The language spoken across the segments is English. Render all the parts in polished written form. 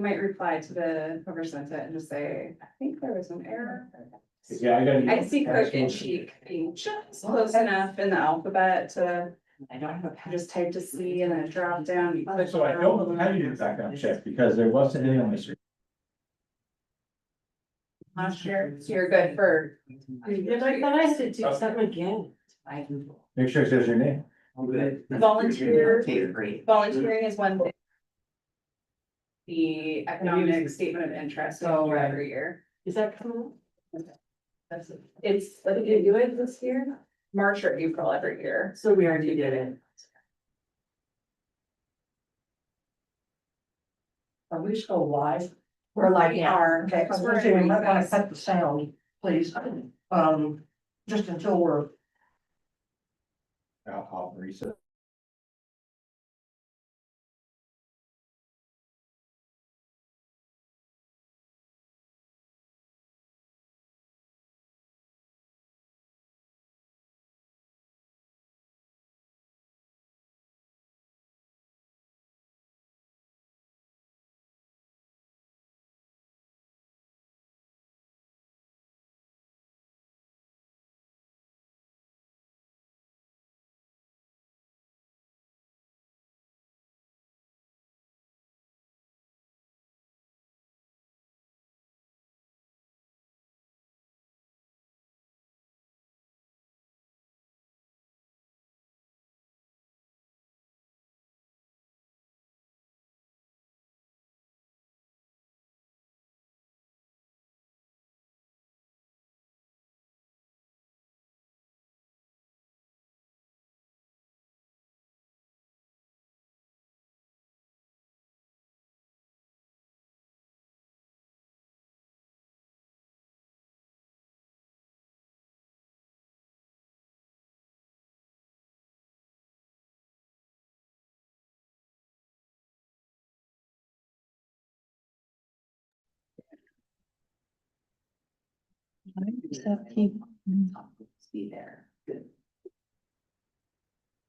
might reply to the whoever sent it and just say, I think there was an error. Yeah, I see Cook and Cheek being just close enough in the alphabet to, I don't have a. just type to C and then drop down. You click So I on don't know how it. you did background check, because there wasn't any on my screen. Last year, so you're good for. I thought I had to do something again. Make sure it says your name. Volunteer. Okay, great. Volunteering is one thing. The economic statement of interest, Oh, right. every year. Is that cool? It's, Did you do it this year? March or April every year. So we already did it. Are we still live? We're like, We yeah. are. Okay, Because so we're we in might wanna recess. cut the sound, please. Just until we're, I'll reset. Be there. Good.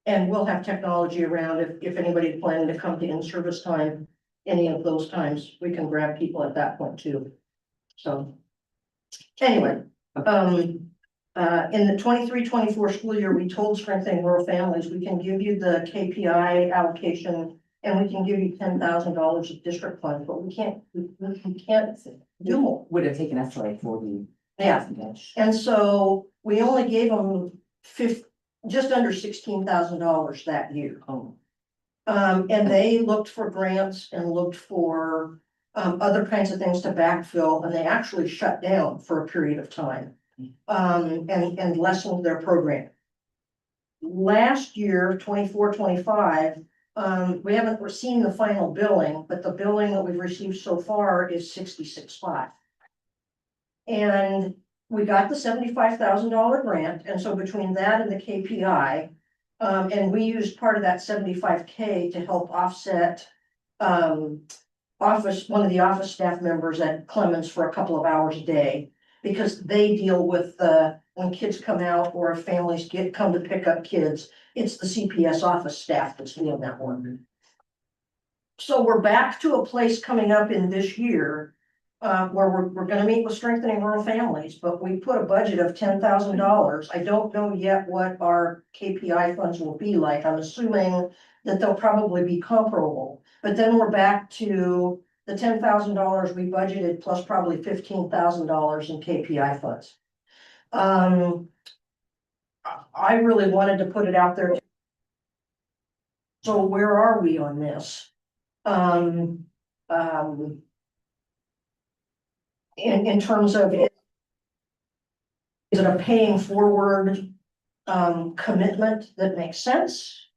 and we'll have technology around if anybody's planning to come to in-service time, any of those times, we can grab people at that point too. So. Anyway, in the 23-24 school year, we told Strengthening Rural Families, we can give you the KPI allocation. And we can give you $10,000 of district funds, but we can't do more. Would have taken us to like 40. Yeah. And so we only gave them just under $16,000 that year. Oh, And they looked for grants and looked for other kinds of things to backfill, and they actually shut down for a period of time. And lessened their program. Last year, 24-25, we haven't seen the final billing, but the billing that we've received so far is 66.5. And we got the $75,000 grant, and so between that and the KPI, and we used part of that 75K to help offset one of the office staff members at Clemens for a couple of hours a day, because they deal with when kids come out or if families come to pick up kids, it's the CPS office staff that's doing that work. So we're back to a place coming up in this year where we're gonna meet with Strengthening Rural Families, but we put a budget of $10,000. I don't know yet what our KPI funds will be like. I'm assuming that they'll probably be comparable, but then we're back to the $10,000 we budgeted plus probably $15,000 in KPI funds. I really wanted to put it out there. So where are we on this? In terms of, is it a paying forward commitment that makes sense?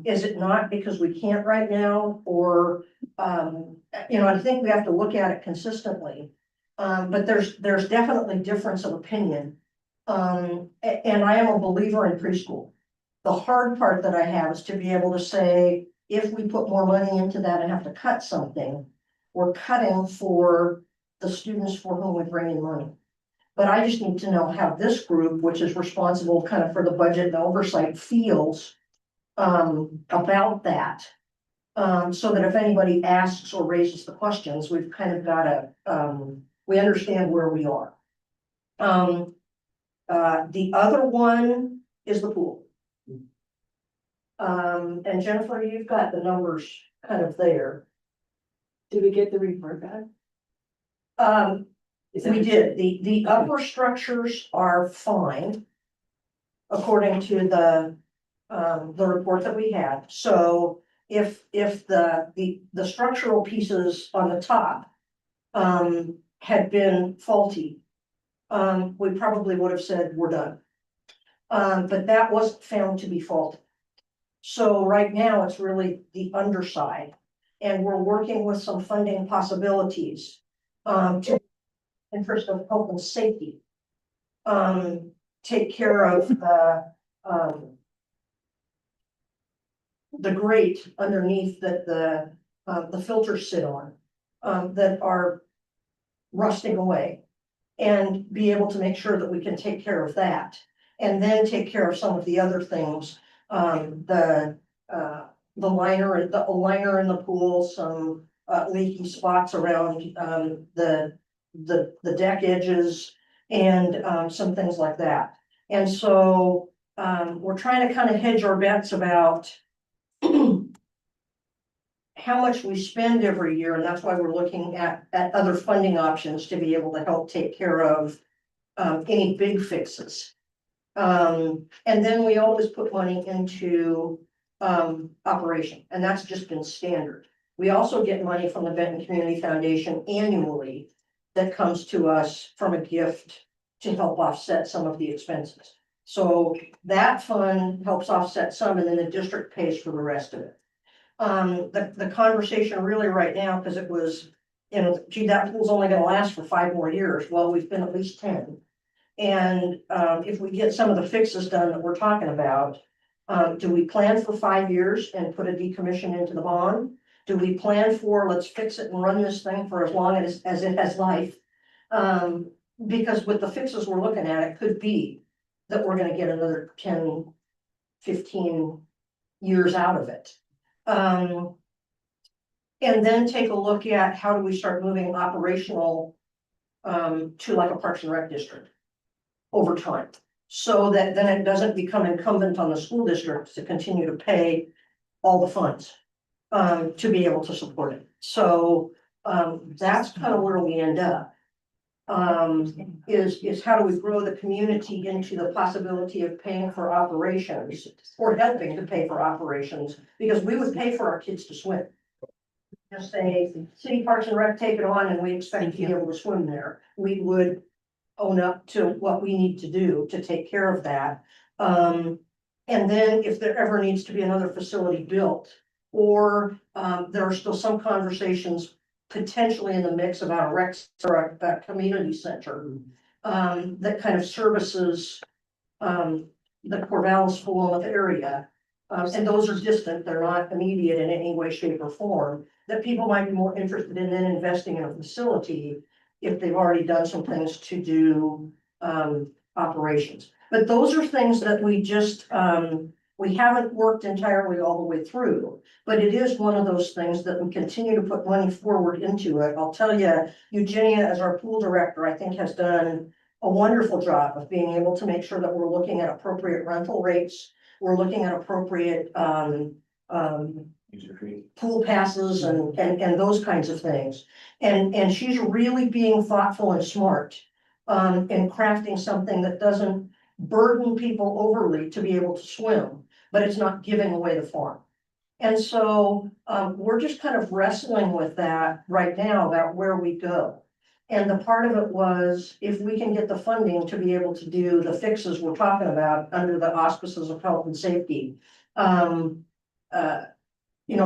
Is it not because we can't right now, or I think we have to look at it consistently. But there's definitely difference of opinion. And I am a believer in preschool. The hard part that I have is to be able to say, if we put more money into that and have to cut something, we're cutting for the students for whom we bring in money. But I just need to know how this group, which is responsible kind of for the budget and oversight, feels about that. So that if anybody asks or raises the questions, we've kind of got we understand where we are. The other one is the pool. And Jennifer, you've got the numbers kind of there. Did we get the report back? Is that- We did, the upper structures are fine. According to the report that we had, so if the structural pieces on the top. Had been faulty. We probably would have said we're done. But that wasn't found to be faulty. So right now, it's really the underside, and we're working with some funding possibilities. To interest of health and safety. Take care of the grate underneath that the filters sit on, that are rusting away. And be able to make sure that we can take care of that, and then take care of some of the other things. The liner in the pool, some leaky spots around the deck edges, and some things like that. And so we're trying to kind of hedge our bets about how much we spend every year, and that's why we're looking at other funding options to be able to help take care of any big fixes. And then we always put money into operation, and that's just been standard. We also get money from the Benton Community Foundation annually that comes to us from a gift to help offset some of the expenses. So that fund helps offset some, and then the district pays for the rest of it. The conversation really right now, because it was, gee, that pool's only gonna last for 5 more years. Well, we've been at least 10. And if we get some of the fixes done that we're talking about, do we plan for 5 years and put a decommission into the bond? Do we plan for, let's fix it and run this thing for as long as it has life? Because with the fixes we're looking at, it could be that we're gonna get another 10, 15 years out of it. And then take a look at how do we start moving operational to like a Parks and Rec district over time, so that then it doesn't become incumbent on the school district to continue to pay all the funds to be able to support it. So that's kind of where we end up. Is how do we grow the community into the possibility of paying for operations or helping to pay for operations, because we would pay for our kids to swim. Just say, City Parks and Rec, take it on, and we expect to be able to swim there. We would own up to what we need to do to take care of that. And then if there ever needs to be another facility built, or there are still some conversations potentially in the mix about a rec or a community center that kind of services the Corvallis Falmouth area. And those are distant, they're not immediate in any way, shape, or form, that people might be more interested in then investing in a facility if they've already done some things to do operations. But those are things that we just we haven't worked entirely all the way through, but it is one of those things that we continue to put money forward into it. I'll tell you, Eugenia, as our pool director, I think has done a wonderful job of being able to make sure that we're looking at appropriate rental rates. We're looking at appropriate User fee. pool passes and those kinds of things. And she's really being thoughtful and smart in crafting something that doesn't burden people overly to be able to swim, but it's not giving away the farm. And so we're just kind of wrestling with that right now, about where we go. And the part of it was, if we can get the funding to be able to do the fixes we're talking about under the auspices of health and safety,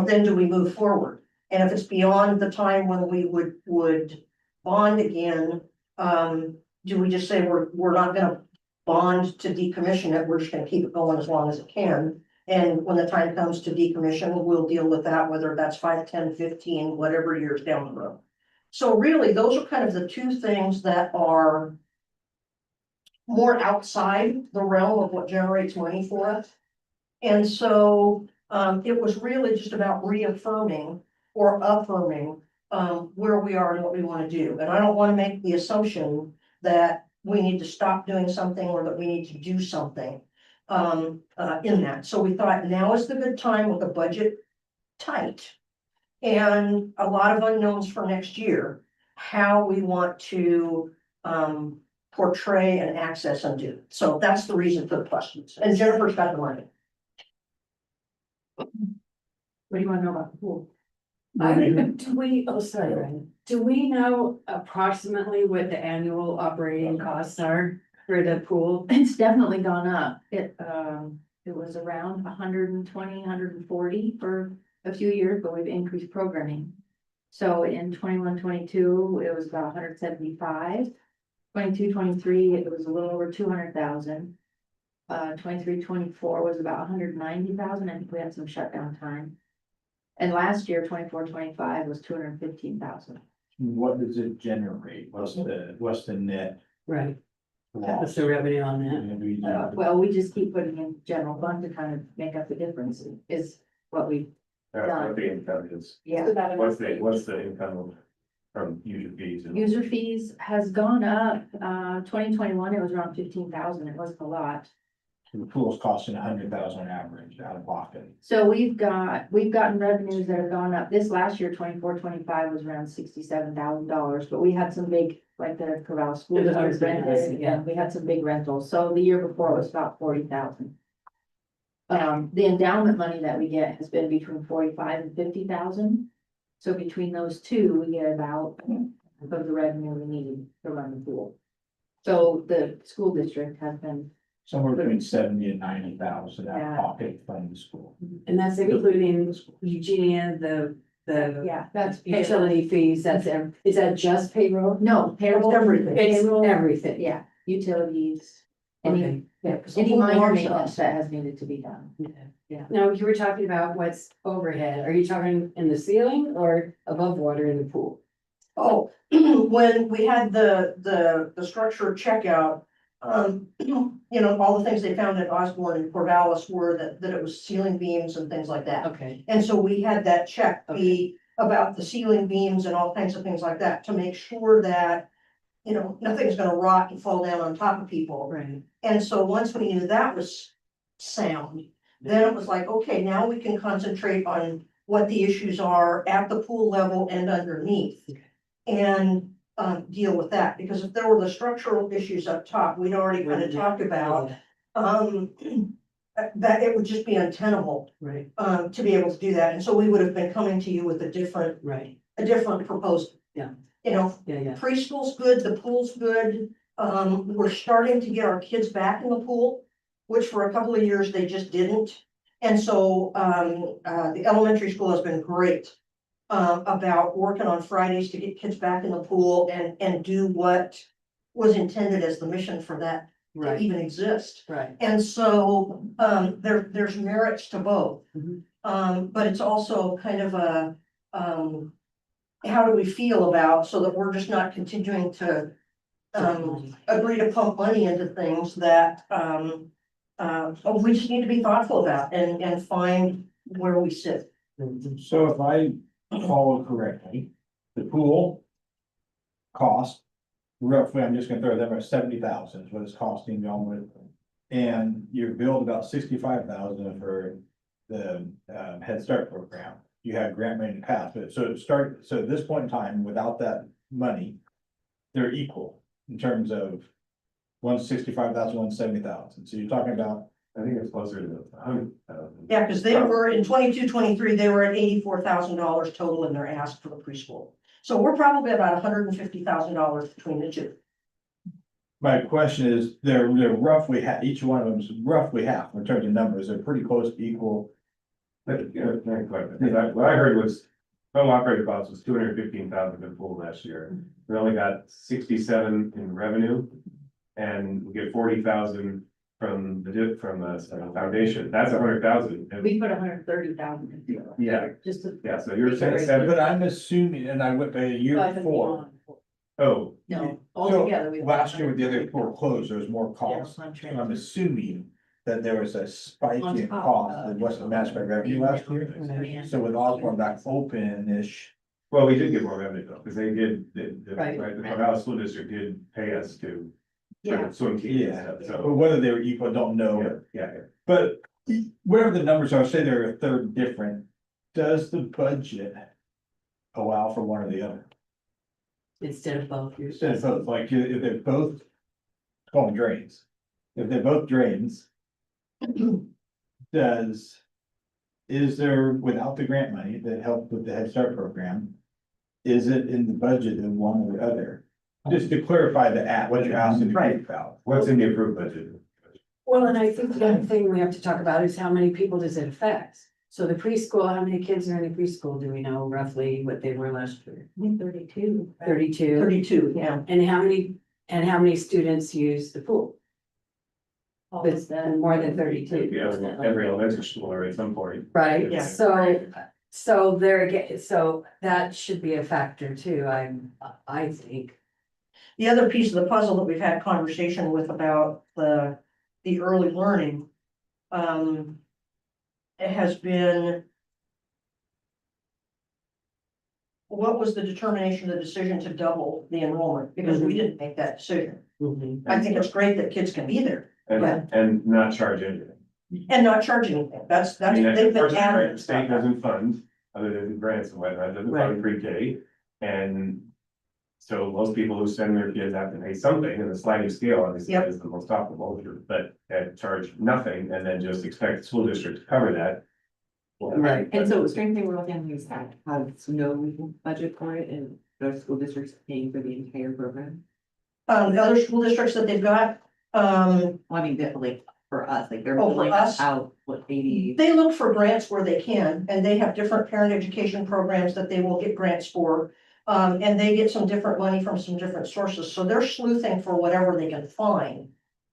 then do we move forward? And if it's beyond the time when we would bond again, do we just say we're not gonna bond to decommission it, we're just gonna keep it going as long as it can? And when the time comes to decommission, we'll deal with that, whether that's 5, 10, 15, whatever years down the road. So really, those are kind of the two things that are more outside the realm of what generates money for us. And so It was really just about reaffirming or affirming where we are and what we want to do. And I don't want to make the assumption that we need to stop doing something or that we need to do something in that. So we thought now is the good time with the budget tight and a lot of unknowns for next year, how we want to portray and access and do. So that's the reason for the questions. And Jennifer's got the money. What do you wanna know about the pool? Do we, oh, sorry, Ryan. Do we know approximately what the annual operating costs are for the pool? It's definitely gone up. It was around 120, 140 for a few years, but we've increased programming. So in 21, 22, it was about 175. 22, 23, it was a little over 200,000. 23, 24 was about 190,000. I think we had some shutdown time. And last year, 24, 25 was 215,000. What does it generate? What's the net Right, loss? what's the revenue on that? And we do- Well, we just keep putting in general fund to kind of make up the difference is what we, That's what the income is. yeah. What's the income from user fees? and- User fees has gone up, 2021, it was around 15,000, it wasn't a lot. The pool's costing 100,000 on average out of pocket. So we've gotten revenues that have gone up, this last year, 24, 25 was around $67,000, but we had some big, like the Corral School It was District big, rented, yeah. and we had some big rentals, so the year before it was about 40,000. The endowment money that we get has been between 45 and 50,000. So between those two, we get about of the revenue we need to run the pool. So the school district has been, Somewhere between 70 and 90,000 out Yeah. of pocket from the school. And that's including Eugenia, the yeah, that's utility fees, is that just payroll? No, payroll. Everything. It's Payroll, everything. yeah, utilities, Okay. any, Yeah, 'cause any the pool minor belongs to maintenance us. that has needed to be done. Yeah. Now, you were talking about what's overhead. Are you talking in the ceiling or above water in the pool? Oh, when we had the structure checkout, you know, all the things they found at Osborne and Corvallis were that it was ceiling beams and things like that. Okay. And so we had that check be about the ceiling beams and all kinds of things like that to make sure that, you know, nothing's gonna rot and fall down on top of people. Right. And so once we knew that was sound, then it was like, okay, now we can concentrate on what the issues are at the pool level and underneath. Okay. And deal with that, because if there were the structural issues up top, we'd already kind of talked about, that it would just be untenable, Right, to be able to do that. And so we would have been coming to you with a different proposal. Yeah. You know, yeah. preschool's good, the pool's good. We're starting to get our kids back in the pool, which for a couple of years they just didn't. And so, the elementary school has been great about working on Fridays to get kids back in the pool and do what was intended as the mission for that to Right, even exist. right. And so, there's merits to both. Mhm. But it's also kind of a, how do we feel about, so that we're just not continuing to, agree to pump money into things that, we just need to be thoughtful about and find where we sit. So if I follow correctly, the pool cost roughly, I'm just gonna throw that about 70,000 is what it's costing y'all with. And you're billed about 65,000 for the Head Start program. You had grant money in the past, but so at this point in time, without that money, they're equal in terms of 165,000, 170,000. So you're talking about, I think it's closer to 100,000. Yeah, because they were in 22, 23, they were at $84,000 total in their ask for the preschool. So we're probably about $150,000 between the two. my question is, they're roughly each one of them is roughly half in terms of numbers. They're pretty close to equal. What I heard was, total operating costs was 215,000 for the pool last year. We only got 67 in revenue. And we get 40,000 from the foundation. That's 100,000. And We put 130,000 into it. yeah, Just to. yeah, so you're saying seven, But I'm assuming, and I went a year before. oh, No, So altogether. we- last year with the other four closed, there was more General costs. fund And I'm transfer. assuming that there was a spike On in top cost of- that wasn't matched by revenue last year. So with Osborne back open-ish, Well, we did get more revenue though, because they did, Right. the Corvallis School District did pay us to. for the swim team and yeah, stuff, but so, whether they were equal, don't know. yeah. But whatever the numbers are, say they're a third different, does the budget allow for one or the other? Instead of both. Instead of both, like if they're both, call them drains. If they're both drains. Is there, without the grant money that helped with the Head Start program? Is it in the budget in one or the other? Just to clarify what you're asking to Right. about. What's in the approved budget? Well, and I think the other thing we have to talk about is how many people does it affect? So the preschool, how many kids are in the preschool? Do we know roughly what they were last year? 32. 32. 32, yeah. And how many students use the pool? All It's of the- more than 32. Yeah, every elementary school or at some point. Right, Yeah. so there again, so that should be a factor too, I think. The other piece of the puzzle that we've had conversation with about the early learning. It has been. What was the determination, the decision to double the enrollment? Because we didn't make that decision. I think it's great that kids can be there And not charge anything. and not charge anything. That's, I mean, they've of course, been adamant the state about that. doesn't fund, other than grants and whatnot, doesn't fund pre-K. And so most people who send their kids have to pay something, and the sliding scale obviously Yep. is the most optimal, but charge nothing and then just expect the school district to cover that. Right. And so strengthening rural families has no budget for it and the school district's paying for the entire program. The other school districts that they've got, Well, I mean, that like for us, like they're Oh, for pulling us? out what 80. they look for grants where they can, and they have different parent education programs that they will get grants for. And they get some different money from some different sources, so they're sleuthing for whatever they can find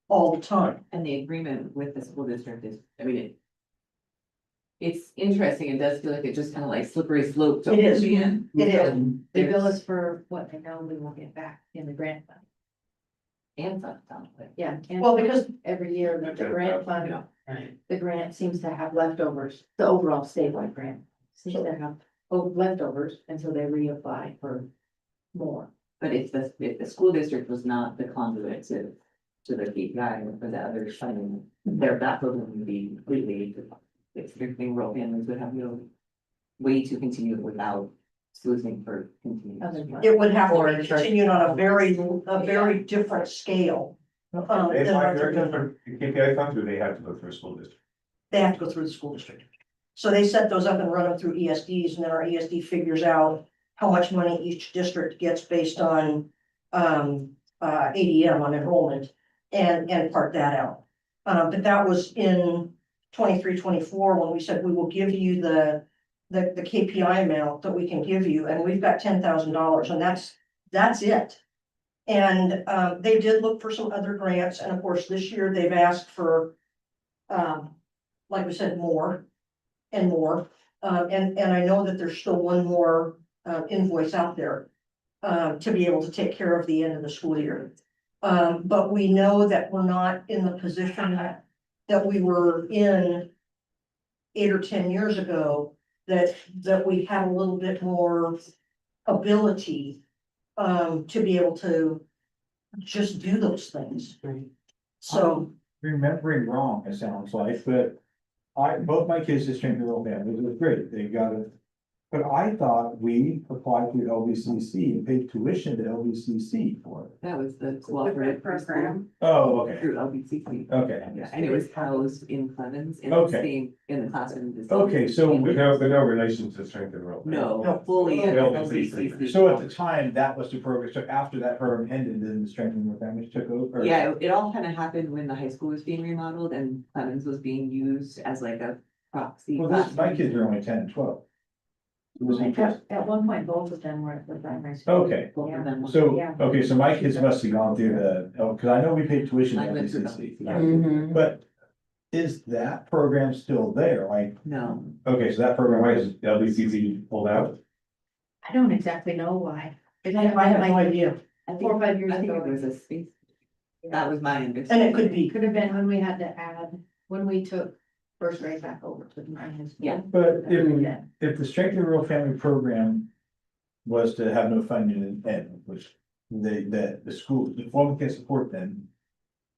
all the time. And the agreement with the school district is, I mean, it's interesting. It does feel like it just kind of like slippery slope to It is. the end. It is. They bill us for what they know we will get back in the grant fund. And some, but Yeah. and Well, because every year that the grant fund, yeah. the grant seems to have leftovers, the overall statewide grant seems to have leftovers, and so they reapply for more. But if the school district was not the conduit to the KPI or for the other funding, that program would be completely, if strengthening rural families would have no way to continue it without sleuthing for continuing. Other than- it would have to Or be charge- continued on a very different scale. They than apply what they're directly doing. for KPI funds, or they have to go through a school district. They have to go through the school district. So they set those up and run them through ESDs, and then our ESD figures out how much money each district gets based on ADM on enrollment and part that out. But that was in 23-24 when we said we will give you the KPI amount that we can give you, and we've got $10,000, and that's it. And they did look for some other grants, and of course, this year they've asked for, like we said, more and more. And I know that there's still one more invoice out there to be able to take care of the end of the school year. But we know that we're not in the position that we were in 8 or 10 years ago, that we had a little bit more ability to be able to just do those things. Right. So, Remembering wrong, it sounds like, but both my kids just came to rural families, it was great, they got it. But I thought we applied through LVCC and paid tuition to LVCC for it. That was the cooperative program Oh, okay, through LBCC. okay. Yeah, and it was housed in Clemens in the Okay. same, in the classroom. the same- Okay, so With no relation to strengthen rural. No, fully LBCC. LBCC. So at the time, that was the program, so after that program ended, then the strengthening of families took over? Yeah, it all kind of happened when the high school was being remodeled and Clemens was being used as like a proxy. Well, my classroom. kids are only 10 and 12. At one point, both of them were at the primary school. Okay, Both of them. so, Yeah. okay, so my kids must have gone through cause I know we paid tuition to I went through LVCC. Yeah. Mhm. But is that program still there? Like, No, okay, so that program Why is, is LBCC pulled out? I don't exactly know why. I have no idea, I think, 4 or 5 years I think ago. it was a space. That was my and understanding. it could be. Could have been when we had to add when we took first grade back over to the high school. Yeah. But Yeah. if the Strengthening Rural Family Program was to have no funding in ed, which that the school, the form can support them.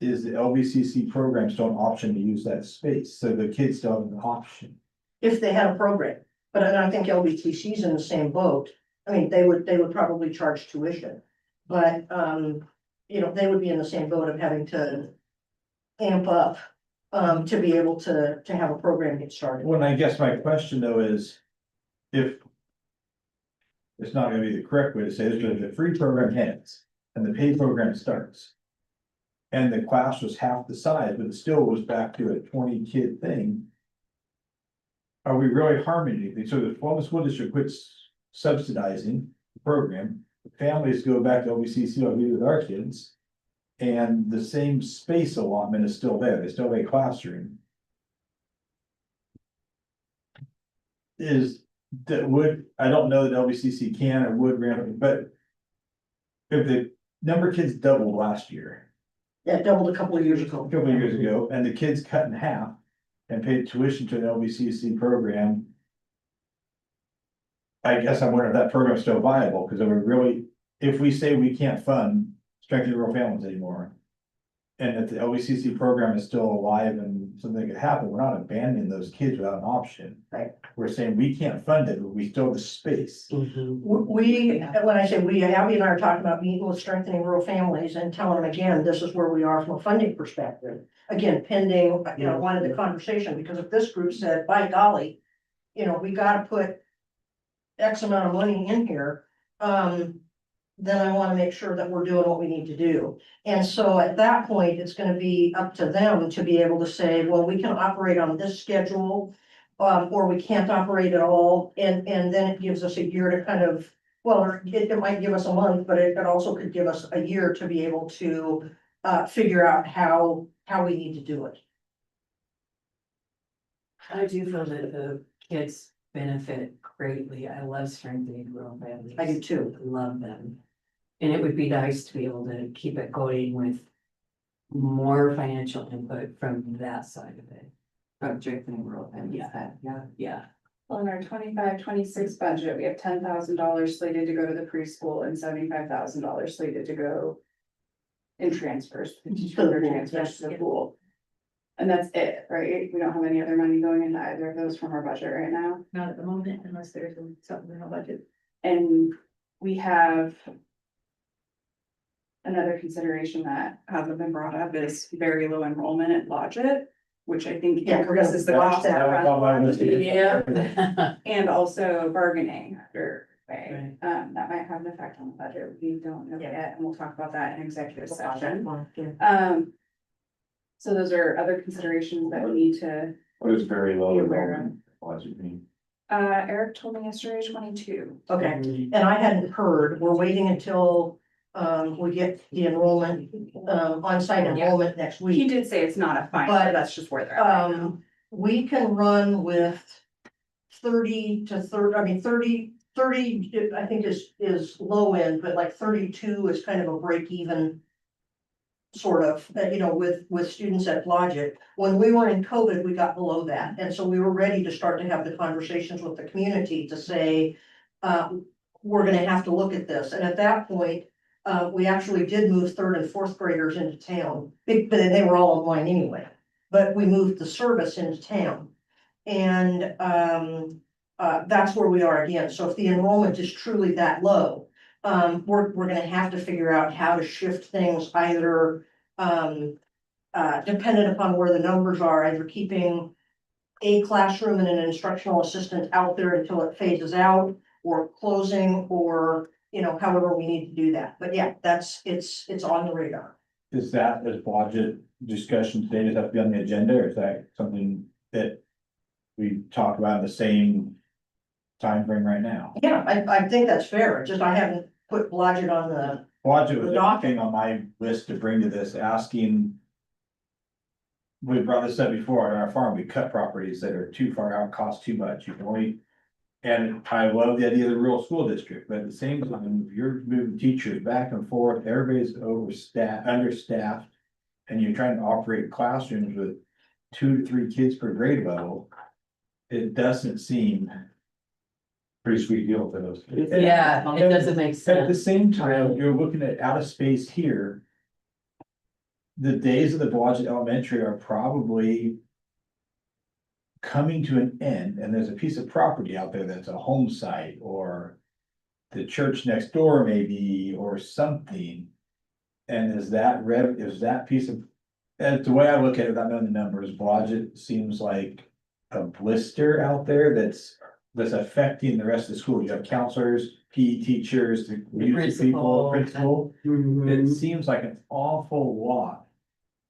Is the LBCC program still an option to use that space, so the kids still have an option? If they had a program, but I think LBTC's in the same boat. I mean, they would probably charge tuition, but, you know, they would be in the same boat of having to amp up, to be able to have a program get started. Well, I guess my question though is, if. It's not gonna be the correct way to say this, but if the free program ends and the paid program starts. And the class was half the size, but it still was back to a 20-kid thing. Are we really harming anything? So the Columbus School District quits subsidizing the program, families go back to LBCC like we do with our kids. And the same space allotment is still there, they still have a classroom. Is that would, I don't know that LBCC can or would ramp it, but. If the number of kids doubled last year, Yeah, it doubled a couple of years a ago. couple of years ago, and the kids cut in half. And paid tuition to an LBCC program. I guess I'm wondering if that program's still viable, because it would really, if we say we can't fund strengthening rural families anymore. And if the LBCC program is still alive and something could happen, we're not abandoning those kids without an option. Right. We're saying we can't fund it, but we still have the space. We, when I say we, Abby and I are talking about meeting with strengthening rural families and telling them again, this is where we are from a funding perspective. Again, pending, you know, wanted the conversation, because if this group said, by golly, you know, we gotta put X amount of money in here, then I wanna make sure that we're doing what we need to do. And so at that point, it's gonna be up to them to be able to say, well, we can operate on this schedule. Or we can't operate at all, and then it gives us a year to kind of, well, it might give us a month, but it also could give us a year to be able to. Figure out how we need to do it. I do feel that the kids benefit greatly. I love strengthening rural families. I do too. Love them. And it would be nice to be able to keep it going with more financial input from that side of it. From strengthening rural families, yeah. Yeah. Well, in our 25-26 budget, we have $10,000 slated to go to the preschool and $75,000 slated to go. In transfers, To the teacher pool, transfers yes, to the yeah. pool. And that's it, right? We don't have any other money going into either of those from our budget right now. Not at the moment, unless there's something in our budget. And we have. Another consideration that hasn't been brought up is very low enrollment at Lodget, which I think Yeah, we're gonna increases the watch cost. that. of That was on my list. Yeah. And also bargaining after pay, Right. that might have an effect on the budget, we don't know Yeah. yet, and we'll talk about that in executive session. Yeah. So those are other considerations that we need to, What is very low Be aware of. enrollment? What you mean? Eric told me yesterday 22. Okay, and I hadn't heard, we're waiting until, we get the enrollment, on-site enrollment next He week. did say it's not a fine, But, but that's just where they're at right now. We can run with 30 to 30, I mean, 30, I think is low end, but like 32 is kind of a break even. Sort of, you know, with students at Blodgett. When we were in COVID, we got below that, and so we were ready to start to have the conversations with the community to say. We're gonna have to look at this, and at that point, we actually did move third and fourth graders into town. But they were all online anyway, but we moved the service into town. And that's where we are again, so if the enrollment is truly that low. We're gonna have to figure out how to shift things either. Dependent upon where the numbers are, either keeping. A classroom and an instructional assistant out there until it phases out, or closing, or, you know, however we need to do that, but yeah, it's on the radar. Is that as budget discussion today, does that have to be on the agenda, or is that something that? We talk about in the same time frame right now? Yeah, I think that's fair, it's just I haven't put Blodgett on the, Budget was The doc- anything on my list to bring to this, asking. We brought this up before, on our farm, we cut properties that are too far out, cost too much, you can only. And I love the idea of the rural school district, but at the same time, if you're moving teachers back and forth, everybody's understaffed. And you're trying to operate classrooms with 2 to 3 kids per grade level, it doesn't seem. Pretty sweet deal for those kids. Yeah, it doesn't make At the sense. same time, you're looking at out of space here. The days of the Blodgett Elementary are probably coming to an end, and there's a piece of property out there that's a home site, or the church next door maybe, or something. And is that piece of, and the way I look at it, without knowing the numbers, Blodgett seems like a blister out there that's affecting the rest of the school. You have counselors, PE teachers, the music people, principal. It Mhm. seems like an awful lot.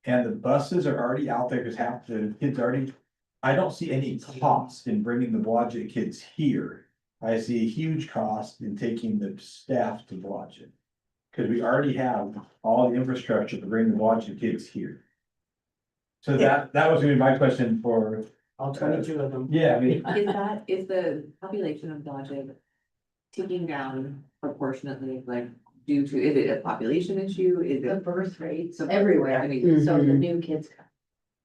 And the buses are already out there because half the kids already, I don't see any cost in bringing the Blodgett kids here. I see a huge cost in taking the staff to Blodgett. Cause we already have all the infrastructure to bring the Blodgett kids here. So that was gonna be my question for, All 22 of them. yeah, I mean, Is the population of Blodgett ticking down proportionately, like due to, is it a population issue? Is The it? birth rates So- everywhere, I mean, so the Mhm. new kids come.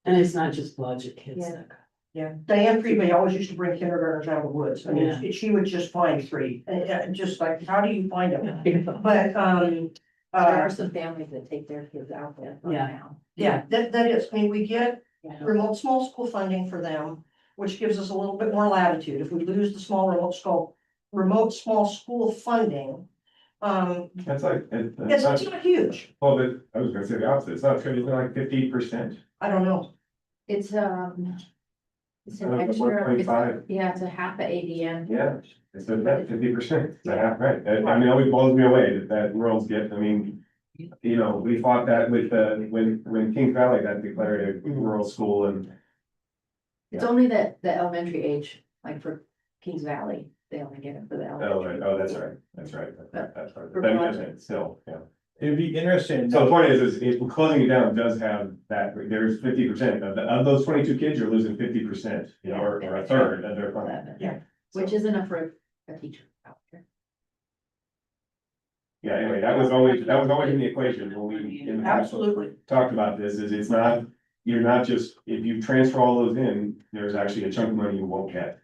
And it's not just Blodgett kids. Yeah. that- Yeah, Diane Friedman always used to bring kindergartners out of the woods. I Yeah. mean, she would just find 3, and just like, how do you find them? But, There are some families that take their kids out there right Yeah. now. yeah, that is, I mean, we get Yeah. remote small school funding for them, which gives us a little bit more latitude. If we lose the small remote small school funding, That's like, it's not huge. well, but I was gonna say the opposite, it's not, it's like 50%. I don't know. It's it's an Uh, extra, 1.5. yeah, it's a half a ADM. Yeah, it's about 50%, it's a half, right, I mean, it always blows me away that worlds get, I mean. You know, we fought that with, when King Valley got declared a rural school and. It's only that the elementary age, like for Kings Valley, they only get it for the Oh, elementary. right, oh, that's right, that's right, But that's right, for but Blodgett- still, yeah. it'd be interesting. So the point is if closing it down does have that, there's 50% of those 22 kids, you're losing 50%, you know, or a third of their funding. 11, Yeah. Which is enough for a teacher out there. Yeah, anyway, that was always in the equation when we, in the past, Absolutely. talked about this, is it's not, you're not just, if you transfer all those in, there's actually a chunk of money you won't get.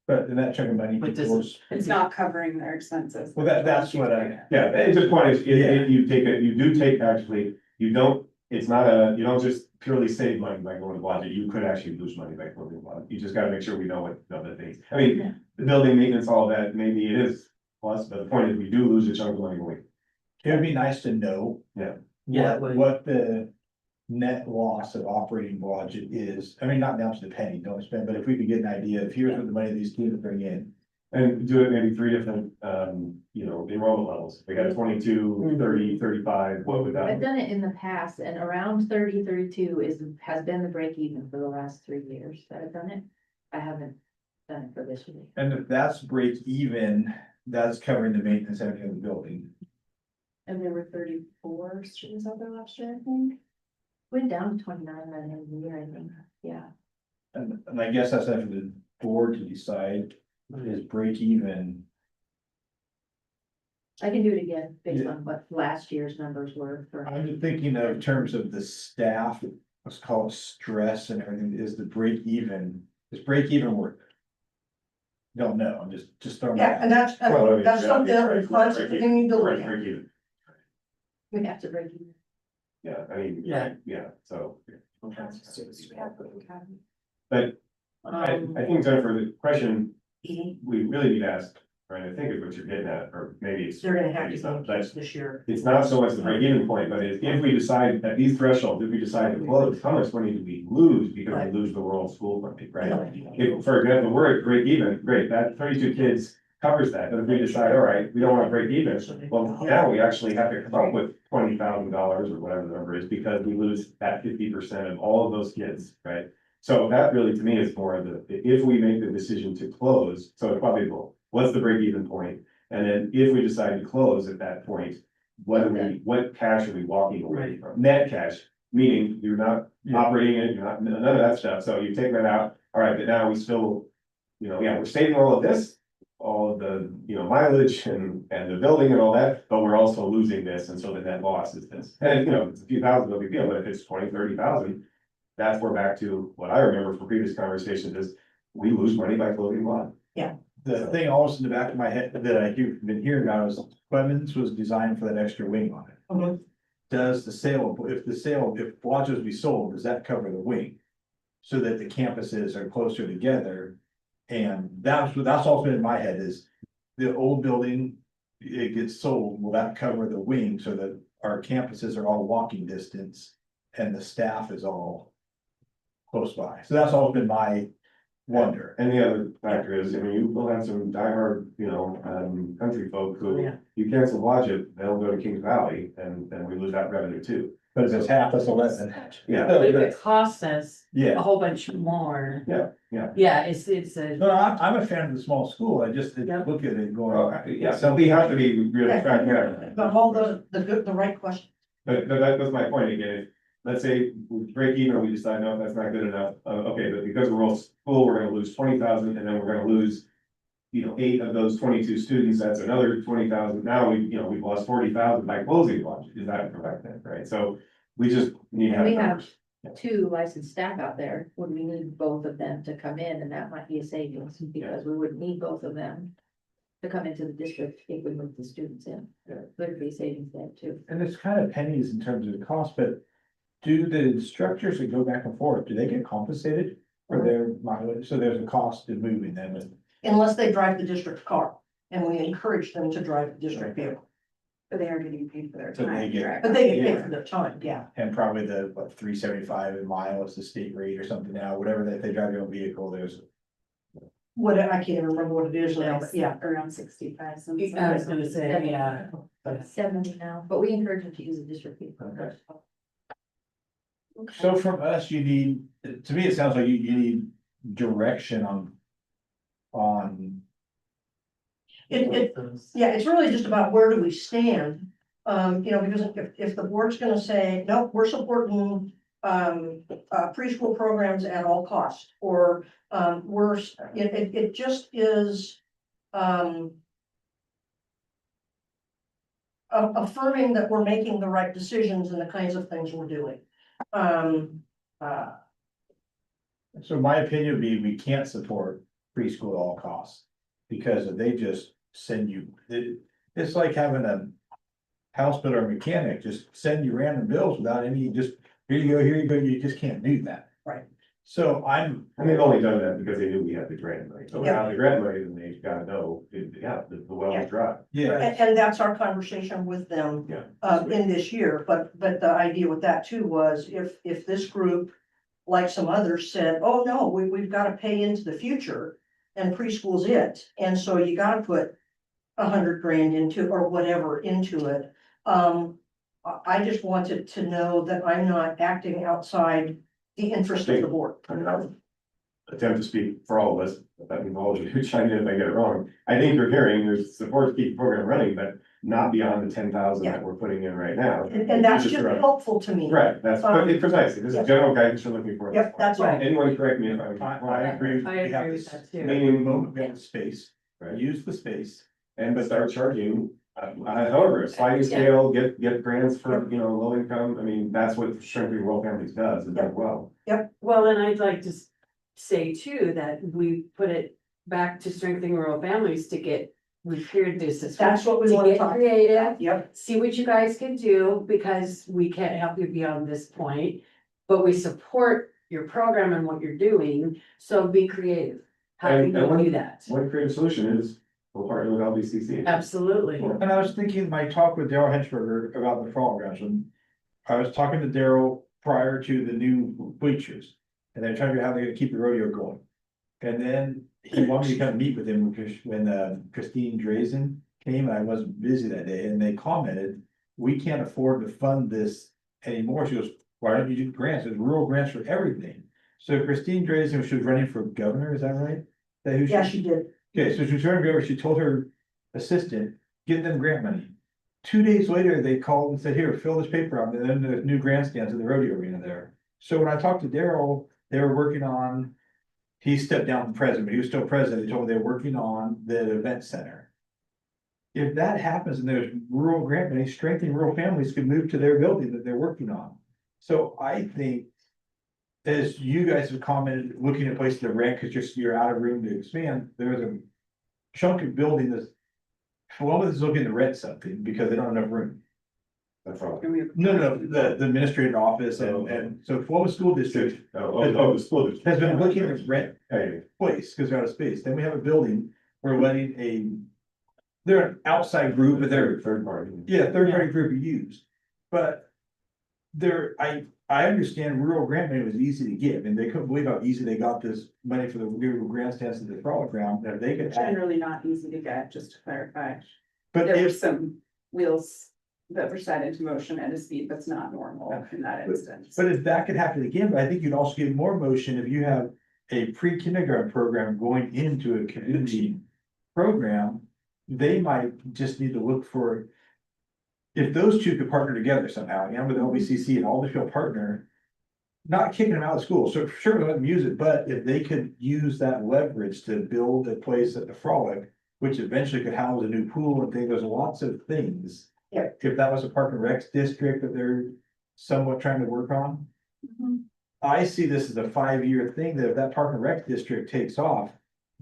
But in that chunk of money, But this goes- It's not covering their expenses. well, that's what I. Yeah, it's the point is, if you take it, you do take actually, you don't, it's not you don't just purely save money by going to Blodgett, you could actually lose money by going to Blodgett. You just gotta make sure we know what the other things, I mean, the building maintenance, all that, maybe it is plus, but the point is, we do lose a chunk of money going. It would be nice to know. Yeah. Yeah, it would. What the net loss of operating Blodgett is, I mean, not down to the penny, don't spend, but if we could get an idea of here's what the money these kids bring in. And do it maybe 3 different, you know, enrollment levels, we got 22, 30, 35, what would I've that? done it in the past and around 30, 32 has been the break even for the last 3 years that I've done it. I haven't done it for this year. And if that's break even, that's covering the maintenance and everything of the building. And there were 34 students out there last year, I think. Went down to 29 by the end of the year, I think, yeah. And I guess that's up to the board to decide, is break even. I can do it again based Yeah. on what last year's numbers were for. I'm just thinking of terms of the staff, let's call it stress and everything, is the break even, is break even work? Don't know, I'm just throwing. Yeah, and that's, Well, I mean, that's yeah, something that break we're constantly even. need to look Right, at. break even. We have to break even. Yeah, I mean, Yeah. yeah, so. But Um, I think Jennifer, the question we really need to ask, right, I think is what you're getting at, or maybe it's. They're gonna have maybe to it's go not, but this year. it's not so much the break even point, but if we decide at these thresholds, if we decide to close, how much money do we lose because we lose the rural school funding, right? If, for example, we're at break even, great, that 32 kids covers that, but if we decide, all right, we don't wanna break even, well, now we actually have to come up with $20,000 or whatever the number is, because we lose that 50% of all of those kids, right? So that really, to me, is more of the, if we make the decision to close, so it's probably, well, what's the break even point? And then if we decide to close at that point, what cash are we walking away from? Net cash, meaning you're not operating it, you're not, none of that stuff, so you take that out, all right, but now we still. You know, yeah, we're saving all of this, all of the, you know, mileage and the building and all that, but we're also losing this, and so the net loss is this. And, you know, it's a few thousand, no big deal, but if it's 20, 30,000. that's where back to what I remember from previous conversations is we lose money by floating the line. The thing always in the back of my head that been hearing about is Clemens was designed for that extra wing on it. Mhm. Does the sale, if Bellagio's be sold, does that cover the wing? So that the campuses are closer together? And that's also in my head is the old building, it gets sold, will that cover the wing so that our campuses are all walking distance? And the staff is all close by, so that's always been my wonder. And the other factor is, I mean, you will have some diehard, country folk who, Yeah. you cancel Blodgett, they'll go to Kings Valley and we lose that revenue too. But if it's half, that's 11. Yeah. But if it costs us a Yeah, whole bunch more. Yeah, yeah. Yeah, it's a, no, I'm a fan of the small school, I just Yeah. look at it Well, going, yeah, so we have to be really pragmatic. But all the right question. But that's my point again, let's say we break even, we decide, no, that's not good enough, okay, but because we're all full, we're gonna lose 20,000, and then we're gonna lose. 8 of those 22 students, that's another 20,000, now we've lost 40,000 by closing lunch, is that correct then, right? So we just need to And we have. have two licensed staff out there, would we need both of them to come in, and that might be a savings, because we would need both of them. To come into the district if we move the students in, there'd be savings there too. and it's kind of pennies in terms of the cost, but. Do the instructors that go back and forth, do they get compensated for their mileage? So there's a cost in moving them and. Unless they drive the district car, and we encourage them to drive the district vehicle, But they are getting paid for their So they time, get- correct? but they get paid for their time, yeah. And probably the, $3.75 a mile is the state rate or something now, whatever, that if they drive their own vehicle, there's. What, I can't even remember what it is now, but yeah. Around 65 cents. I was gonna say, yeah. 70 now, but we encourage them to use a district vehicle. Okay. So from us, you need, to me, it sounds like you need direction on. Yeah, it's really just about where do we stand, because if the board's gonna say, nope, we're supporting. Preschool programs at all costs, or, it just is. Affirming that we're making the right decisions and the kinds of things we're doing. So my opinion would be, we can't support preschool at all costs. Because if they just send you, it's like having a house builder or mechanic, just send you random bills without any, just, here you go, you just can't do that. Right. So And they've only done that because they knew we had the grant money, so without the grant money, then they've gotta know, the well is dry. yeah, And that's our conversation with them. Yeah. In this year, but the idea with that too was if this group, like some others said, oh, no, we've got to pay into the future and preschool's it, and so you got to put 100 grand into, or whatever, into it. I just wanted to know that I'm not acting outside the interest of the board. I mean, I'll attempt to speak for all of us, if that involves you, chime in if I get it wrong. I think you're hearing there's support to keep the program running, but not beyond the 10,000 that we're putting in right now. And that's just helpful to me. Right, that's precisely, this is general guidance you're looking for. Yep, that's right. Anyone correct me if I'm. I agree. I We have agree to with that too. Meaning, moment, we have the space, Right. use the space. And but start charging, however, a sliding scale, get grants for, low income, I mean, that's what Strengthening Rural Families does, and does well. Well, and I'd like to say too, that we put it back to strengthening rural families to get, we've heard this. That's what we To want to get talk. creative, Yep, see what you guys can do, because we can't help you beyond this point. But we support your program and what you're doing, so be creative. How can And you do that? One creative solution is, we'll partner with LBCC. Absolutely. And I was thinking, my talk with Daryl Henchberger about the fall grounds, and I was talking to Daryl prior to the new bleachers. And they're trying to figure out how they're gonna keep the rodeo going. And then he wanted me to come meet with him because when Christine Drazen came, and I wasn't busy that day, and they commented, we can't afford to fund this anymore. She goes, why don't you do grants? There's rural grants for everything. So Christine Drazen, she was running for governor, is that right? That who yeah, she did. Okay, so she was running for governor, she told her assistant, get them grant money. 2 days later, they called and said, here, fill this paper out, and then there's new grandstands in the rodeo arena there. So when I talked to Daryl, they were working on, he stepped down from president, but he was still president, they told me they were working on the event center. If that happens and there's rural grant money, strengthening rural families could move to their building that they're working on. So I think as you guys have commented, looking at places to rent, cause you're out of room to expand, there's a chunk of building that's. Columbus is looking to rent something because they don't have enough room. That's all. No, the administrative office and so Columbus School District The school district. has been looking to rent Hey, place, cause they're out of space, then we have a building, we're letting they're an outside group, but they're, third party. yeah, third party group used. But I understand rural grant money was easy to get, and they couldn't believe how easy they got this money for the rural grandstands at the frolic ground, that they could. Generally not easy to get, just to clarify. But There were if, some wheels that were set into motion at a speed that's not normal in that instance. but if that could happen again, but I think you'd also get more motion if you have a pre-kindergarten program going into a community program. They might just need to look for. If those two could partner together somehow, with LBCC and Alderfield partner. Not kicking them out of school, so sure, let them use it, but if they could use that leverage to build a place at the Frolic. Which eventually could house a new pool and things, there's lots of things. Yeah. If that was a Park and Rec district that they're somewhat trying to work on. Mhm. I see this as a 5-year thing, that if that Park and Rec district takes off,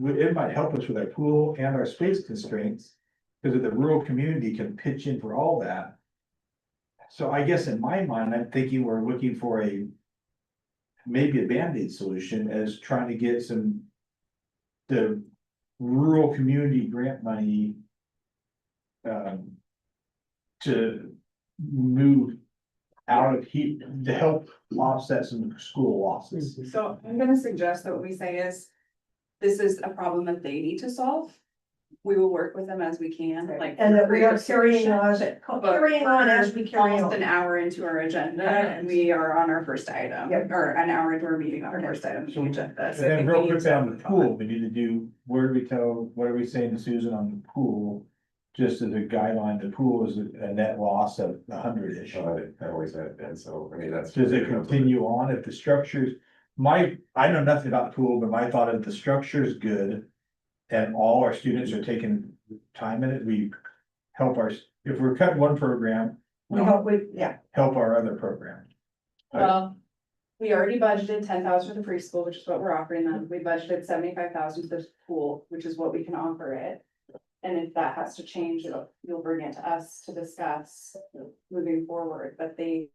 it might help us with our pool and our space constraints. Because if the rural community can pitch in for all that. So I guess in my mind, I'm thinking we're looking for maybe a Band-Aid solution as trying to get the rural community grant money. To move out of heat, to help offset some school losses. So I'm gonna suggest that what we say is, this is a problem that they need to solve. We will work with them as we can, like. And that we are create a carrying solution. on, But carrying on as we carry Almost an on. hour into our agenda, and we are on our first item, Yep. or an hour into our meeting on our first item. of the agenda. And So I then think real we quick need to down the move on. pool, we need to do, what are we saying to Susan on the pool? Just as a guideline, the pool is a net loss of 100-ish. I always have been, so I mean, that's. Does it continue on if the structures, I know nothing about the pool, but my thought is the structure is good. And all our students are taking time in it, we help if we're cutting one program, We help with, yeah, help our other program. Well, we already budgeted 10,000 for the preschool, which is what we're offering them. We budgeted 75,000 for the pool, which is what we can offer it. And if that has to change, you'll bring it to us to discuss moving forward, but they.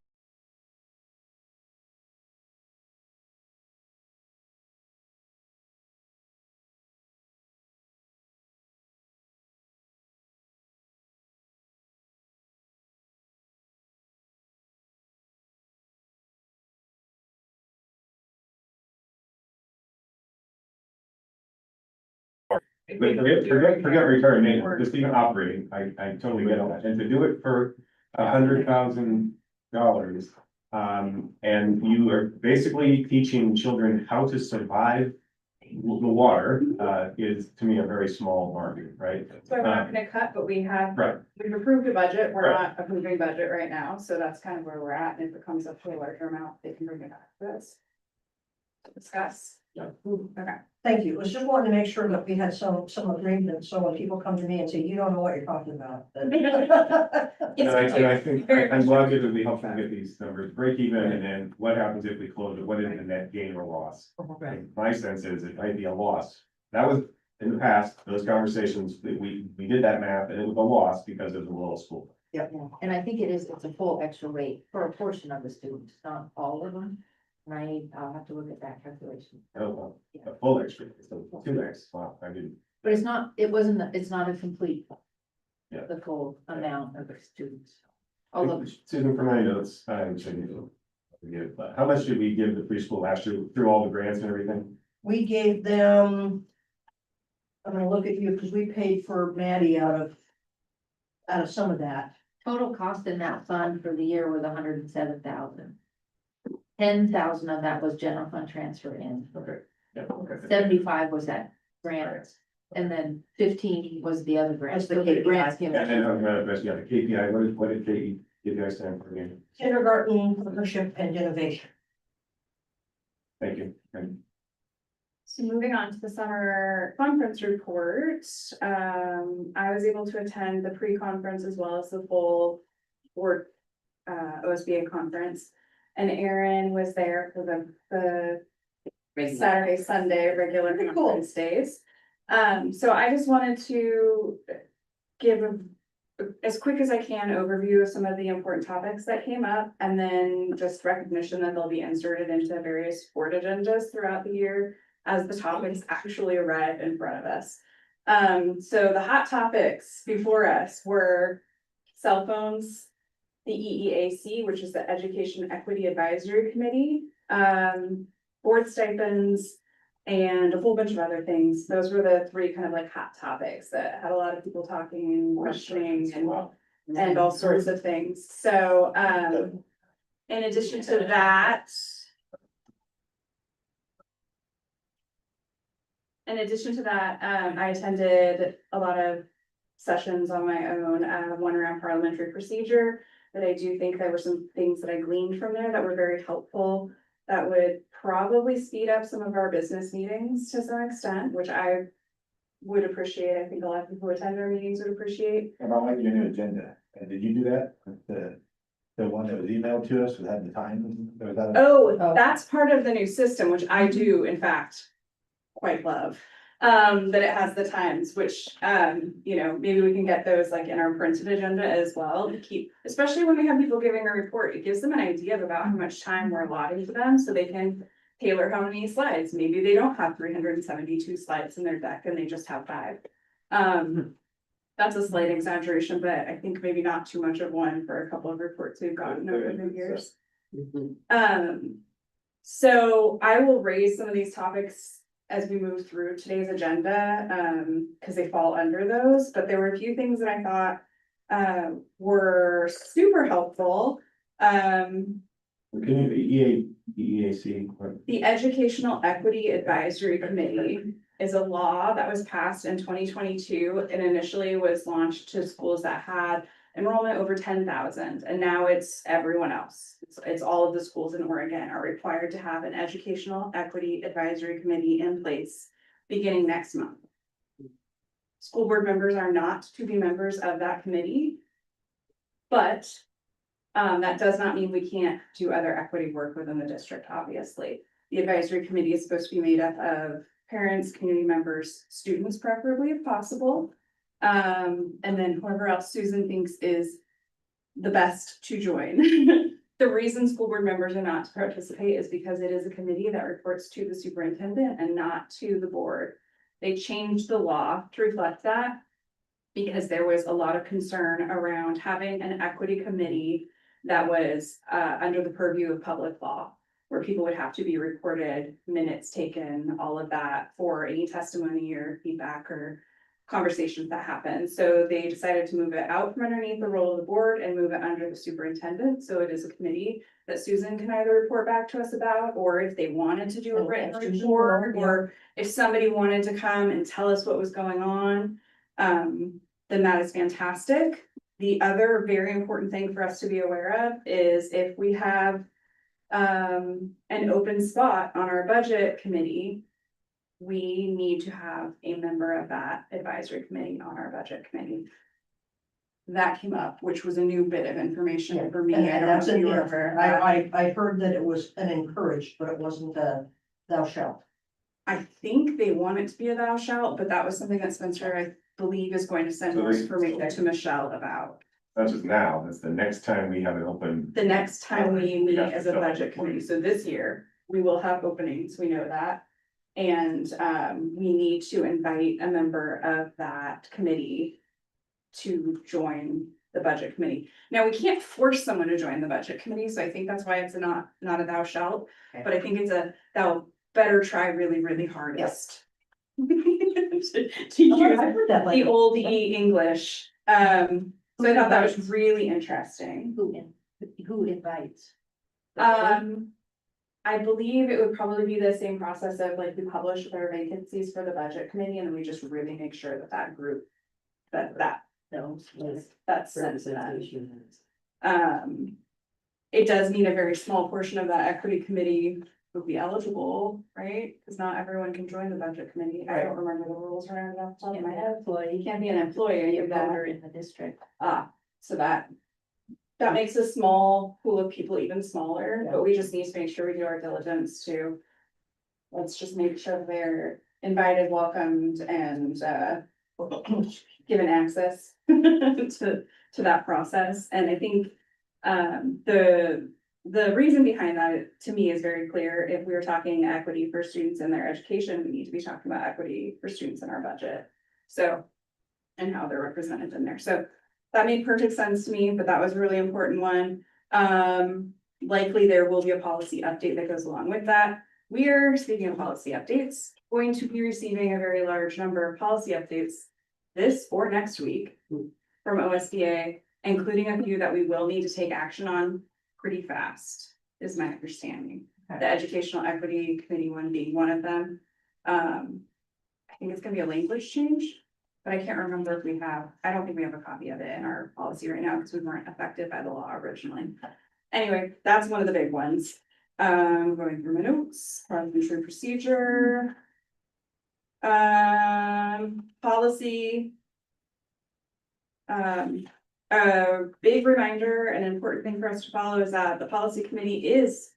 But forget return maintenance, just even operating, I totally get that, and to do it for $100,000. And you are basically teaching children how to survive the water, is to me a very small market, right? So we're not gonna cut, but we've Right. approved a budget, we're Right. not approving budget right now, so that's kind of where we're at, and if it comes up to a larger amount, they can bring it back to us. To discuss. Yeah. Okay. thank you. I was just wanting to make sure that we had some agreement, so when people come to me and say, you don't know what you're talking about. And I think, I'm glad it would be helpful to get these numbers, break even, and then what happens if we close it, what is the net gain or loss? Right. My sense is it might be a loss, that was, in the past, those conversations, that we did that math, and it was a loss because it was a little school. Yeah, and I think it's a full extra rate for a portion of the students, not all of them. Right, I'll have to look at that calculation. Oh, well, a full extra, so 2x, wow, I didn't. But it's not a complete. Yeah. The full amount of the students. Although, Susan, for my notes, I'm sure you give, but how much did we give the preschool last year through all the grants and everything? We gave them. I'm gonna look at you, because we paid for Maddie out of some of that. total cost in that fund for the year was 107,000. 10,000 of that was general fund transfer in, Okay, yeah, okay. 75 was that grant, and then 15 was the other grants. That's the The grants KPI. given. And then, yeah, the KPI, what did KPI stand for again? Kindergarten leadership and innovation. Thank you. And So moving on to the summer conference report, I was able to attend the pre-conference as well as the full board OSBA conference. and Aaron was there for the Regular. Saturday, Sunday, regular Pretty cool. conference days. So I just wanted to give as quick as I can overview of some of the important topics that came up, and then just recognition that they'll be inserted into various board agendas throughout the year as the topics actually arrive in front of us. So the hot topics before us were cell phones, the EEAC, which is the Education Equity Advisory Committee, board stipends, and a whole bunch of other things. Those were the three kind of like hot topics that had a lot of people talking and questioning and all sorts of things. So, in addition to that, I attended a lot of sessions on my own, one around parliamentary procedure. That I do think there were some things that I gleaned from there that were very helpful, that would probably speed up some of our business meetings to some extent, which I would appreciate. I think a lot of people who attend our meetings would appreciate. And I like your new agenda. And did you do that? The one that was emailed to us that had the time? Or was that- Oh, that's part of the new system, which I do in fact quite love. That it has the times, which, maybe we can get those like in our printed agenda as well to keep, especially when we have people giving a report, it gives them an idea of about how much time we're allotting to them, so they can tailor how many slides. Maybe they don't have 372 slides in their deck and they just have 5. That's a slight exaggeration, but I think maybe not too much of one for a couple of reports we've gotten over the years. So I will raise some of these topics as we move through today's agenda, because they fall under those, but there were a few things that I thought were super helpful. Can you, EAC, The Educational Equity Advisory Committee is a law that was passed in 2022 and initially was launched to schools that had enrollment over 10,000, and now it's everyone else. It's all of the schools in Oregon are required to have an Educational Equity Advisory Committee in place beginning next month. School board members are not to be members of that committee, but that does not mean we can't do other equity work within the district, obviously. The advisory committee is supposed to be made up of parents, community members, students preferably if possible. And then whoever else Susan thinks is the best to join. The reason school board members are not to participate is because it is a committee that reports to the superintendent and not to the board. They changed the law to reflect that because there was a lot of concern around having an equity committee that was under the purview of public law, where people would have to be recorded, minutes taken, all of that for any testimony or feedback or conversations that happen. So they decided to move it out from underneath the role of the board and move it under the superintendent. So it is a committee that Susan can either report back to us about, or if they wanted to do a written report, or if somebody wanted to come and tell us what was going on, then that is fantastic. The other very important thing for us to be aware of is if we have an open spot on our budget committee, we need to have a member of that advisory committee on our budget committee. That came up, which was a new bit of information for me. I And don't know that's if in you were there. aware of that. I heard that it was an encouraged, but it wasn't a thou shalt. I think they want it to be a thou shalt, but that was something that Spencer, I believe, is going to send So more they- information to Michelle about. That's just now, that's the next time we have it open. The next time we We meet have to as a fill it. budget committee, so this year, we will have openings, we know that. And we need to invite a member of that committee to join the budget committee. Now, we can't force someone to join the budget committee, so I think that's why it's not a thou shalt, but I think it's a thou better try really, really hardest. To use I heard that the old English, so I thought that was really interesting. Who invites? I believe it would probably be the same process of like we publish their vacancies for the budget committee and then we just really make sure that that group. No. That's sent to them. It does mean a very small portion of that equity committee would be eligible, right? Cause not everyone can join the budget committee. I don't remember the rules around it off the top of my head. You can't be an employee, Be a you got, voter in the district. so that that makes a small pool of people even smaller, but we just need to make sure we do our diligence to. Let's just make sure they're invited, welcomed, and given access to that process. And I think the reason behind that, to me, is very clear. If we were talking equity for students in their education, we need to be talking about equity for students in our budget. So, and how they're represented in there. So that made perfect sense to me, but that was a really important one. Likely there will be a policy update that goes along with that. We are, speaking of policy updates, going to be receiving a very large number of policy updates this or next week from OSBA, including a few that we will need to take action on pretty fast, is my understanding. Okay. The Educational Equity Committee one being one of them. I think it's gonna be a language change, but I can't remember if we have, I don't think we have a copy of it in our policy right now because we weren't affected by the law originally. Anyway, that's one of the big ones. Going through my notes, parliamentary procedure. Policy. A big reminder, an important thing for us to follow is that the policy committee is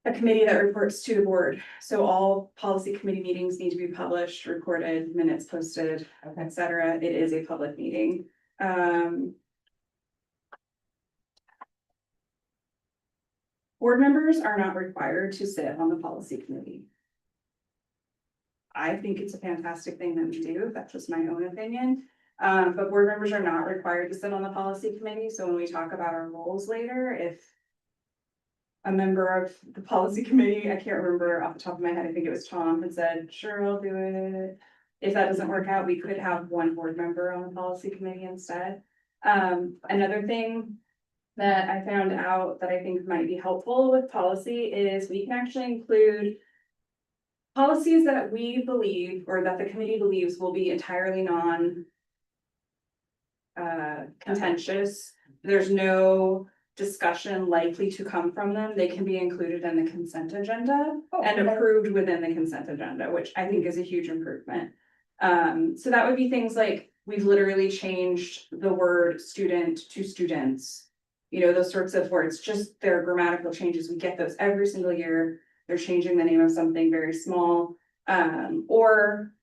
a committee that reports to the board. So all policy committee meetings need to be published, recorded, minutes posted, etc. It is a public meeting. Board members are not required to sit on the policy committee. I think it's a fantastic thing that we do. That's just my own opinion. But board members are not required to sit on the policy committee. So when we talk about our roles later, if a member of the policy committee, I can't remember off the top of my head, I think it was Tom, had said, sure, I'll do it. If that doesn't work out, we could have one board member on the policy committee instead. Another thing that I found out that I think might be helpful with policy is we can actually include policies that we believe, or that the committee believes will be entirely contentious. There's no discussion likely to come from them. They can be included in the consent agenda and approved within the consent agenda, which I think is a huge improvement. So that would be things like, we've literally changed the word student to students. You know, those sorts of words, just their grammatical changes. We get those every single year. They're changing the name of something very small, or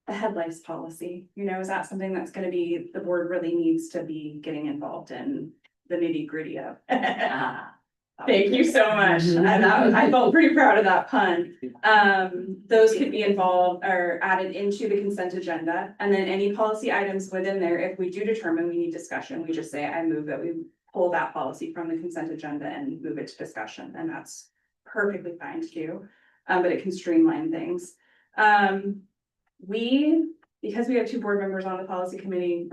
the head lice policy, you know, is that something that's gonna be, the board really needs to be getting involved in the nitty gritty of? Thank you so much. I felt pretty proud of that pun. Those could be involved or added into the consent agenda. And then any policy items within there, if we do determine we need discussion, we just say, I move that we pull that policy from the consent agenda and move it to discussion. And that's perfectly fine to do, but it can streamline things. Because we have two board members on the policy committee,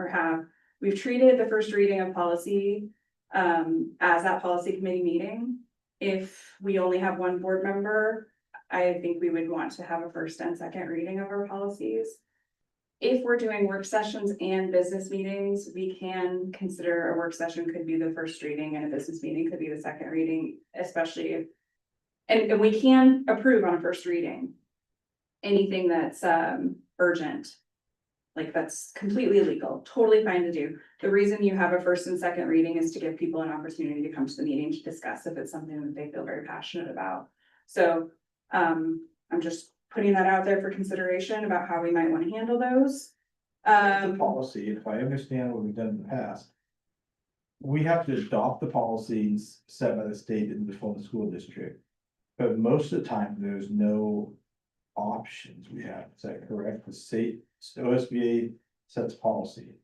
we've treated the first reading of policy as that policy committee meeting. If we only have one board member, I think we would want to have a first and second reading of our policies. If we're doing work sessions and business meetings, we can consider a work session could be the first reading and a business meeting could be the second reading, especially if, and we can approve on a first reading anything that's urgent. Like, that's completely legal, totally fine to do. The reason you have a first and second reading is to give people an opportunity to come to the meeting to discuss if it's something that they feel very passionate about. So I'm just putting that out there for consideration about how we might want to handle those. The policy, if I understand what we've done in the past. We have to adopt the policies set by the state and before the school district. But most of the time, there's no options we have, is that correct? The state, OSBA sets policy.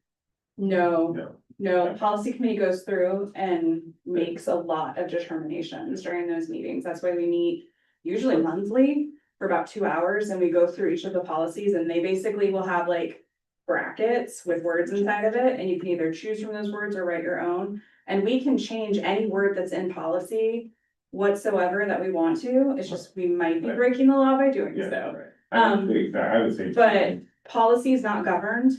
No, the policy committee goes through and makes a lot of determinations during those meetings. That's why we meet usually monthly for about 2 hours, and we go through each of the policies, and they basically will have like brackets with words inside of it, and you can either choose from those words or write your own. And we can change any word that's in policy whatsoever that we want to. It's just, we might be breaking the law by doing so. I would say. But policy is not governed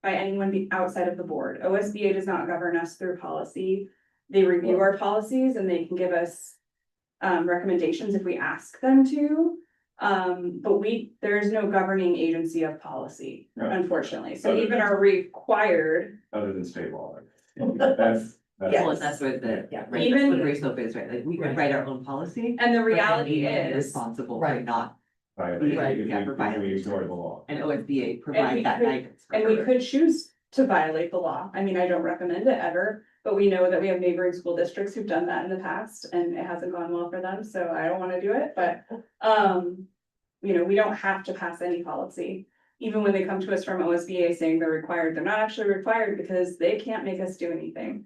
by anyone outside of the board. OSBA does not govern us through policy. They review our policies and they can give us recommendations if we ask them to. But there's no governing agency of policy, Right. unfortunately. So Other even than- our required, Other than state law. That's. Yes. Well, that's what the, Yeah. right, Even- that's what Grace Hope is, right? Like, we could write our own policy. And the but then reality we would be is, Responsible for Right. not, Violate, Right, if yeah, we- for if we violation. ignore the law. and OSBA And we provide that could- guidance. for and we her. could choose to violate the law. I mean, I don't recommend it ever, but we know that we have neighboring school districts who've done that in the past and it hasn't gone well for them, so I don't wanna do it, but, you know, we don't have to pass any policy. Even when they come to us from OSBA saying they're required, they're not actually required because they can't make us do anything.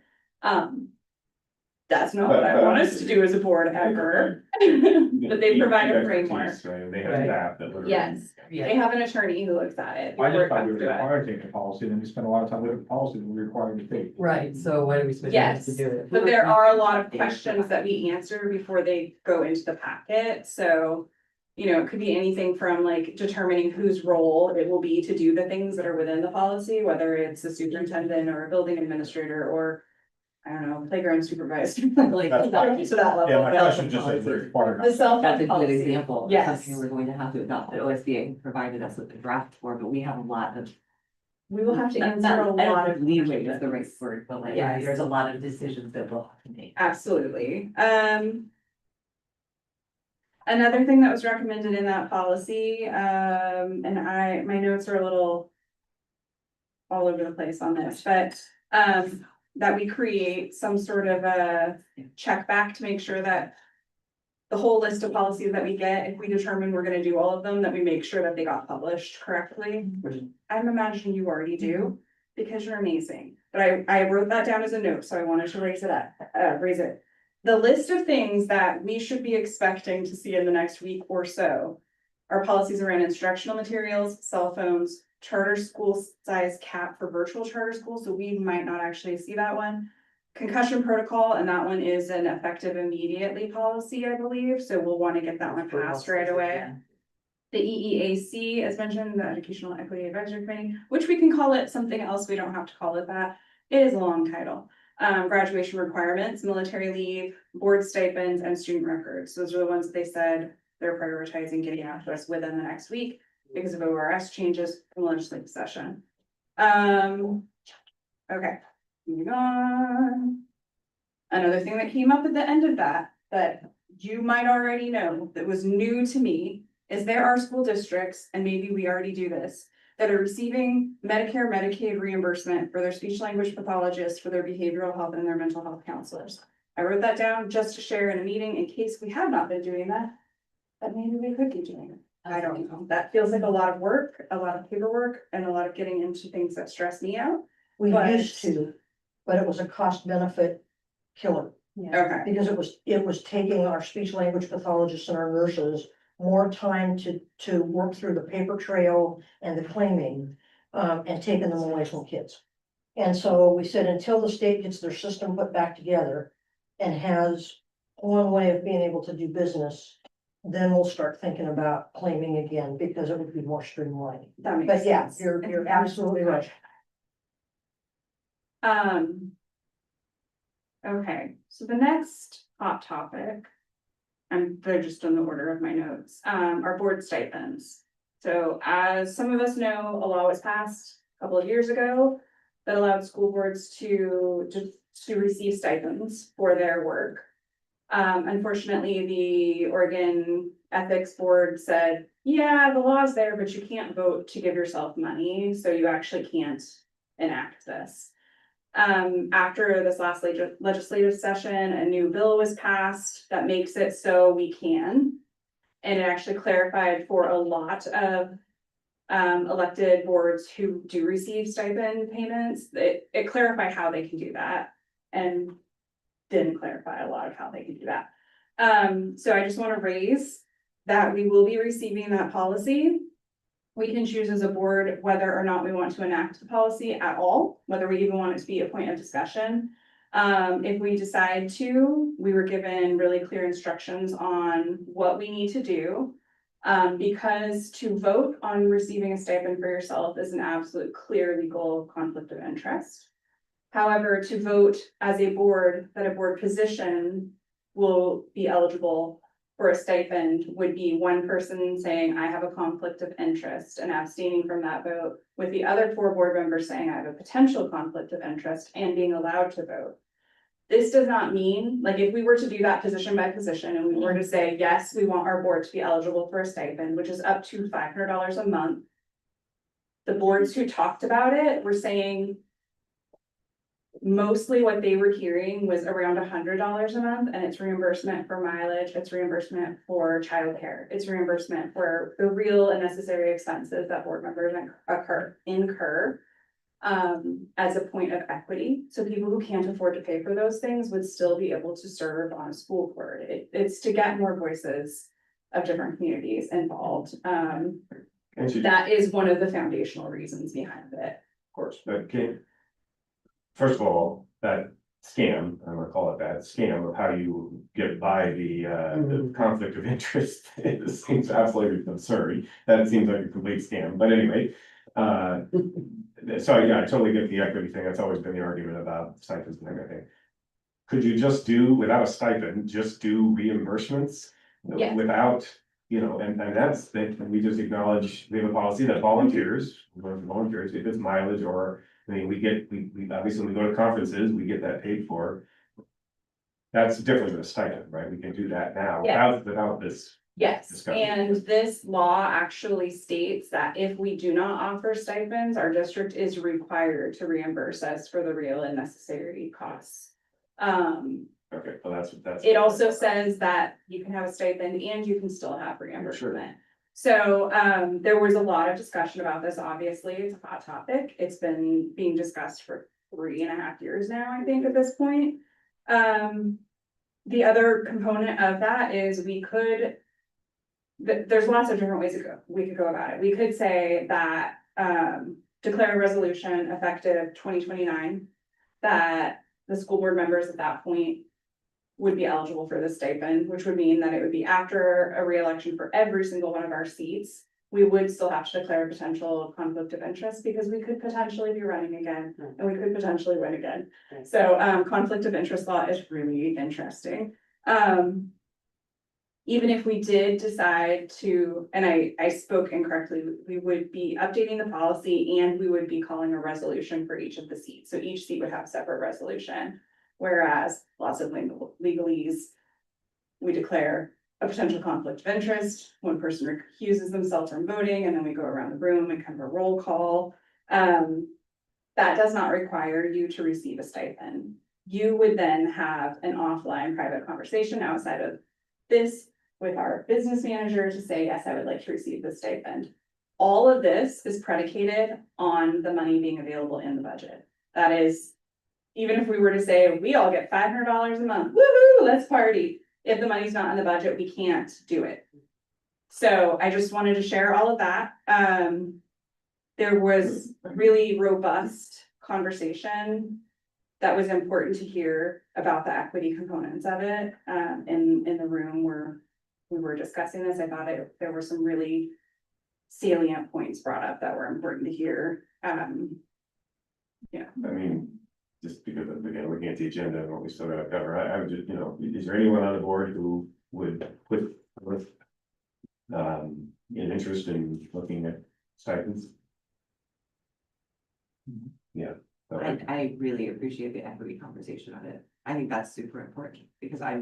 That's not what I want us to do as a board ever, but they provide a framework. Expertise, right? They have Right. staff that would. Yes, they have an attorney who looks at it. I before it just thought we comes were to it. required to take the policy, then we spend a lot of time looking at the policy that we're required to take. Right, so why do we spend Yes, time to do it? But there are a lot of questions that we answer before they go into the packet, so. You know, it could be anything from like determining whose role it will be to do the things that are within the policy, whether it's a superintendent or a building administrator or. I don't know, playground supervisor, like That's fine. to that level. Yeah, my but question just is they're required. The cell That's a phone good policy. example of Yes. something we're going to have to adopt, that OSBA provided us with the draft for, but we have a lot of. We will have to not- answer a I don't lot know of if leeway is questions. the right word, but like, Yes. there's a lot of decisions that we'll have to make. Absolutely. Another thing that was recommended in that policy, and my notes are a little. All over the place on this, but, that we create some sort of a check back to make sure that. The whole list of policies that we get, if we determine we're gonna do all of them, that we make sure that they got published correctly. Which I'm imagining you already do, because you're amazing, but I wrote that down as a note, so I wanted to raise it. The list of things that we should be expecting to see in the next week or so. Are policies around instructional materials, cell phones, charter school size cap for virtual charter schools, so we might not actually see that one. Concussion protocol, and that one is an effective immediately policy, I believe, so we'll wanna get that one passed right away. The EEAC, as mentioned, the Educational Equity Advisory Committee, which we can call it something else, we don't have to call it that. It is a long title. Graduation requirements, military leave, board stipends, and student records. Those are the ones that they said they're prioritizing getting out to us within the next week because of ORS changes from legislative session. Okay, moving on. Another thing that came up at the end of that you might already know, that was new to me, is there are school districts, and maybe we already do this, that are receiving Medicare, Medicaid reimbursement for their speech language pathologists, for their behavioral health and their mental health counselors. I wrote that down just to share in a meeting in case we have not been doing that. But maybe we could be doing it. I don't know. That feels like a lot of work, a lot of paperwork, and a lot of getting into things that stress me out. We But- used to, but it was a cost benefit killer. Okay, Because it was taking our speech language pathologists and our nurses more time to work through the paper trail and the claiming, and taking them away from kids. And so we said, until the state gets their system put back together and has one way of being able to do business, then we'll start thinking about claiming again, because it would be more streamlined. that makes But yeah, sense. you're absolutely right. Okay, so the next hot topic. And they're just in the order of my notes, are board stipends. So as some of us know, a law was passed a couple of years ago. That allowed school boards to receive stipends for their work. Unfortunately, the Oregon Ethics Board said, yeah, the law's there, but you can't vote to give yourself money, so you actually can't enact this. After this last legislative session, a new bill was passed that makes it so we can. And it actually clarified for a lot of elected boards who do receive stipend payments, it clarified how they can do that. And didn't clarify a lot of how they can do that. So I just want to raise that we will be receiving that policy. We can choose as a board whether or not we want to enact the policy at all, whether we even want it to be a point of discussion. If we decide to, we were given really clear instructions on what we need to do. Because to vote on receiving a stipend for yourself is an absolute clear legal conflict of interest. However, to vote as a board, that a board position will be eligible for a stipend would be one person saying, I have a conflict of interest and abstaining from that vote, with the other 4 board members saying, I have a potential conflict of interest and being allowed to vote. This does not mean, like, if we were to do that position by position and we were to say, yes, we want our board to be eligible for a stipend, which is up to $500 a month. The boards who talked about it were saying mostly what they were hearing was around $100 a month, and it's reimbursement for mileage, it's reimbursement for childcare, it's reimbursement for the real and necessary expenses that board members incur as a point of equity. So people who can't afford to pay for those things would still be able to serve on a school board. It's to get more voices of different communities involved. And she, of That is one of the foundational reasons behind it. course, but first of all, that scam, I'm gonna call it that, scam of how you get by the conflict of interest, it seems absolutely absurd. That seems like a complete scam, but anyway, so yeah, I totally get the equity thing. That's always been the argument about stipends and everything. Could you just do, without a stipend, just do reimbursements? Yes. Without, and that's, that, we just acknowledge, we have a policy that volunteers, if it's mileage or, I mean, we obviously, when we go to conferences, we get that paid for. That's different than a stipend, right? We can do that now without this. Yes, Discussion. and this law actually states that if we do not offer stipends, our district is required to reimburse us for the real and necessary costs. Okay, well, that's. It also says that you can have a stipend and you can still have reimbursement. So, there was a lot of discussion about this, obviously, it's a hot topic, it's been being discussed for 3.5 years now, I think, at this point. The other component of that is there's lots of different ways we could go about it. We could say that, declare a resolution effective 2029, that the school board members at that point would be eligible for the stipend, which would mean that it would be after a reelection for every single one of our seats. We would still have to declare a potential conflict of interest because we could potentially be running again and we could potentially win again. So, conflict of interest law is really interesting. Even if we did decide to, and I spoke incorrectly, we would be updating the policy and we would be calling a resolution for each of the seats. So each seat would have a separate resolution. Whereas lots of legalese, we declare a potential conflict of interest, one person recuses themselves from voting, and then we go around the room and kind of a roll call. That does not require you to receive a stipend. You would then have an offline private conversation outside of this with our business manager to say, yes, I would like to receive the stipend. All of this is predicated on the money being available in the budget. That is, even if we were to say, we all get $500 a month, woohoo, let's party. If the money's not in the budget, we can't do it. So I just wanted to share all of that. There was really robust conversation that was important to hear about the equity components of it. In the room where we were discussing this, I thought there were some really salient points brought up that were important to hear. Yeah. I mean, just because again, looking at the agenda and what we still gotta cover, I would just, is there anyone on the board who would put with an interest in looking at stipends? Yeah. So I really appreciate the equity conversation on it. I think that's super important because I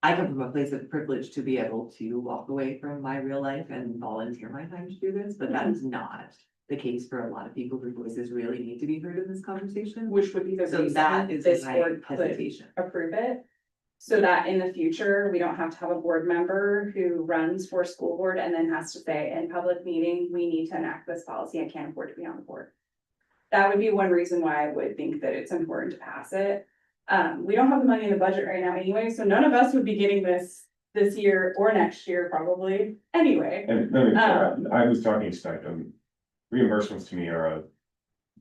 come from a place of privilege to be able to walk away from my real life and volunteer my time to do this, but that is not the case for a lot of people whose voices really need to be heard in this conversation. Which would be the So reason that is this my board could hesitation. approve it. So that in the future, we don't have to have a board member who runs for school board and then has to say in public meeting, we need to enact this policy, I can't afford to be on the board. That would be one reason why I would think that it's important to pass it. We don't have the money in the budget right now anyway, so none of us would be getting this year or next year probably, anyway. And I was talking stipend, reimbursements to me are a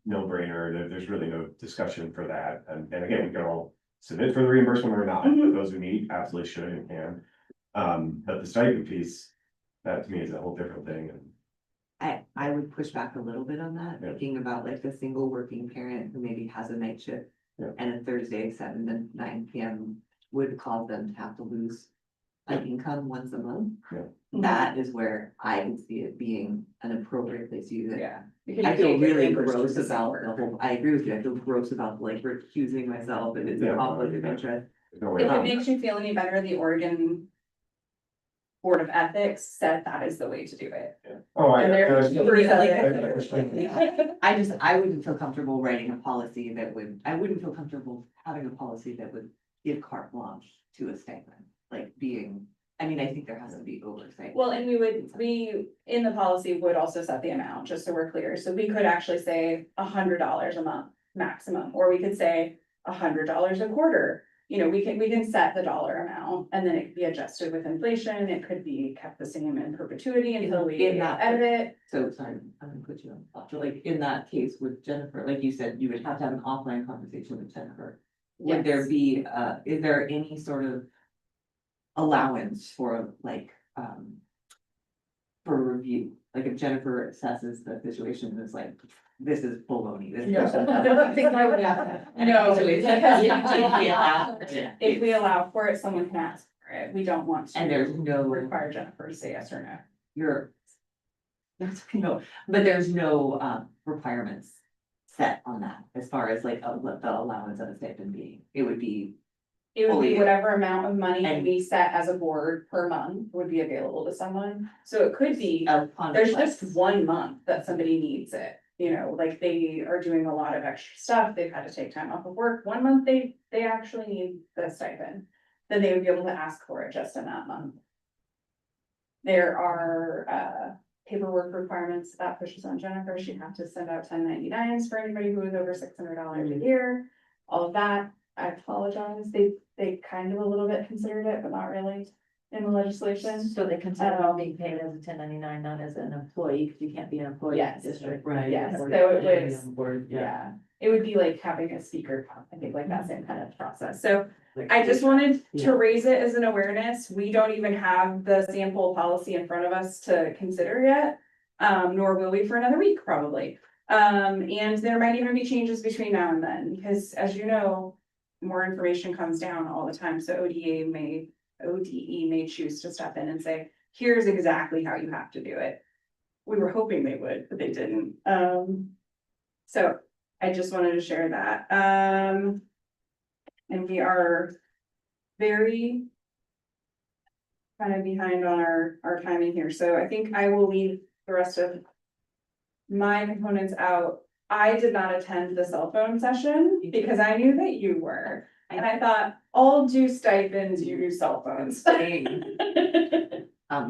no-brainer, there's really no discussion for that, and again, we can all submit for the reimbursement or not, Mhm. those who need absolutely should and can. But the stipend piece, that to me is a whole different thing, and I would push back a little bit on that, Yeah. thinking about like the single working parent who maybe has a night shift. Yeah. And a Thursday 7 to 9 PM would cause them to have to lose an income once a month. Yeah. That is where I would see it being an appropriate place to use it. Yeah. I feel really gross about the whole, I agree with you, I feel gross about like recusing myself and it's a Yeah. conflict of interest. There's no way If it around makes you feel any better, the Oregon Board of Ethics said that is the way to do it. it. Oh, I. And they're- I wouldn't feel comfortable writing a policy that would, I wouldn't feel comfortable having a policy that would give carte blanche to a stipend, like being, I mean, I think there has to be oversight. Well, and we, in the policy would also set the amount, just so we're clear, so we could actually say $100 a month maximum, or we could say $100 a quarter. You know, we can set the dollar amount, and then it could be adjusted with inflation, it could be kept the same in perpetuity until we In that- edit it. So, sorry, I'm gonna put you on, the spot, but like, in that case with Jennifer, like you said, you would have to have an offline conversation with Jennifer. Would there Yes. be, is there any sort of allowance for like, for review? Like if Jennifer assesses the situation and is like, this is baloney, this. I don't think I would have that. No, because If we allow for it, someone can ask for it, we don't want to. And there's no, Require Jennifer to say yes or no. you're. There's no, but there's no requirements set on that as far as like what the allowance of a stipend being. It would be, It would be Fully. whatever amount of money And- we set as a board per month would be available to someone. So it could be, upon there's request. just 1 month that somebody needs it. You know, like they are doing a lot of extra stuff, they've had to take time off of work. 1 month, they actually need the stipend. Then they would be able to ask for it just in that month. There are paperwork requirements that pushes on Jennifer. She'd have to send out 1099s for anybody who is over $600 a year. All of that, I apologize. They kind of a little bit considered it, but not really in the legislation. So they consider all being paid as a 1099, not as an employee, because you can't be an employee in the Yes. district. Right. Yes, Or- so it yeah, was- on board, yeah. Yeah, it would be like having a speaker, I think like that same kind of process. So Like- I just wanted Yeah. to raise it as an awareness. We don't even have the sample policy in front of us to consider yet. Nor will we for another week probably. And there might even be changes between now and then, because as you know, more information comes down all the time, so ODE may choose to step in and say, here's exactly how you have to do it. We were hoping they would, but they didn't. So I just wanted to share that. And we are very kind of behind on our timing here, so I think I will leave the rest of my components out. I did not attend the cell phone session because I knew that you were, and I thought, all do stipends, you do cell phones.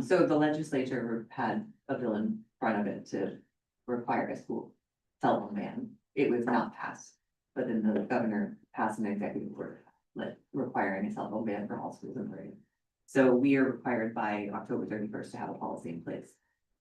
So the legislature had a bill in front of it to require a school cell phone ban. It was not passed, but then the governor passed an executive order requiring a cell phone ban for all schools in Oregon. So we are required by October 31st to have a policy in place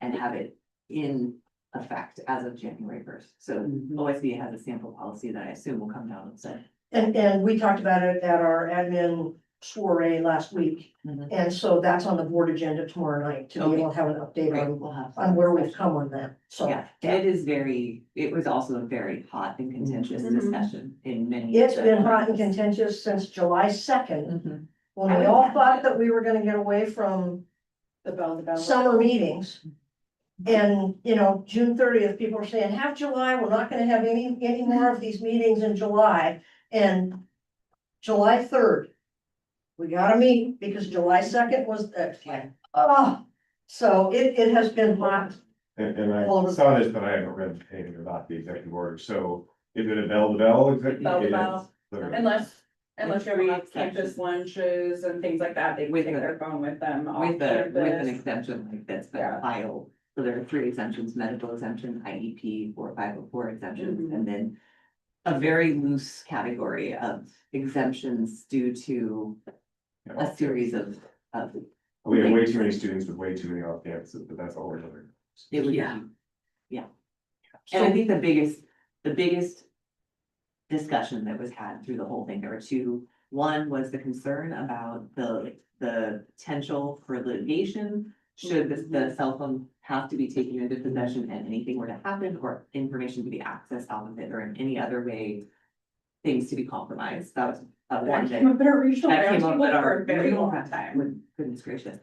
and have it in effect as of January 1st. So Mhm. OSBA has a sample policy that I assume will come down and say. And we talked about it at our admin soiree last week. Mhm. And so that's on the board agenda tomorrow night to be able to have an update Right, on, we'll have. on where we've come on that. So Yeah, and it is it was also a very hot and contentious Mhm. discussion in many. it's been hot and contentious since July 2nd, Mhm. when we all thought that we were gonna get away from The bell. summer meetings. And, you know, June 30th, people are saying, have July, we're not gonna have any more of these meetings in July. And July 3rd, we gotta meet because July 2nd was, so it has been hot. And All I over. saw this, but I haven't read anything about the executive order, so is it a bell to bell executive? Bell to It is, bell. literally. Unless you have campus lunches and things like that, they With take the- their phone with them. off With an campus. exemption like that's been Yeah. filed, so there are 3 exemptions, medical exemption, IEP, 4504 exemptions, Mhm. and then. A very loose category of exemptions due to a series of. We have way too many students with way too many off campuses, but that's all we're doing. It would, Yeah. yeah. And I think the biggest discussion that was had through the whole thing, there were 2. One was the concern about the potential for litigation. Should the cell phone have to be taken into possession and anything were to happen or information to be accessed off of it or in any other way things to be compromised. That was one That that. came up at our regional That came up roundtable at our for a very regional long roundtable. time. Goodness gracious,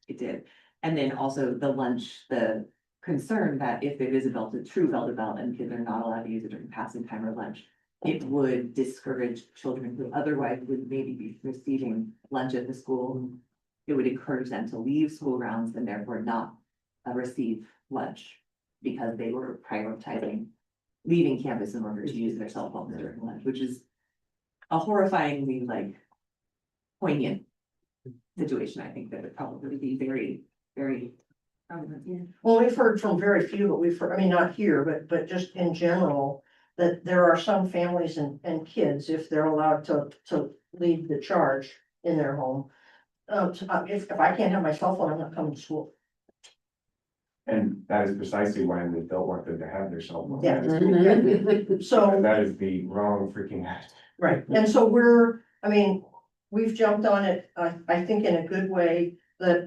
it did. And then also the lunch, the concern that if it is a true bell development, kids are not allowed to use it during passing time or lunch. It would discourage children who otherwise would maybe be receiving lunch at the school. It would encourage them to leave school grounds and therefore not receive lunch. Because they were prioritizing leaving campus in order to use their cell phones during lunch, which is a horrifyingly like poignant situation. I think that would probably be very, very. Well, we've heard from very few, but we've heard, I mean, not here, but just in general, that there are some families and kids, if they're allowed to lead the charge in their home. If I can't have my cell phone, I'm not coming to school. And that is precisely why we don't want them to have their cell phone. Yeah. Mhm. So. And that is the wrong freaking act. Right, and so I mean, we've jumped on it, I think in a good way that,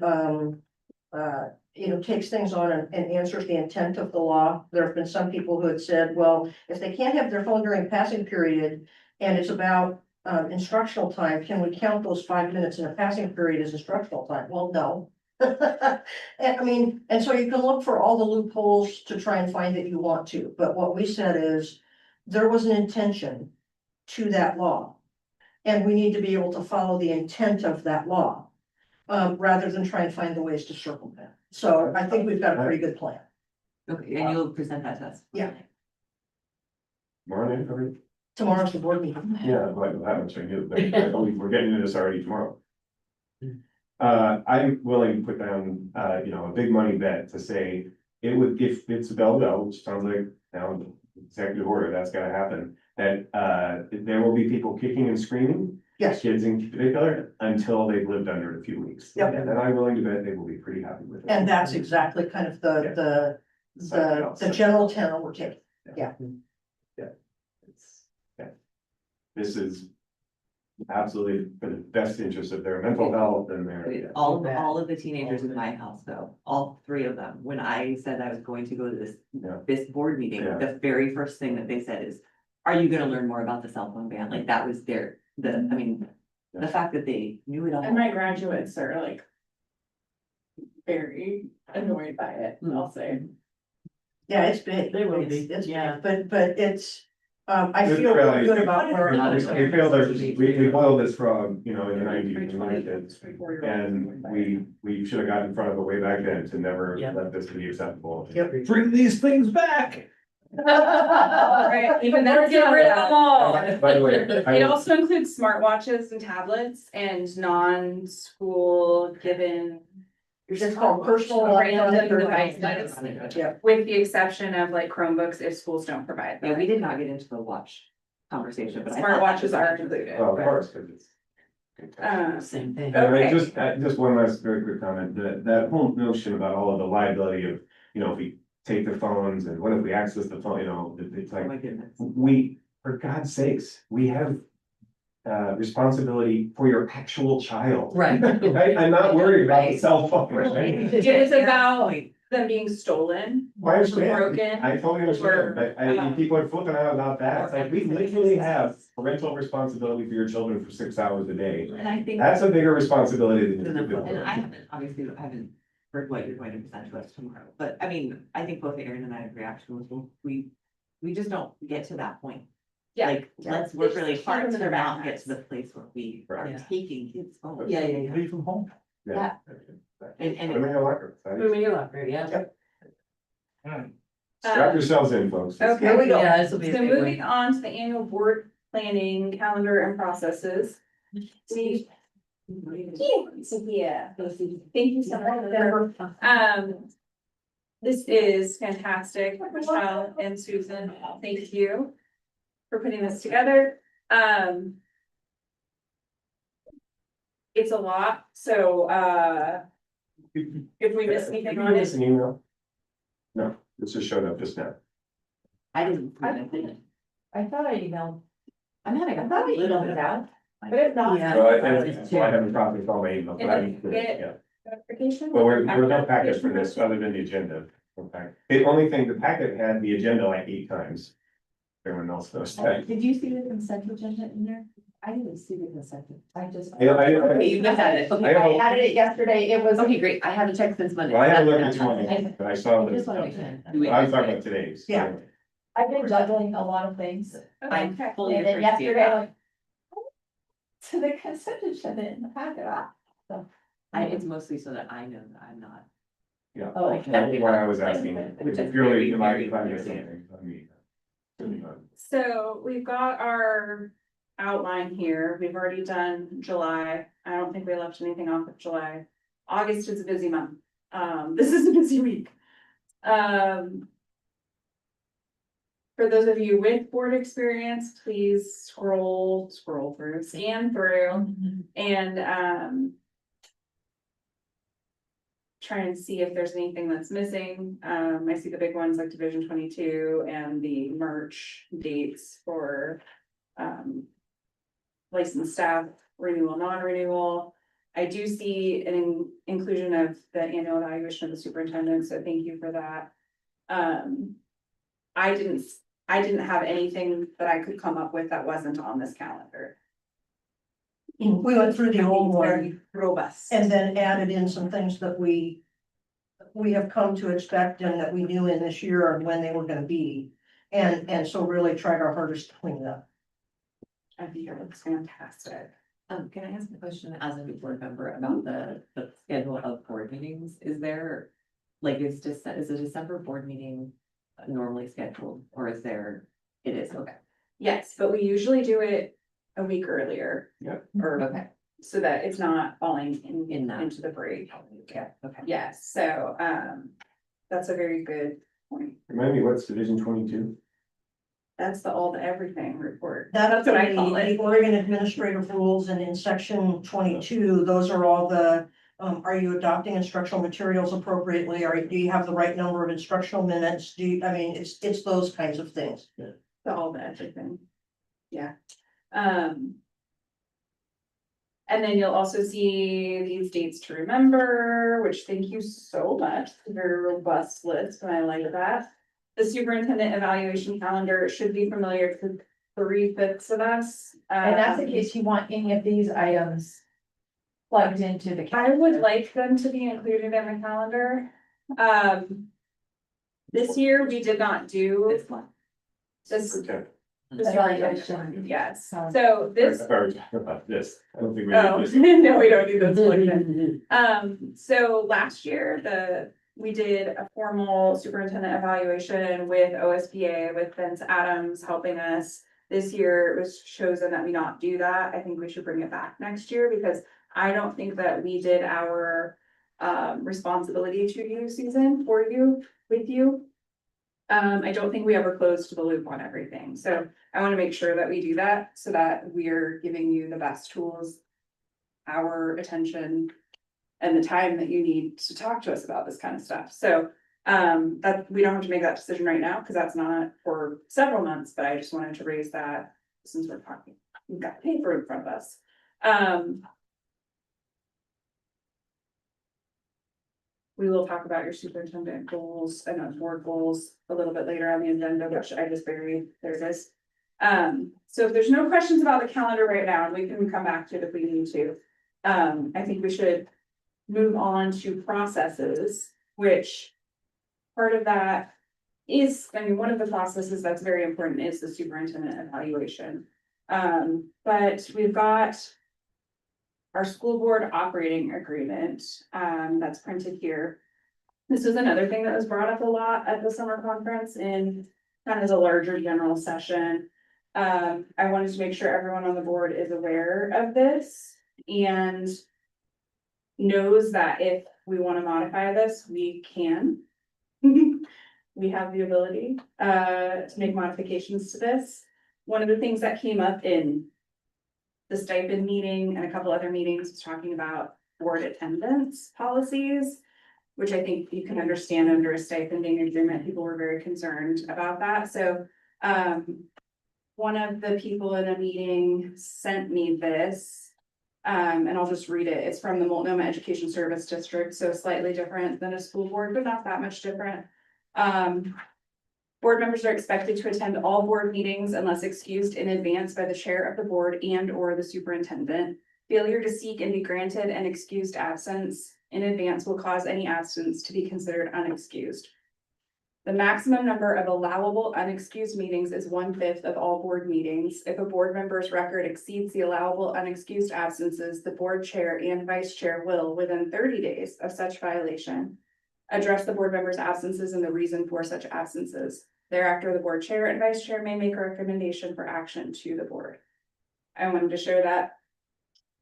takes things on and answers the intent of the law. There have been some people who had said, well, if they can't have their phone during passing period and it's about instructional time, can we count those 5 minutes in a passing period as instructional time? Well, no. And I mean, and so you can look for all the loopholes to try and find that you want to, but what we said is there was an intention to that law. And we need to be able to follow the intent of that law, rather than try and find the ways to circumvent. So I think we've got a pretty good plan. Okay, and you'll present that to us? Yeah. Morning, everybody. Tomorrow's the board meeting. Yeah, but that one's for you, but I believe we're getting into this already tomorrow. I'm willing to put down, a big money bet to say it would, if it's a bell, which sounds like now executive order, that's gotta happen. That, there will be people kicking and screaming, Yes, kids in particular, until they've lived under it a few weeks. Yep. And then I'm willing to bet they will be pretty happy with it. and that's exactly kind of the general tenor we're taking. Yeah. It's- yeah. This is absolutely for the best interest of their mental health and their. All of the teenagers in my house, though, all three of them, when I said I was going to go to Yeah. this board meeting, Yeah. the very first thing that they said is, are you gonna learn more about the cell phone ban? Like, that was the fact that they knew it all. And my graduates are like very annoyed by it, I'll say. Yeah, it's big. They will It's- be, it's big, yeah. but it's, I Good feel rally. good about where. We feel there's, we boiled this frog, in the nineties, and we should have gotten in front of it way back then to never Yeah. let this be acceptable. Yep. Bring these things back. Right, even though Get rid of them all. By the way, It also includes smartwatches and tablets and non-school given. It's called personal Random electronic devices, Yeah. with the exception of like Chromebooks if schools don't provide Yeah, we them. did not get into the watch conversation, but. I thought that Smartwatches was are interesting. included. well, of course, because it's. Same thing. And I Okay. just one last very quick comment, that whole notion about all of the liability of, if we take the phones and what if we access the phone, it's Oh like, my goodness. for God's sakes, we have. Responsibility for your actual child. Right. Right? I'm not worried about the Right. cell phone, right? It is about them being stolen, I understand. broken. I totally understand, but people are flipping out about that. It's like, we literally have parental responsibility for your children for 6 hours a day. And I think. That's a bigger responsibility than. And I haven't heard what you're going to present to us tomorrow, but I mean, I think both Aaron and I agree, actually, we just don't get to that point. Yeah. Like, let's work It's really just hard hands to in their not get backpacks. to the place where we are Right. taking kids' phones. Yeah, yeah, yeah. Read from home. Yeah. And Put them in your locker. Boom in your locker, yeah. Strap yourselves in, folks. Okay. Here we go. Yeah, this will be a So big one. moving on to the annual board planning calendar and processes. Steve. Yeah, thank you so much. This is fantastic, Michelle and Susan, thank you for putting this together. It's a lot, so, if we miss anything on Miss it, an email? No, this just showed up just now. I didn't. I thought I emailed. I'm having a thought I little emailed bit that. of. But if not. Yeah. So I haven't copied all my emails, but I Did I get- yeah. notification. Well, we're no packets for this other than the agenda. Okay. The only thing, the packet had the agenda like 8 times. everyone else knows that. Did you see the consent agenda in there? I didn't see the consent. I just. Okay, you looked at it. I Okay, have a- I added it yesterday, it was. okay, great. I haven't checked since Monday. Well, I haven't looked at That's this one, fine. but I saw I just wanna make the, sure. I was talking about today's. Yeah. I've been juggling a lot of things. I Okay. fully And then appreciate yesterday, that. like. To the consent agenda in the packet, It's mostly so that I know that I'm not. Yeah. Oh, like, That's why I was asking, Which is purely very, if I very if I missed understandable. something, I mean. Really not. So we've got our outline here. We've already done July. I don't think we left anything off of July. August is a busy month. This is a busy week. For those of you with board experience, please scroll through, scan through and, try and see if there's anything that's missing. I see the big ones like Division 22 and the March dates for licensed staff, renewal, non-renewal. I do see an inclusion of the annual evaluation of the superintendent, so thank you for that. I didn't have anything that I could come up with that wasn't on this calendar. We went through the old one Very robust. and then added in some things that we have come to expect and that we knew in this year and when they were gonna be. And so really tried our hardest to clean it up. I think it looks fantastic. Can I ask a question as a new board member about the schedule of board meetings? Is there, like, is a December board meeting normally scheduled, or is there, it is, okay, Yes, but we usually do it a week earlier. Yep. Or, okay. so that it's not falling In that. into the break. Yeah, okay. Yes, so, that's a very good point. Remind me, what's Division 22? That's the all the everything report. That's what I call the it. Oregon Administrative Rules, and in section 22, those are all the, are you adopting instructional materials appropriately? Do you have the right number of instructional minutes? It's those kinds of things. The all the everything. Yeah. And then you'll also see these dates to remember, which thank you so much. Very robust list, and I like that. The superintendent evaluation calendar should be familiar to 3/5 of us. And that's in case you want any of these items plugged into the. I would like them to be included in the calendar. This year, we did not do This one. this. Okay. the superintendent, Yes, so I this. thought we were talking about this. I don't think we Oh, need this. no, we don't need those plugged in. So last year, we did a formal superintendent evaluation with OSBA, with Vince Adams helping us. This year, it was chosen that we not do that. I think we should bring it back next year, because I don't think that we did our responsibility to you, Susan, for you, with you. I don't think we ever closed the loop on everything, so I wanna make sure that we do that, so that we're giving you the best tools. Our attention and the time that you need to talk to us about this kind of stuff, so. That, we don't have to make that decision right now, cause that's not for several months, but I just wanted to raise that since we're talking. We've got paper in front of us. We will talk about your superintendent goals and board goals a little bit later on the agenda, which I just buried, there it is. So if there's no questions about the calendar right now, and we can come back to it if we need to. I think we should move on to processes, which part of that is, one of the processes that's very important is the superintendent evaluation. But we've got our school board operating agreement, that's printed here. This is another thing that was brought up a lot at the summer conference in kind of the larger general session. I wanted to make sure everyone on the board is aware of this and knows that if we want to modify this, we can. We have the ability, to make modifications to this. One of the things that came up in the stipend meeting and a couple other meetings was talking about board attendance policies, which I think you can understand under a stipending agreement. People were very concerned about that. So, one of the people in a meeting sent me this, and I'll just read it. It's from the Multnomah Education Service District, so slightly different than a school board, but not that much different. Board members are expected to attend all board meetings unless excused in advance by the chair of the board and or the superintendent. Failure to seek and be granted an excused absence in advance will cause any absence to be considered unexcused. The maximum number of allowable unexcused meetings is 1/5 of all board meetings. If a board member's record exceeds the allowable unexcused absences, the board chair and vice chair will, within 30 days of such violation, address the board member's absences and the reason for such absences. Thereafter, the board chair and vice chair may make a recommendation for action to the board. I wanted to share that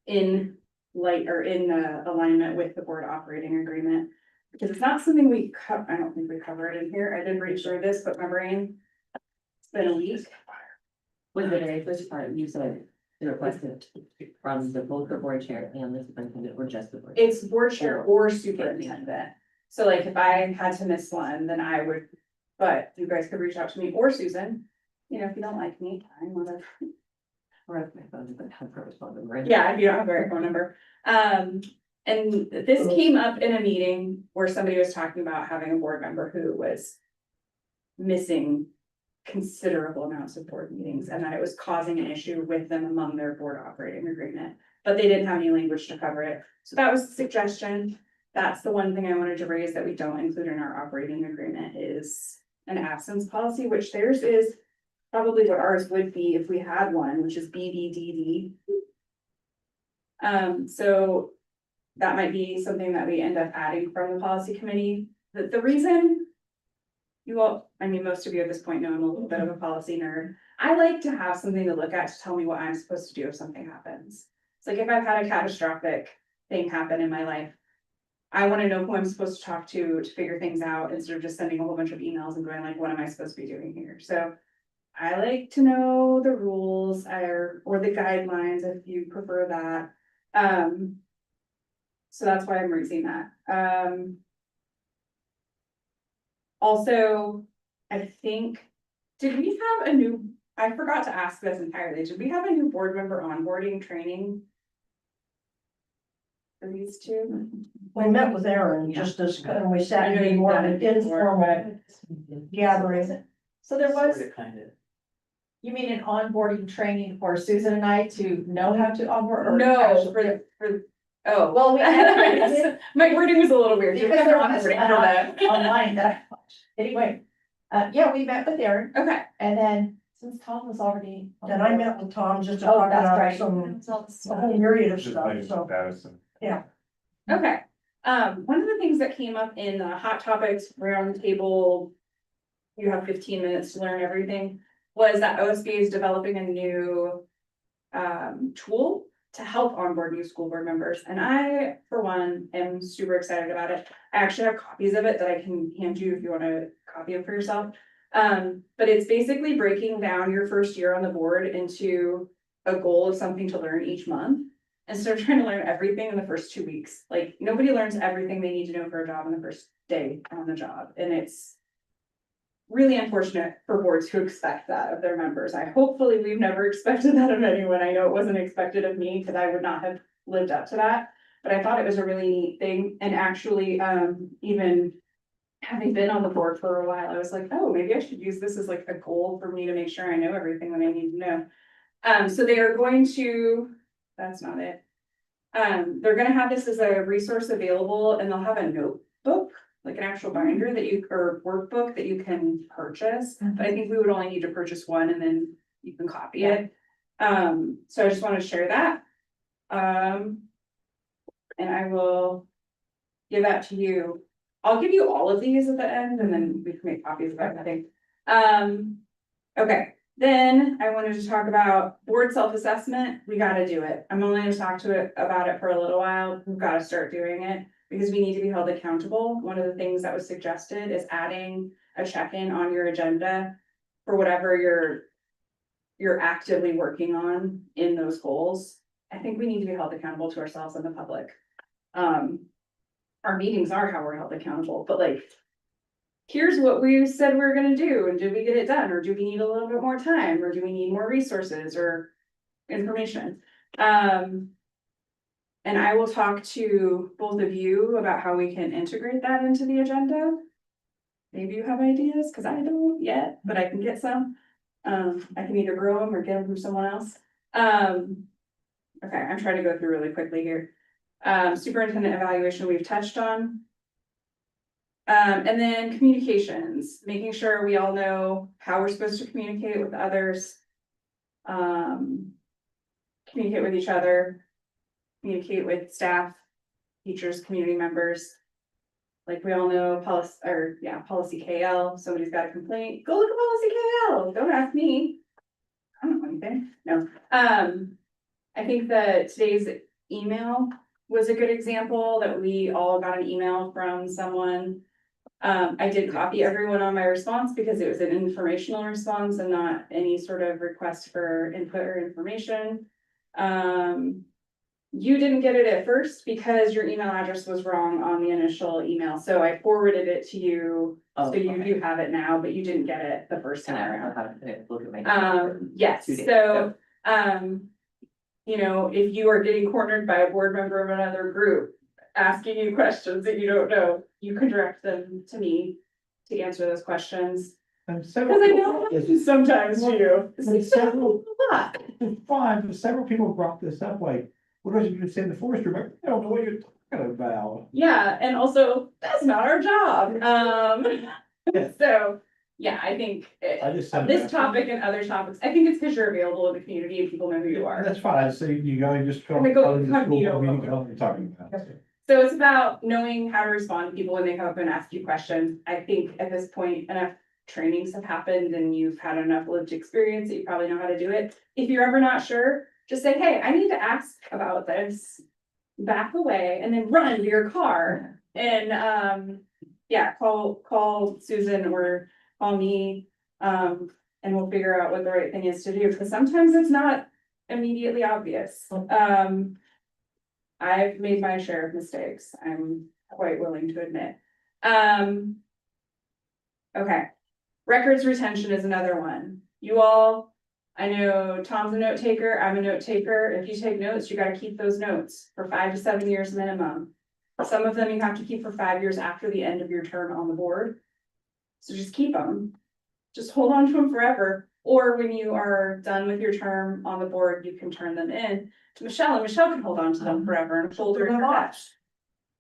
in light or in alignment with the board operating agreement. Because it's not something I don't think we covered in here. I did register this, but my brain. It's been a week. Was the very first part, you said the request from the both the board chair and the superintendent or just the board? It's board chair or superintendent. So like if I had to miss one, then I would, but you guys could reach out to me or Susan. You know, if you don't like me, fine, whatever. Or if my phone doesn't have her phone number. Yeah, if you don't have their phone number. And this came up in a meeting where somebody was talking about having a board member who was missing considerable amounts of board meetings and that it was causing an issue with them among their board operating agreement. But they didn't have any language to cover it. So that was the suggestion. That's the one thing I wanted to raise that we don't include in our operating agreement is an absence policy, which theirs is probably what ours would be if we had one, which is BBDD. So that might be something that we end up adding from the policy committee. The reason you all, I mean, most of you at this point know I'm a little bit of a policy nerd. I like to have something to look at to tell me what I'm supposed to do if something happens. It's like if I've had a catastrophic thing happen in my life, I want to know who I'm supposed to talk to figure things out instead of just sending a whole bunch of emails and going like, what am I supposed to be doing here? So I like to know the rules or the guidelines if you prefer that. So that's why I'm raising that. Also, I think, did we have I forgot to ask this entirely, did we have a new board member onboarding training? For these two? We met with Aaron just as, and we sat I know in you've more of done an it before. informal gathering. So there was, Kind of. you mean an onboarding training for Susan and I to know how to onboard? or No, actually- oh. Well, we had- My wording was a little weird. Because there was Onboarding for that. online that I watched. Anyway, yeah, we met with Aaron Okay, and then since Tom was already. on And I board- met with Tom just to Oh, talk that's about right. a whole myriad of Just stuff, like so, status. okay. One of the things that came up in the hot topics roundtable. You have 15 minutes to learn everything, was that OSBA is developing a new. Tool to help onboard new school board members, and I, for one, am super excited about it. I actually have copies of it that I can hand you if you want to copy it for yourself. But it's basically breaking down your first year on the board into a goal of something to learn each month. Instead of trying to learn everything in the first 2 weeks, like nobody learns everything they need to know for a job in the first day on the job, and it's. Really unfortunate for boards who expect that of their members. Hopefully we've never expected that of anyone. I know it wasn't expected of me because I would not have lived up to that. But I thought it was a really neat thing, and actually, even having been on the board for a while, I was like, oh, maybe I should use this as like a goal for me to make sure I know everything that I need to know. So they are going to, that's not it. They're gonna have this as a resource available, and they'll have a notebook, like an actual binder that or workbook that you can purchase. But I think we would only need to purchase one and then you can copy it. So I just want to share that. And I will give that to you. I'll give you all of these at the end and then we can make copies of everything. Okay, then I wanted to talk about board self-assessment. We gotta do it. I'm only gonna talk about it for a little while. We've gotta start doing it because we need to be held accountable. One of the things that was suggested is adding a check-in on your agenda for whatever you're actively working on in those goals. I think we need to be held accountable to ourselves and the public. Our meetings are how we're held accountable, but like, here's what we said we we're gonna do, and did we get it done, or do we need a little bit more time, or do we need more resources or information? And I will talk to both of you about how we can integrate that into the agenda. maybe you have ideas, cause I don't yet, but I can get some. I can either grow them or get them from someone else. Okay, I'm trying to go through really quickly here. Superintendent evaluation we've touched on. And then communications, making sure we all know how we're supposed to communicate with others. Communicate with each other, communicate with staff, teachers, community members. Like we all know policy KL, somebody's got a complaint, go look at policy KL, don't ask me. I don't know anything, no. I think that today's email was a good example that we all got an email from someone. I did copy everyone on my response because it was an informational response and not any sort of request for input or information. You didn't get it at first because your email address was wrong on the initial email, so I forwarded it to you. Oh, So you okay. do have it now, but you didn't get it the first And time I around. don't know how to look at my. Yes, 2 days so, ago. you know, if you are getting cornered by a board member of another group, asking you questions that you don't know, you can direct them to me to answer those questions. And Cause I know sometimes you. It's like, Several- a lot. Fine, but several people brought this up, like, what does you say in the forestry, but I don't know what you're talking about. Yeah, and also, that's not our job, so, yeah, I think. I just said. This topic and other topics, I think it's because you're available in the community and people know who you are. That's fine, I say you gotta just. And they go, the "Come, school you know." meeting, tell them what you're talking about. So it's about knowing how to respond to people when they come up and ask you questions. I think at this point, enough trainings have happened and you've had enough lived experience that you probably know how to do it. If you're ever not sure, just say, hey, I need to ask about this. Back away and then run to your car and, yeah, call Susan or call me. And we'll figure out what the right thing is to do, because sometimes it's not immediately obvious. I've made my share of mistakes, I'm quite willing to admit. Okay, records retention is another one. You all, I know Tom's a note taker, I'm a note taker. If you take notes, you gotta keep those notes for 5 to 7 years minimum. Some of them you have to keep for 5 years after the end of your term on the board. So just keep them. Just hold on to them forever. Or when you are done with your term on the board, you can turn them in to Michelle, and Michelle can hold on to them forever and hold her in her desk.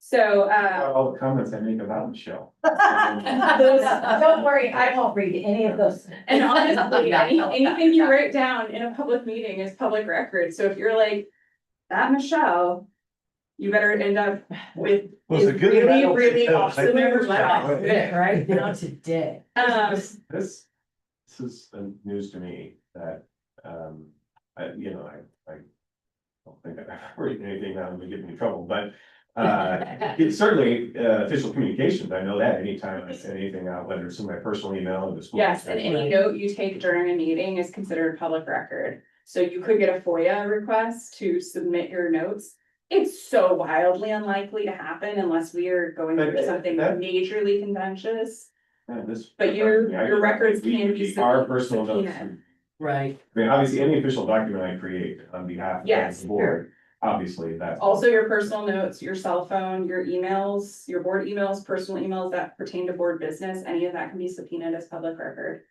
So, All the comments I make about Michelle. Don't worry, I won't read any of those. and honestly, anything you write down in a public meeting is public record. So if you're like, that Michelle, you better end up with Was is it good? really, I really don't awesome think it was. Michelle. Right now today. This is news to me that, I don't think I've heard anything that would get me in trouble, but, it's certainly, official communications. I know that anytime I send anything out, whether it's in my personal email or the school. Yes, and any note you take during a meeting is considered public record. So you could get a FOIA request to submit your notes. It's so wildly unlikely to happen unless we are going through But something that- majorly contentious. This. But your records can be Our personal notes. subpoenaed. Right. I mean, obviously, any official document I create on behalf of Yes, the board, obviously, that's. Also, your personal notes, your cell phone, your emails, your board emails, personal emails that pertain to board business, any of that can be subpoenaed as public record.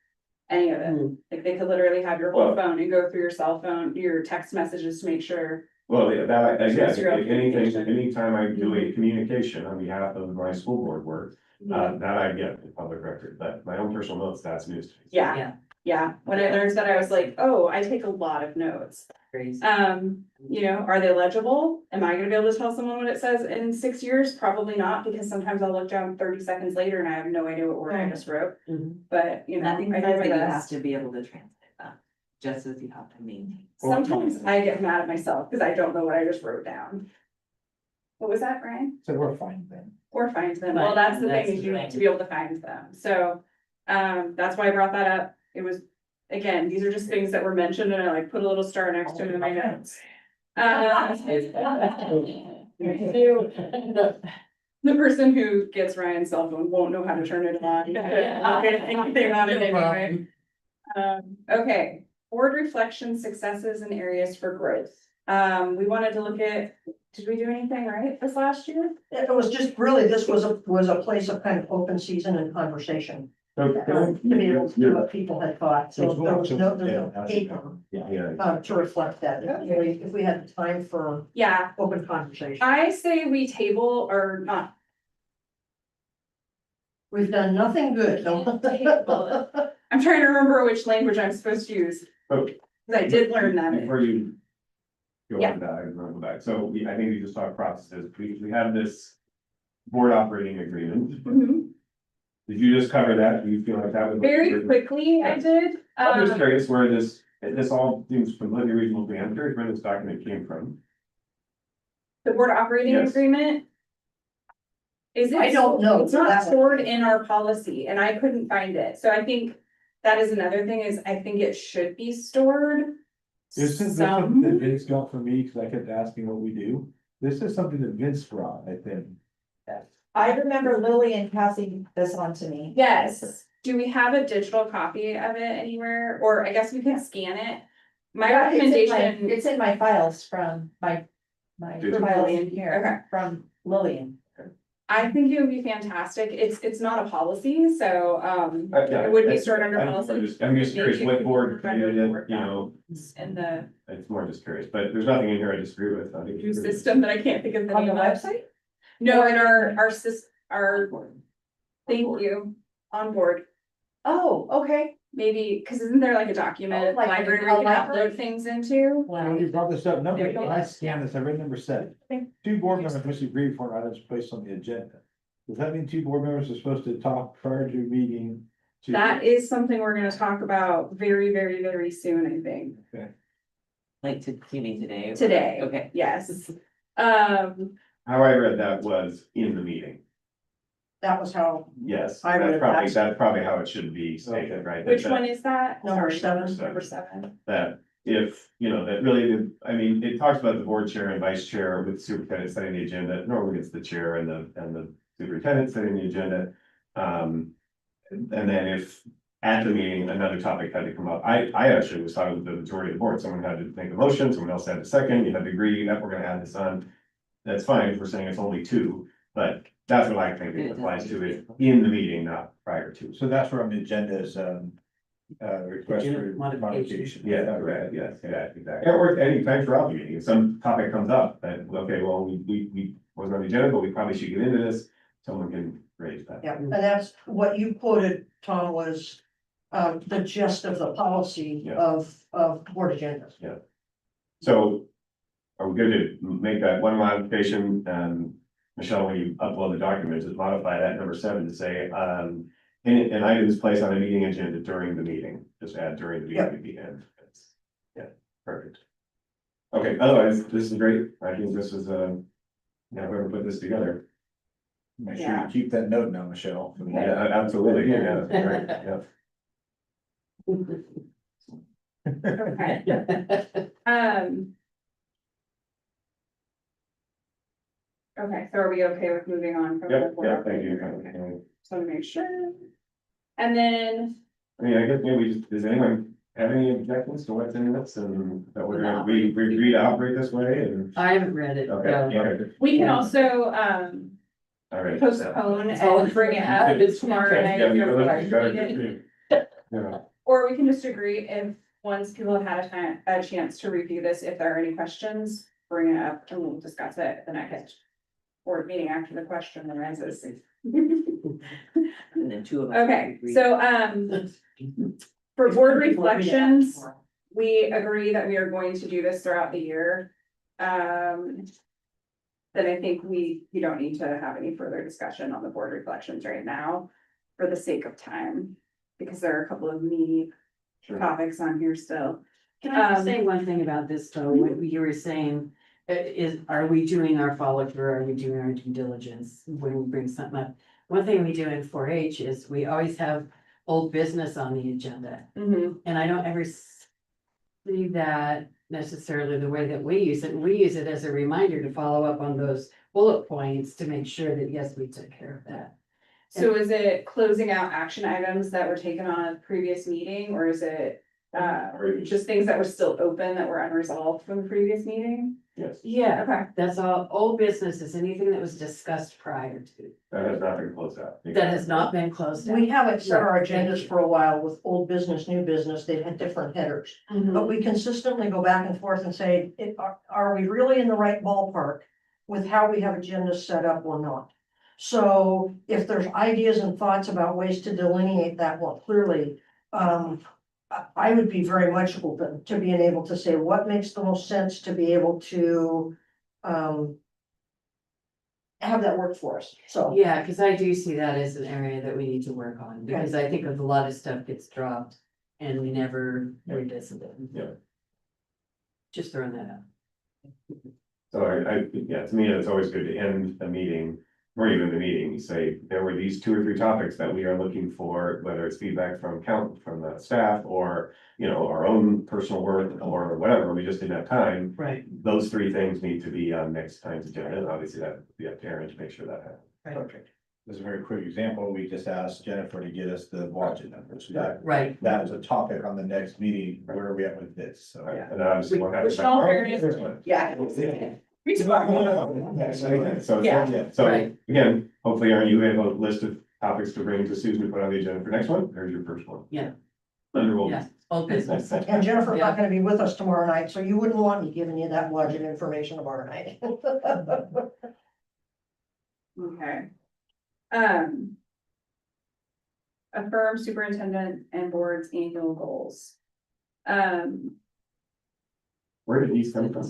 Any of it, like they could literally have your whole Well- phone and go through your cell phone, your text messages to make sure. Well, that, again, Serial if anything, communication. anytime I do a communication on behalf of my school board work, that I get in public record, but my own personal notes, that's news to me. Yeah, yeah, when I learned that, I was like, oh, I take a lot of notes. Crazy. You know, are they legible? Am I gonna be able to tell someone what it says in 6 years? Probably not, because sometimes I'll look down 30 seconds later and I have no idea what word I just wrote, but you know. Nothing I says do that my you have best. to be able to translate that, just as you have to maintain. Sometimes I get mad at myself because I don't know what I just wrote down. What was that, Brian? So we're fine then. Or find them, well, Find that's them, the thing, that's is you the need thing. to be able to find them, so. That's why I brought that up, it was, again, these are just things that were mentioned and I like put a little star next to them in my notes. The person who gets Ryan's cell phone won't know how to turn it on. Anything on it anyway. Okay, board reflection, successes and areas for growth. We wanted to look at Did we do anything right this last year? It was just really, this was a place of kind of open season and conversation. So, To be able to do what people had thought, so there was no paper yeah, to reflect that. If we had time for Yeah, open conversation. I say we table or not. We've done nothing good. Table I'm trying to remember which language I'm supposed to use. Oh. 'Cause I did learn that. Before you go Yeah. on that, I'm gonna go back. So I think we just talked processes. We have this board operating agreement. Mhm. Did you just cover that? Do you feel like that was? Very quickly, I did. I'm just curious where this all seems completely reasonable to me. I'm curious where this document came from. The board operating Yes. agreement. Is it? I don't know. It's not stored in our policy and I couldn't find it. So I think that is another thing is I think it should be stored. This is something that Some, Vince got for me, cause I kept asking what we do. This is something that Vince brought, I think. I remember Lillian passing this on to me. yes. Do we have a digital copy of it anywhere? Or I guess we can scan it? My Yeah, recommendation, It's in my files from my Digital. files in here, Okay. from Lillian. I think it would be fantastic. It's not a policy, so, it would be stored under policy. I'm just curious what board created it, you know, In the it's more just curious, but there's nothing in here I disagree with. I think. new system that I can't think of the On the name of. website? No, in our, thank you, on board, Oh, okay. maybe, cause isn't there like a Oh, document like library a where you can library? upload things into? When you brought this up, no, There you go. I scanned this, I read number 7. Two board members must agree for items placed on the agenda. Does that mean two board members are supposed to talk prior to a meeting? to- That is something we're gonna talk about very, very, very soon, I think, Like you mean today? today. Okay. Yes. How I read that was in the meeting. That was how, Yes, I read that's probably how it should be stated, right? Which That- one is that? Number Sorry, 7. Number 7. That if, you know, that really, I mean, it talks about the board chair and vice chair with superintendent setting the agenda. Normally it's the chair and the superintendent setting the agenda. And then if at the meeting, another topic had to come up, I actually was talking with the majority of the board, someone had to make a motion, someone else had a second, you had to agree that we're gonna add this on. That's fine, if we're saying it's only 2, but that's what I think it applies to it in the meeting, not prior to. So that's where on the agenda is, request for modification. Yeah, right, yes, yeah, exactly. Or any time throughout the meeting, if some topic comes up, that, okay, well, we wasn't on the agenda, but we probably should get into this, someone can raise that. yeah, and that's what you quoted, Tom, was the gist of the policy Yeah. of board agendas. So are we good to make that one modification, Michelle, when you upload the documents, just modify that number 7 to say, an item is placed on a meeting agenda during the meeting, just add during the meeting at the end. That's- Yeah, perfect. Okay, otherwise, this is great, I think this is, whoever put this together, Make sure Yeah. you keep that note now, Michelle. yeah, absolutely, yeah, great, yeah. Okay. Okay, so are we okay with moving on from? the Yep, board yeah, thank operating you. agreement? Okay, just wanna make sure. And then, I mean, I guess maybe, does anyone have any objections to what's in this and that we're gonna, we agree to operate this way and? I haven't read it. Okay, okay, we can Yeah. also, all right. postpone and bring it up tomorrow night. Yeah, if we you're gotta- like, gotta needed. agree. Yeah. Or we can just agree if, once people have had a chance to review this, if there are any questions, bring it up and we'll discuss it at the next board meeting after the question arises. And then 2 of us. Okay, agree. so, for board reflections, we agree that we are going to do this throughout the year. Then I think we don't need to have any further discussion on the board reflections right now for the sake of time, because there are a couple of meaty Sure. topics on here still. Can I just say one thing about this though, what you were saying, are we doing our follow through, are we doing our due diligence when we bring something up? One thing we do in 4-H is we always have old business on the agenda, Mhm. and I don't ever see that necessarily the way that we use it. We use it as a reminder to follow up on those bullet points to make sure that, yes, we took care of that. So is it closing out action items that were taken on a previous meeting, or is it just things that were still open that were unresolved from the previous meeting. Yes, Yeah, Okay, that's all, old business is anything that was discussed prior to, that has not been closed out. that has not been closed out. We haven't set our agendas for a while with old business, new business, they've had different headers. Mhm. But we consistently go back and forth and say, are we really in the right ballpark with how we have agendas set up or not? So if there's ideas and thoughts about ways to delineate that more clearly, I would be very much open to being able to say what makes the most sense to be able to, have that work for us, so. Yeah, cause I do see that as an area that we need to work on, because I think of a lot of stuff gets dropped and we never revisit it. Yeah. Just throwing that out. So yeah, to me, it's always good to end a meeting, or even the meeting, you say, there were these 2 or 3 topics that we are looking for, whether it's feedback from from the staff, or, you know, our own personal work, or whatever, we just didn't have time. Right. Those 3 things need to be on next time's agenda, and obviously that, we have to Aaron to make sure that happens. Perfect. This is a very quick example. We just asked Jennifer to get us the budget numbers. Right, That was a topic on the next meeting. Where are we at with this? So. And obviously we'll have. Which in all fairness- Yeah. So, Yeah. so Right. again, hopefully, Aaron, you have a list of topics to bring to Susan to put on the agenda for next one, there's your first one. Yeah. Under old. yeah, old business. And Jennifer's not gonna be with us tomorrow night, so you wouldn't want me giving you that budget information tomorrow night. okay. Affirm superintendent and board's annual goals. Where did these come from?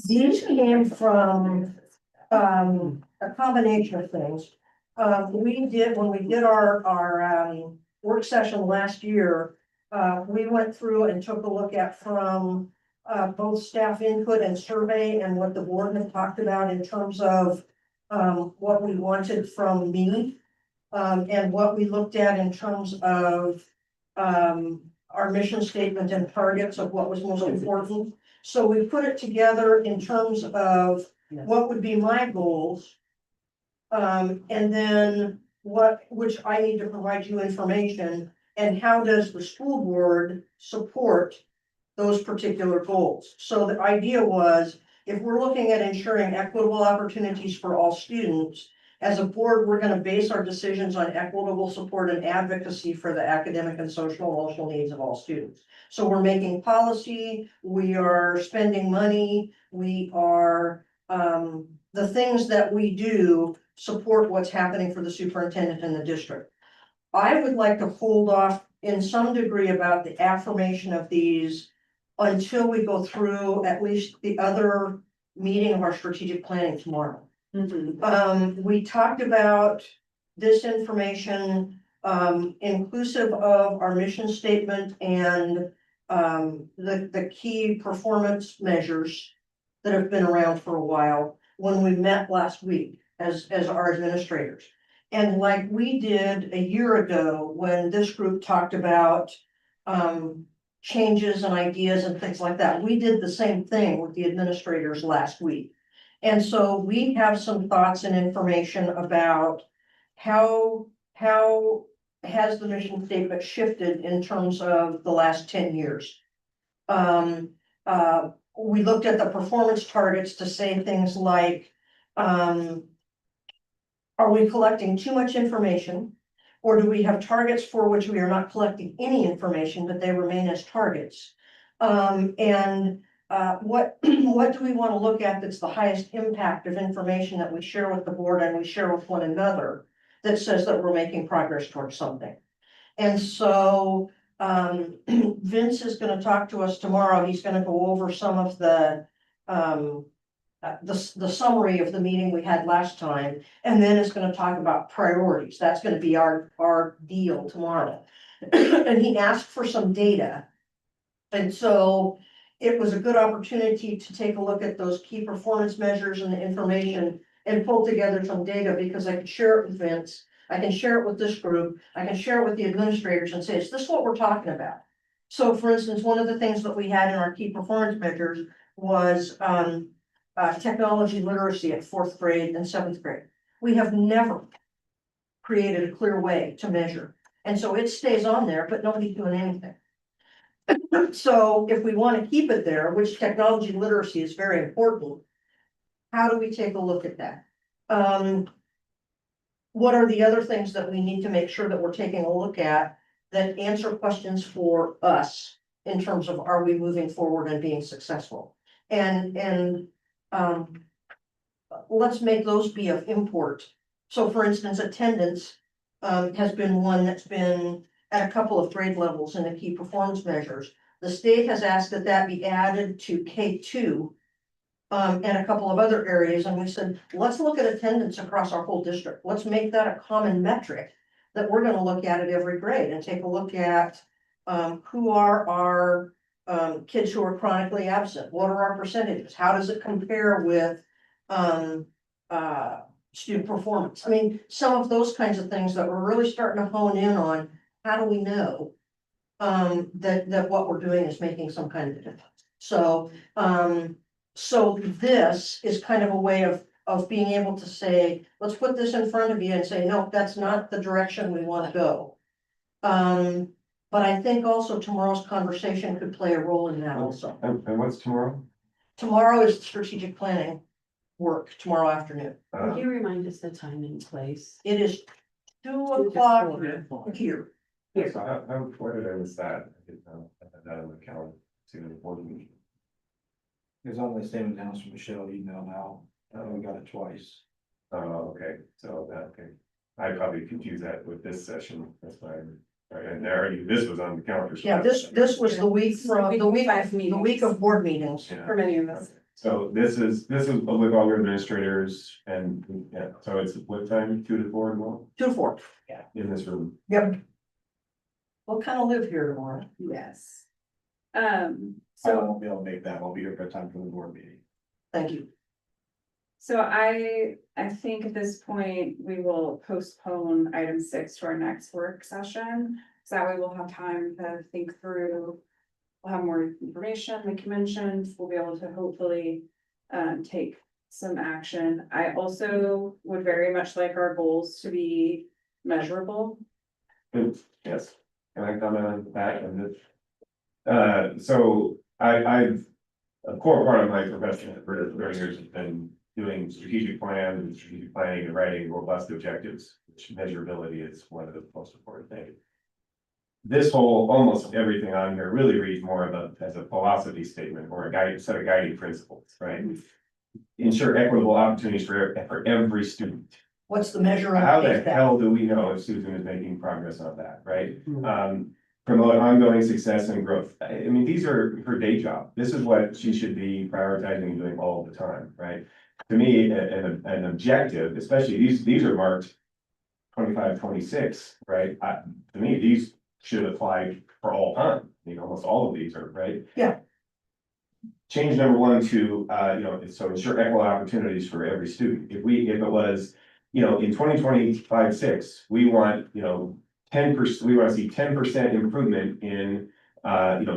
These came from, a combination of things. We did, when we did our work session last year, we went through and took a look at from, both staff input and survey and what the board had talked about in terms of, what we wanted from me. And what we looked at in terms of, our mission statement and targets of what was most important. So we put it together in terms of what would be my goals. And then which I need to provide you information, and how does the school board support those particular goals? So the idea was, if we're looking at ensuring equitable opportunities for all students, as a board, we're gonna base our decisions on equitable support and advocacy for the academic and social emotional needs of all students. So we're making policy, we are spending money, we are, the things that we do support what's happening for the superintendent in the district. I would like to hold off in some degree about the affirmation of these until we go through at least the other meeting of our strategic planning tomorrow. We talked about this information, inclusive of our mission statement and the key performance measures that have been around for a while when we met last week as our administrators. And like we did a year ago, when this group talked about changes and ideas and things like that, we did the same thing with the administrators last week. And so we have some thoughts and information about how has the mission statement shifted in terms of the last 10 years. We looked at the performance targets to say things like, are we collecting too much information? Or do we have targets for which we are not collecting any information, but they remain as targets? What do we want to look at that's the highest impact of information that we share with the board and we share with one another that says that we're making progress towards something? And so Vince is going to talk to us tomorrow. He's going to go over some of the summary of the meeting we had last time, and then it's going to talk about priorities. That's going to be our deal tomorrow. And he asked for some data. And so it was a good opportunity to take a look at those key performance measures and the information and pull together some data, because I could share it with Vince. I can share it with this group. I can share it with the administrators and say, is this what we're talking about? So for instance, one of the things that we had in our key performance measures was technology literacy at 4th grade and 7th grade. We have never created a clear way to measure. And so it stays on there, but nobody's doing anything. So if we want to keep it there, which technology literacy is very important, how do we take a look at that? What are the other things that we need to make sure that we're taking a look at that answer questions for us in terms of are we moving forward and being successful? And let's make those be of import. So for instance, attendance has been one that's been at a couple of grade levels in the key performance measures. The state has asked that that be added to K2 and a couple of other areas, and we said, let's look at attendance across our whole district. Let's make that a common metric that we're gonna look at every grade and take a look at who are our kids who are chronically absent? What are our percentages? How does it compare with student performance? I mean, some of those kinds of things that we're really starting to hone in on. How do we know that what we're doing is making some kind of difference? So so this is kind of a way of being able to say, let's put this in front of you and say, no, that's not the direction we want to go. But I think also tomorrow's conversation could play a role in that also. And what's tomorrow? Tomorrow is strategic planning work tomorrow afternoon. Can you remind us the time and place? It is 2 to o'clock 4. here. So why did I miss that? I didn't know. I had that on the calendar, to the board meeting. It's on the same accounts from Michelle email now, we got it twice. Oh, okay, so that, okay. I probably confused that with this session, that's fine. All right, and there, this was on the calendar. so Yeah, that's- this was the week from the week, 5 the meetings. week of board meetings. Yeah. For many of us. So this is with all your administrators and, yeah, so it's what time, 2 to 4 as well, 2 to 4. in this room? Yep. We'll kind of live here tomorrow. Yes. I So, won't be able to make that, I'll be here for time for the board meeting. Thank you. so I think at this point, we will postpone item 6 to our next work session. So that way we'll have time to think through. We'll have more information, like you mentioned, we'll be able to hopefully take some action. I also would very much like our goals to be measurable. Yes, can I comment on that and this? So I've, a core part of my profession for 30 years has been doing strategic plans and strategic planning and writing robust objectives, which measurability is one of the most important things. This whole, almost everything on here really reads more of as a philosophy statement or a set of guiding principles, right? Ensure equitable opportunities for every student. What's the measure How of the that? hell do we know if Susan is making progress on that, right? Hmm. Promote ongoing success and growth. I mean, these are her day job. This is what she should be prioritizing and doing all the time, right? To me, an objective, especially these are marked 25, 26, right? To me, these should apply for all time. I mean, almost all of these are, right? Yeah. Change number 1 to, so ensure equal opportunities for every student. If it was, in 2025-6, we want, 10%, we want to see 10% improvement in,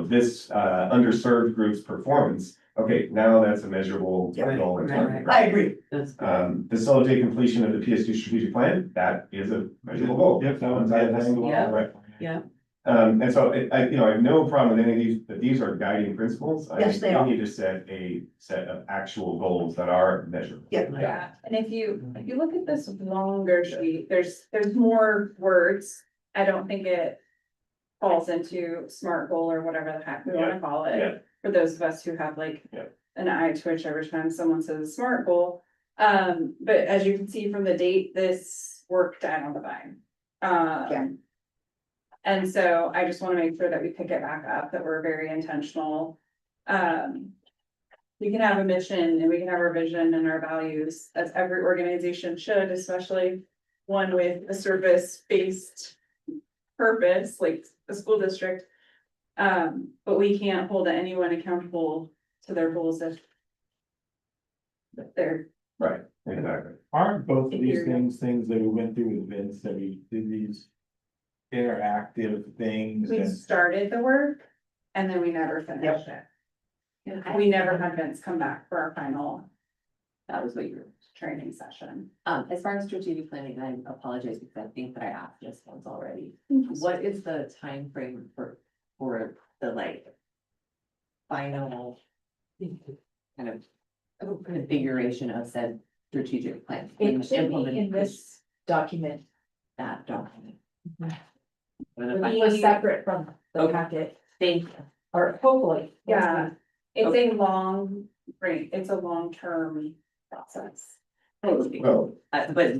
this underserved group's performance. Okay, now that's a measurable Yeah, goal. and right, target, right. I agree. That's good. Facilitate completion of the PS2 strategic plan, that is a measurable goal. Yep, that was, One-time that's the thing. one. Yeah. Right. Yeah, And so I have no problem with any of these, but these are guiding principles. I Yes, think they are. we need to set a set of actual goals that are measurable. Yeah, and if you look at this longer sheet, there's more words. I don't think it falls into SMART goal or whatever the heck we wanna call Yeah. it. For those of us who have like Yeah. an eye twitch every time someone says SMART goal. But as you can see from the date, this worked out on the vine. And so I just wanna make sure that we pick it back up, that we're very intentional. We can have a mission and we can have our vision and our values, as every organization should, especially one with a service-based purpose, like the school district. But we can't hold anyone accountable to their goals if they're, Right, exactly. Aren't both of these If you're- things that we went through with Vince, that we did these interactive things we and started the work and then we never finished it. We never had Vince come back for our final. That was what your training session. As far as strategic planning, I apologize because I think that I asked this once already. What is the time frame for the like. Final. Kind of configuration of said strategic plan. It should be Implement in this document, that document. it was separate from the Okay. packet, Thank you. or hopefully. Yeah, it's a long, right, it's a long-term process. Totally. Well, But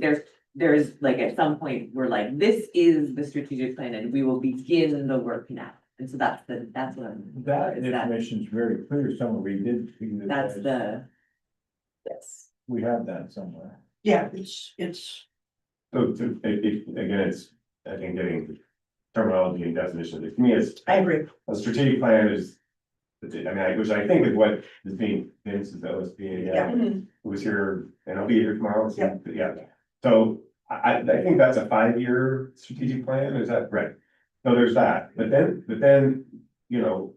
there's like at some point, we're like, this is the strategic plan and we will begin the work now. And so that's what I'm. that is that- information is very clear somewhere. We did. That's the, Yes. We have that somewhere. Yeah, it's, So again, it's, I think getting terminology and definition, to me, it's, I agree. a strategic plan is. Which I think is what is being, Vince is OSBA, Yeah. who was here, and I'll be here tomorrow, so, Yeah. yeah. So I think that's a 5-year strategic plan, is that right? So there's that, but then, you know,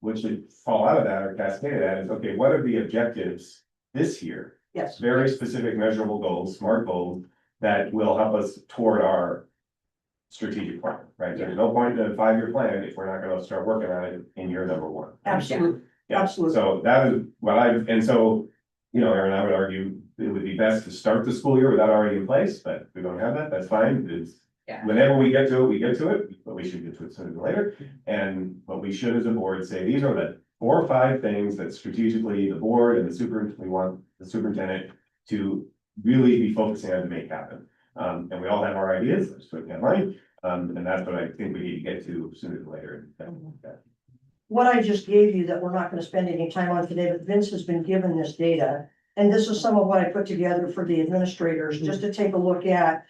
what should fall out of that or cascade of that is, okay, what are the objectives this year? Yes. Very specific measurable goals, SMART goals, that will help us toward our strategic plan, right? There's no point in a 5-year plan if we're not gonna start working on it in year number 1. Absolutely. Yeah, Absolutely. so that is what and so, you know, Aaron, I would argue it would be best to start the school year with that already in place, but if we don't have that, that's fine. It's. Yeah. Whenever we get to it, we get to it, but we should get to it sooner than later. And what we should as a board say, these are the 4 or 5 things that strategically the board and we want the superintendent to really be focusing on to make happen. And we all have our ideas, just looking at mine, and that's what I think we need to get to sooner than later. What I just gave you that we're not gonna spend any time on today, but Vince has been given this data. And this is some of what I put together for the administrators, just to take a look at.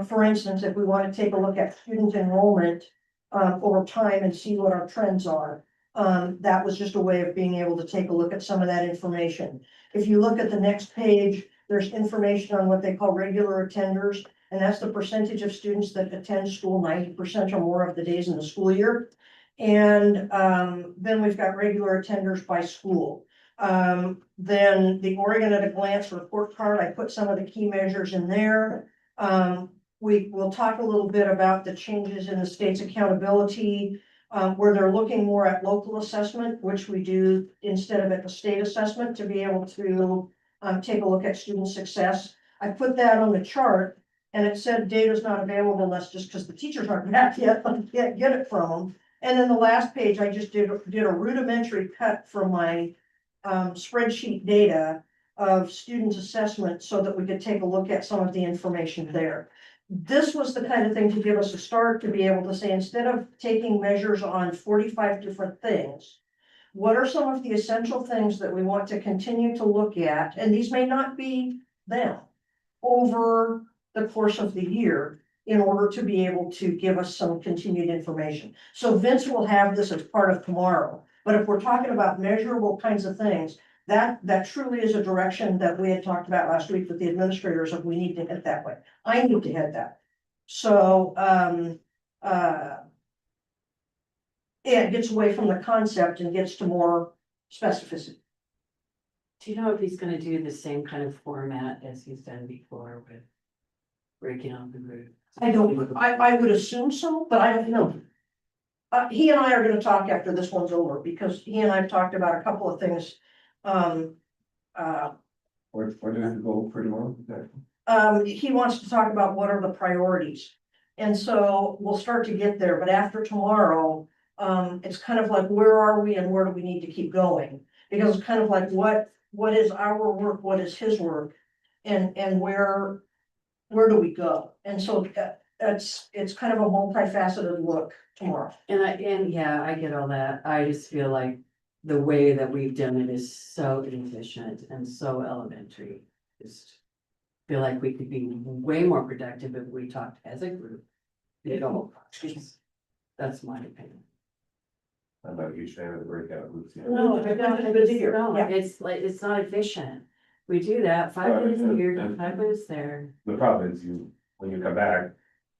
For instance, if we want to take a look at student enrollment over time and see what our trends are. That was just a way of being able to take a look at some of that information. If you look at the next page, there's information on what they call regular attenders. And that's the percentage of students that attend school 90% or more of the days in the school year. And then we've got regular attenders by school. Then the Oregon at a glance report card, I put some of the key measures in there. We will talk a little bit about the changes in the state's accountability, where they're looking more at local assessment, which we do instead of at the state assessment to be able to take a look at student success. I put that on the chart and it said data's not available, that's just because the teachers aren't back yet, but I can't get it from them. And then the last page, I just did a rudimentary cut from my spreadsheet data of students' assessment so that we could take a look at some of the information there. This was the kind of thing to give us a start to be able to say, instead of taking measures on 45 different things, what are some of the essential things that we want to continue to look at? And these may not be them over the course of the year in order to be able to give us some continued information. So Vince will have this as part of tomorrow. But if we're talking about measurable kinds of things, that truly is a direction that we had talked about last week with the administrators of we need to head that way. I need to head that. So, it gets away from the concept and gets to more specificity. Do you know if he's gonna do the same kind of format as he's done before with breaking out the group? I would assume so, but I don't know. He and I are gonna talk after this one's over, because he and I have talked about a couple of things. Where did it go for tomorrow? He wants to talk about what are the priorities. And so we'll start to get there, but after tomorrow, it's kind of like, where are we and where do we need to keep going? Because it's kind of like, what is our work, what is his work? And where do we go? And so it's kind of a multifaceted look tomorrow. And yeah, I get all that. I just feel like the way that we've done it is so inefficient and so elementary. Just feel like we could be way more productive if we talked as a group. You know, that's my opinion. I'm not a huge fan of the breakout groups. Yeah. No, I got it. Good to hear. No, Yeah. it's like, it's not efficient. We do that, 5 minutes here, 5 minutes there. The problem is when you come back,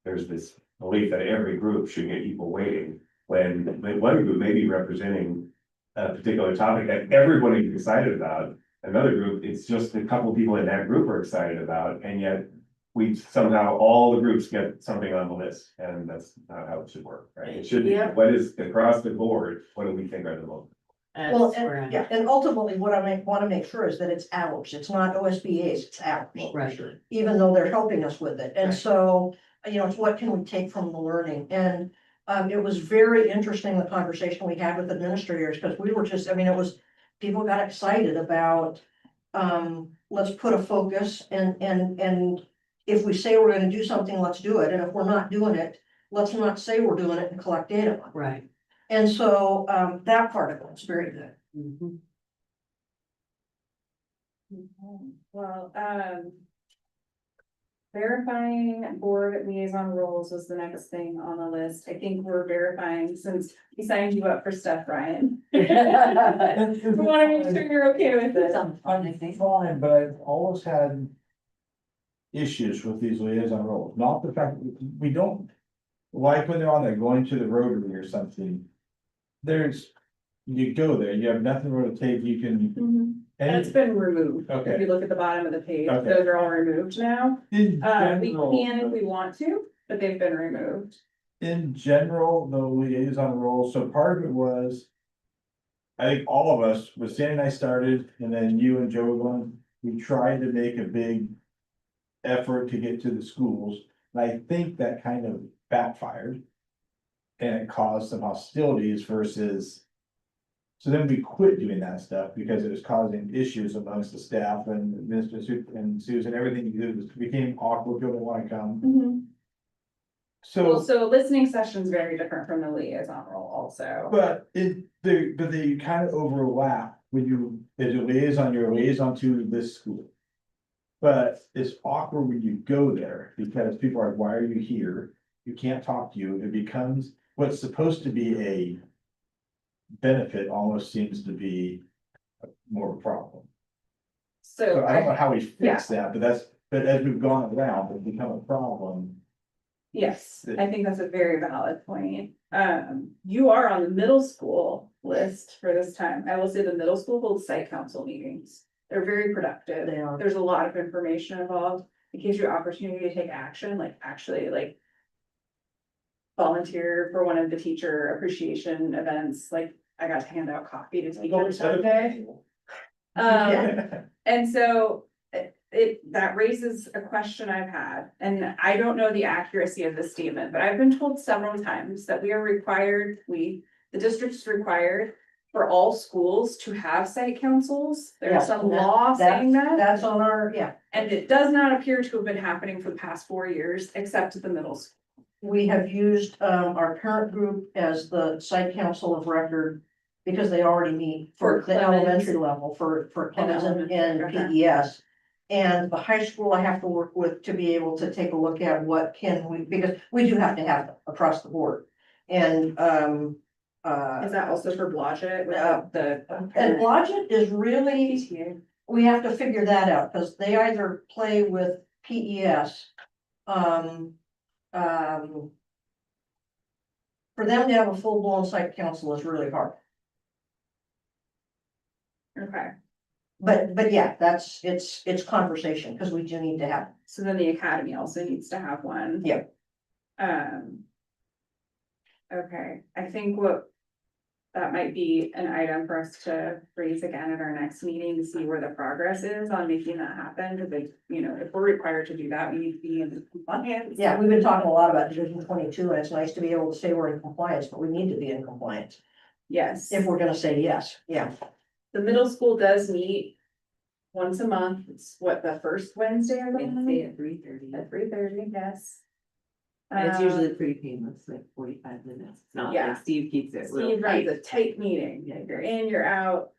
there's this belief that every group should get equal weighting. When one group may be representing a particular topic that everybody is excited about, another group, it's just a couple of people in that group are excited about, and yet we somehow, all the groups get something on the list, and that's not how it should work, right? It should be, Yeah. what is across the board, what do we think are the most? Well, That's where I'm- yeah, and ultimately, what I wanna make sure is that it's ours, it's not OSBA's, it's ours. Right. Even though they're helping us with it, and Right. so, you know, it's what can we take from the learning, and. It was very interesting, the conversation we had with administrators, because we were just, I mean, it was, people got excited about. Let's put a focus and if we say we're gonna do something, let's do it, and if we're not doing it, let's not say we're doing it and collect data on it. Right. And so, that part of it was very good. Mhm. Well, verifying board liaison roles was the next thing on the list. I think we're verifying since we signed you up for stuff, Ryan. We wanna make sure you're okay with it. I'm fine, but I've always had issues with these liaison roles, not the fact that we don't, like when they're on there going to the rotary or something. There's, you go there, you have nothing more to take, you can, And it's and been removed. If Okay. you look at the bottom of the page, Okay. those are all removed now. in We general, can if we want to, but they've been removed. in general, the liaison role, so part of it was. I think all of us, with Sandy and I started, and then you and Joe were going, we tried to make a big. Effort to get to the schools, and I think that kind of backfired. And it caused some hostilities versus. So then we quit doing that stuff because it was causing issues amongst the staff and Mr. And Susan, everything you did was became awkward, people didn't wanna come. Well, So, so listening session is very different from the liaison role also. but they kind of overlap when you, as a liaison, you're a liaison to this school. But it's awkward when you go there because people are like, why are you here? You can't talk to you. It becomes what's supposed to be a benefit almost seems to be more of a problem. So So I don't know I, how we fix that, but as we've gone around, it's become a problem. yes, I think that's a very valid point. You are on the middle school list for this time. I will say the middle school holds site council meetings. They're very productive. They are. There's a lot of information involved. It gives you opportunity to take action, like actually like. Volunteer for one of the teacher appreciation events, like I got to hand out coffee to teachers one day. And so that raises a question I've had, and I don't know the accuracy of this statement, but I've been told several times that we are required, the district is required. For all schools to have site councils, there's Yes, some and law saying that, That's on our, yeah, and it does not appear to have been happening for the past 4 years, except at the middle school. we have used, our parent group as the site council of record. Because they already meet for For the Clemens. elementary level, for Clemens and elementary, PES. And the high school I have to work with to be able to take a look at what can we, because we do have to have them across the board. And, Is that also for Blodgett with the? and Blodgett is really, PTA? we have to figure that out, because they either play with PES. For them to have a full-blown site council is really hard, Okay, but yeah, it's conversation, because we do need to have. so then the academy also needs to have one. Yep. Okay, I think that might be an item for us to raise again at our next meeting to see where the progress is on making that happen, because if we're required to do that, we need to be in compliance. Yeah, we've been talking a lot about Division 22, and it's nice to be able to say we're in compliance, but we need to be in compliance Yes, if we're gonna say yes, yeah. the middle school does meet once a month, it's what, the first Wednesday of the Wednesday month? at 3:30. At 3:30, yes. And it's Uh, usually pretty painless, like 45 minutes. It's not Yeah. like Steve keeps it real Steve runs tight. a tight meeting, if you're in, you're out.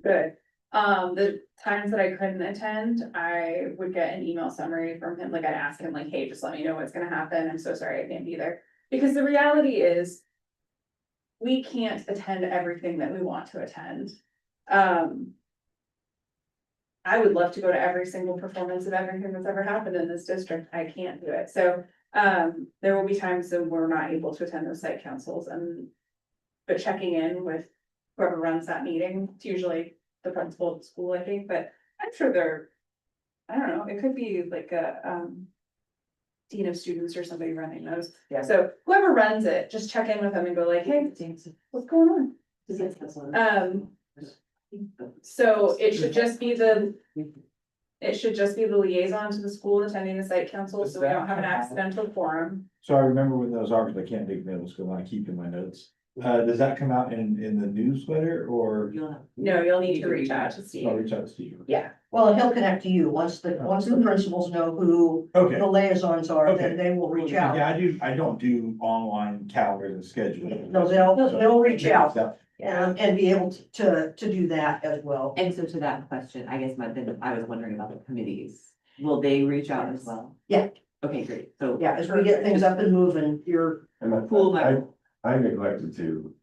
Good, the times that I couldn't attend, I would get an email summary from him, like I'd ask him like, hey, just let me know what's gonna happen, I'm so sorry I can't be there. Because the reality is. We can't attend everything that we want to attend. I would love to go to every single performance of everything that's ever happened in this district, I can't do it, so, there will be times that we're not able to attend those site councils and. But checking in with whoever runs that meeting, it's usually the principal of the school, I think, but I'm sure they're. I don't know, it could be like a, dean of students or somebody running those. Yeah. So whoever runs it, just check in with them and go like, hey, what's going on? So it should just be the liaison to the school attending the site council, so we don't have an accidental quorum. So I remember when those are, but I can't take notes because I keep in my notes. Does that come out in the newsletter or No, you'll need to reach out to I'll Steve. reach out to Steve? Yeah, Well, and he'll connect to you, once the principals know who Okay. the liaisons are, Okay. then they will reach Yeah, out. I don't do online calendars and scheduling. No, they'll reach out Yeah. and be able to do that as well. And so to that question, I guess I was wondering about the committees. Will they reach out as well? Yeah. Okay, great. So. Yeah, as we get things up and moving, you're, And that's Cool, I neglected to,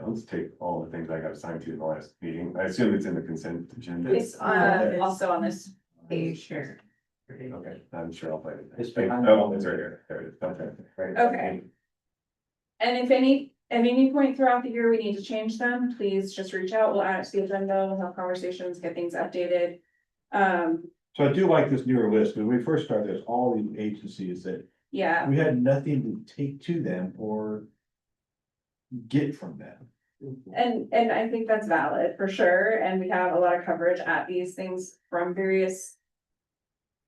let's take all the things I got assigned to in the last meeting. I assume it's in the consent agenda. it's also on this page here. Okay, I'm sure I'll find it. It's Oh, it's right here. There it is. Okay. Right. Okay. And if at any point throughout the year we need to change them, please just reach out, we'll add it to the agenda, we'll have conversations, get things updated. So I do like this newer list, because when we first started, there's all these agencies that Yeah, we had nothing to take to them or get from them. and I think that's valid for sure, and we have a lot of coverage at these things from various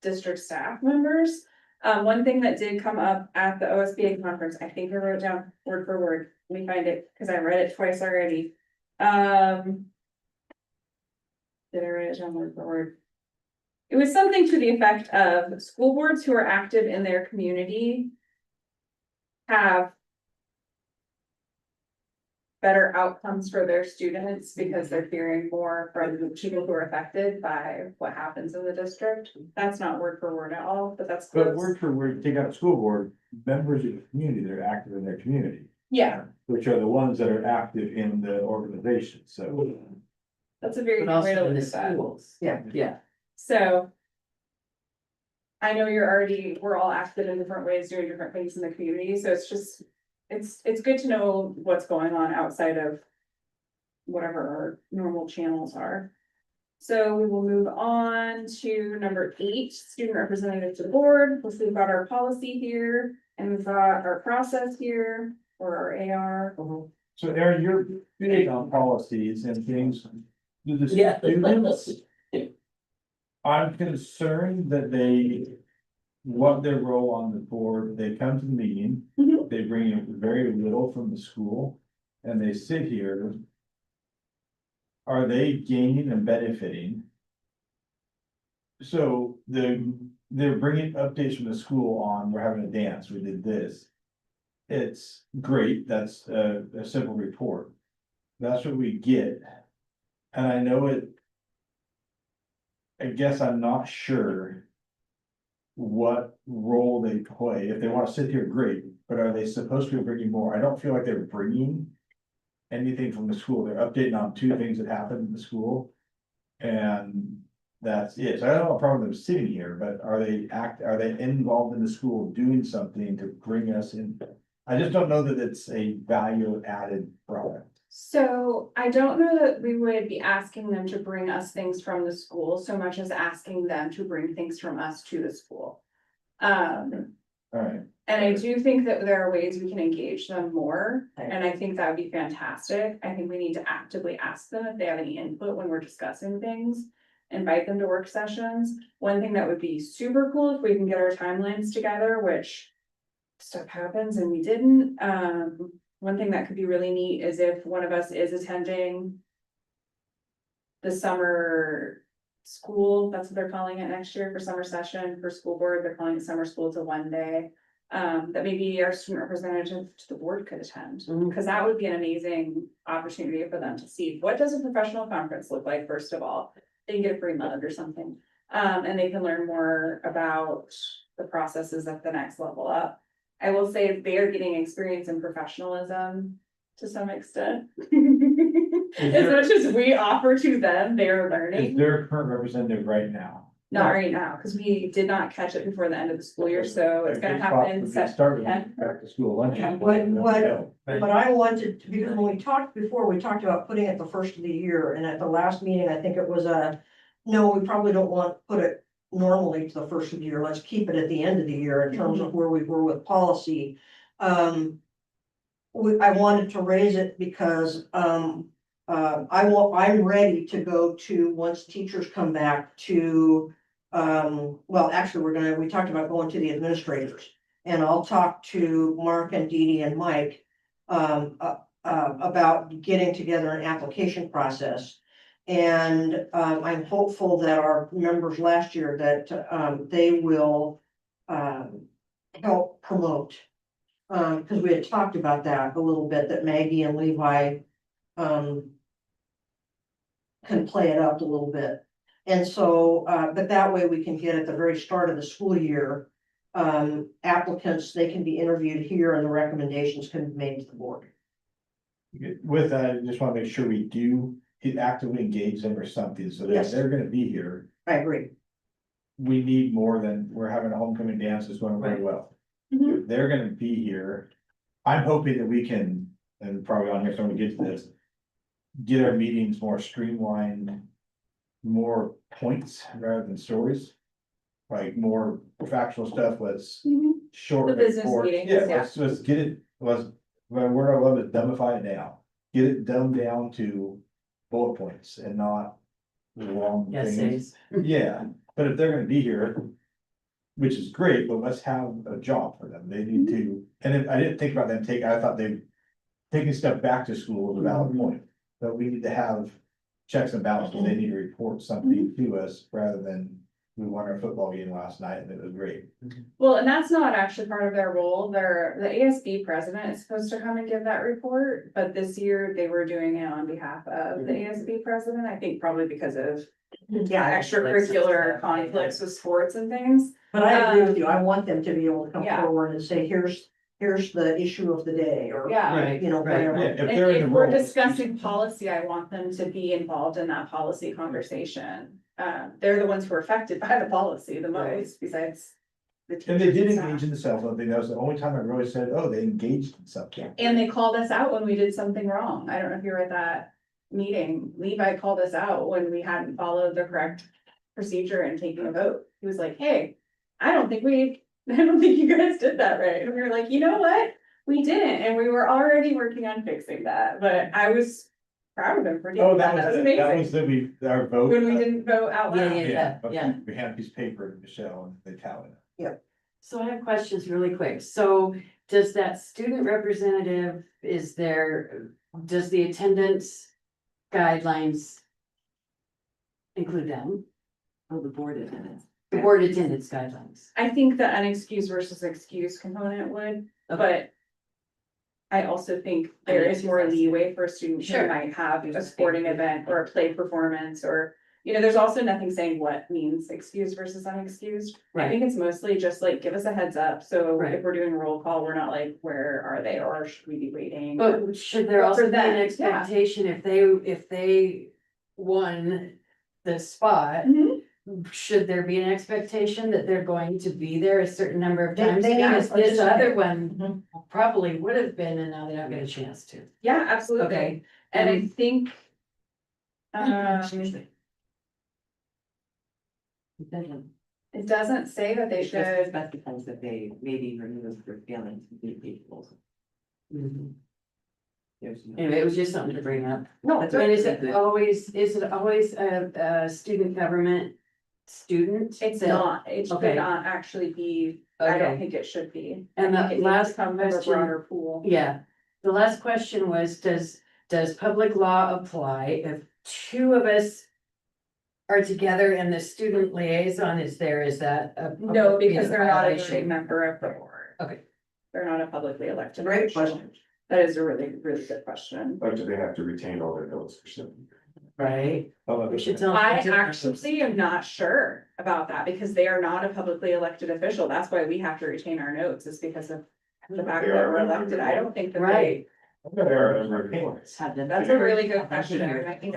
district staff members. One thing that did come up at the OSBA conference, I think I wrote it down word for word, let me find it, because I read it twice already. Did I write it down word for word? It was something to the effect of school boards who are active in their community have better outcomes for their students because they're hearing more from the people who are affected by what happens in the district. That's not word for word at all, but that's But close. word for word, take out the school board, members of the community that are active in their community, Yeah, which are the ones that are active in the organization, so. that's a very But good way to also in look the at that. schools. Yeah. Yeah. So. I know we're all active in different ways, doing different things in the community, so it's just, it's good to know what's going on outside of. Whatever our normal channels are. So we will move on to number 8, student representative to the board. Let's see, we've got our policy here, and we've got our process here, or our AR. So Aaron, you're big on policies and things. Do the Yeah. students? I'm concerned that what their role on the board, they come to the meeting, Mhm. they bring in very little from the school, and they sit here. Are they gaining and benefiting? So they're bringing updates from the school on, we're having a dance, we did this. It's great, that's a simple report. That's what we get. And I know it. I guess I'm not sure. What role they play, if they wanna sit here, great, but are they supposed to be bringing more? I don't feel like they're bringing. Anything from the school, they're updating on 2 things that happened in the school. And that's it, so I don't have a problem with them sitting here, but are they involved in the school doing something to bring us in? I just don't know that it's a value added product. So I don't know that we would be asking them to bring us things from the school so much as asking them to bring things from us to the school. Alright, And I do think that there are ways we can engage them more, and I think that would be fantastic. I think we need to actively ask them if they have any input when we're discussing things. Invite them to work sessions. One thing that would be super cool if we can get our timelines together, which stuff happens and we didn't. One thing that could be really neat is if one of us is attending the summer school, that's what they're calling it next year for summer session for school board. They're calling it summer school to 1 day. That maybe our student representative to the board could attend, because that would be an amazing opportunity for them to see, what does a professional conference look like, first of all? They can get a free mug or something, and they can learn more about the processes at the next level up. I will say they are getting experience in professionalism to some extent. As much as we offer to them, they are is learning. their current representative right now? Not right now, because we did not catch it before the end of the school year, so it's gonna happen. Start with Yeah. back to school lunch. But I wanted to, because when we talked before, we talked about putting it the first of the year, and at the last meeting, I think it was no, we probably don't want to put it normally to the first of the year, let's keep it at the end of the year in terms of where we were with policy. I wanted to raise it because, I'm ready to go to, once teachers come back to, well, actually, we talked about going to the administrators. And I'll talk to Mark and Dee Dee and Mike, about getting together an application process. And, I'm hopeful that our members last year, that, they will, help promote. Because we had talked about that a little bit, that Maggie and Levi, can play it up a little bit. And so, but that way we can get at the very start of the school year, applicants, they can be interviewed here and the recommendations can be made to the board. With that, I just wanna make sure we do actively engage them or something, so that Yes. they're gonna be here. I agree. We need more than, we're having a homecoming dance that's going very well. Mhm. If they're gonna be here, I'm hoping that we can, and probably on here, someone gets this. Get our meetings more streamlined, more points rather than stories. Like more factual stuff, let's short. The business report. meetings, Yeah, yeah. let's get it, the word I love is dumbify it down. Get it dumbed down to bullet points and not long things. Essays. Yeah, but if they're gonna be here, which is great, but let's have a job for them. They need to, and if I didn't think about them I thought they taking stuff back to school was a valid point. But we need to have checks and balances. They need to report something to us rather than we won our football game last night and it was great. Well, and that's not actually part of their role. The ASB president is supposed to come and give that report, but this year they were doing it on behalf of the ASB president, I think probably because of extracurricular conflicts with sports and things. But I agree with you. I want them to be able to come Yeah. forward and say, here's the issue of the day, or, Yeah. Right, you know, right. whatever. Yeah, if And they're in if the we're role. discussing policy, I want them to be involved in that policy conversation. They're the ones who are affected by the policy the Right. most, besides. The And they did teachers and staff. engage in the cell phone thing. That was the only time I really said, oh, they engaged in something. And they called us out when we did something wrong. I don't know if you were at that meeting. Levi called us out when we hadn't followed the correct procedure and taking a vote. He was like, hey, I don't think you guys did that right. And we were like, you know what? We didn't, and we were already working on fixing that, but I was proud of him for doing Oh, that. that was That was it. That was amazing. our vote. When we didn't vote out Yeah, loud. yeah. Okay. We had a piece of paper to Michelle and they tallied it. So I have questions really quick. So does that student representative, does the attendance guidelines include them? Oh, the board attendance. The board attendance guidelines? I think the unexcused versus excused component would, Okay. but. I also think there is more leeway for a student who Sure. might have a sporting event or a play performance or. There's also nothing saying what means excused versus unexcused. I Right. think it's mostly just like, give us a heads up, so Right. if we're doing a roll call, we're not like, where are they, or should we be waiting? But should there But also for be an them, yeah. expectation if they won the spot? Mhm. Should there be an expectation that they're going to be there a certain number of They- times? they need to Because this other participate. one probably would have been, and now they don't get a chance to. Yeah, absolutely, Okay. and I think. Excuse me. It doesn't say that they It just should, specifies that they maybe remove their feelings to be people. Mhm. There's no. Anyway, it was just something to bring up. No, And is it always a student government student? it's that- not, it should Okay. not actually be, I don't Okay, think it should be. And I the think it needs last to come from a question- broader pool. yeah, the last question was, does public law apply if two of us are together and the student liaison is there, is that a? No, because they're not a violation? voting member of the board. Okay. They're not a publicly elected. Great official. question. That is a really, really good question. Or do they have to retain all their notes or something? Right, we should tell. I actually am not sure about that because they are not a publicly elected official. That's why we have to retain our notes is because of the fact They that are. we're elected. I don't think that they. Right. That's a really good question. I think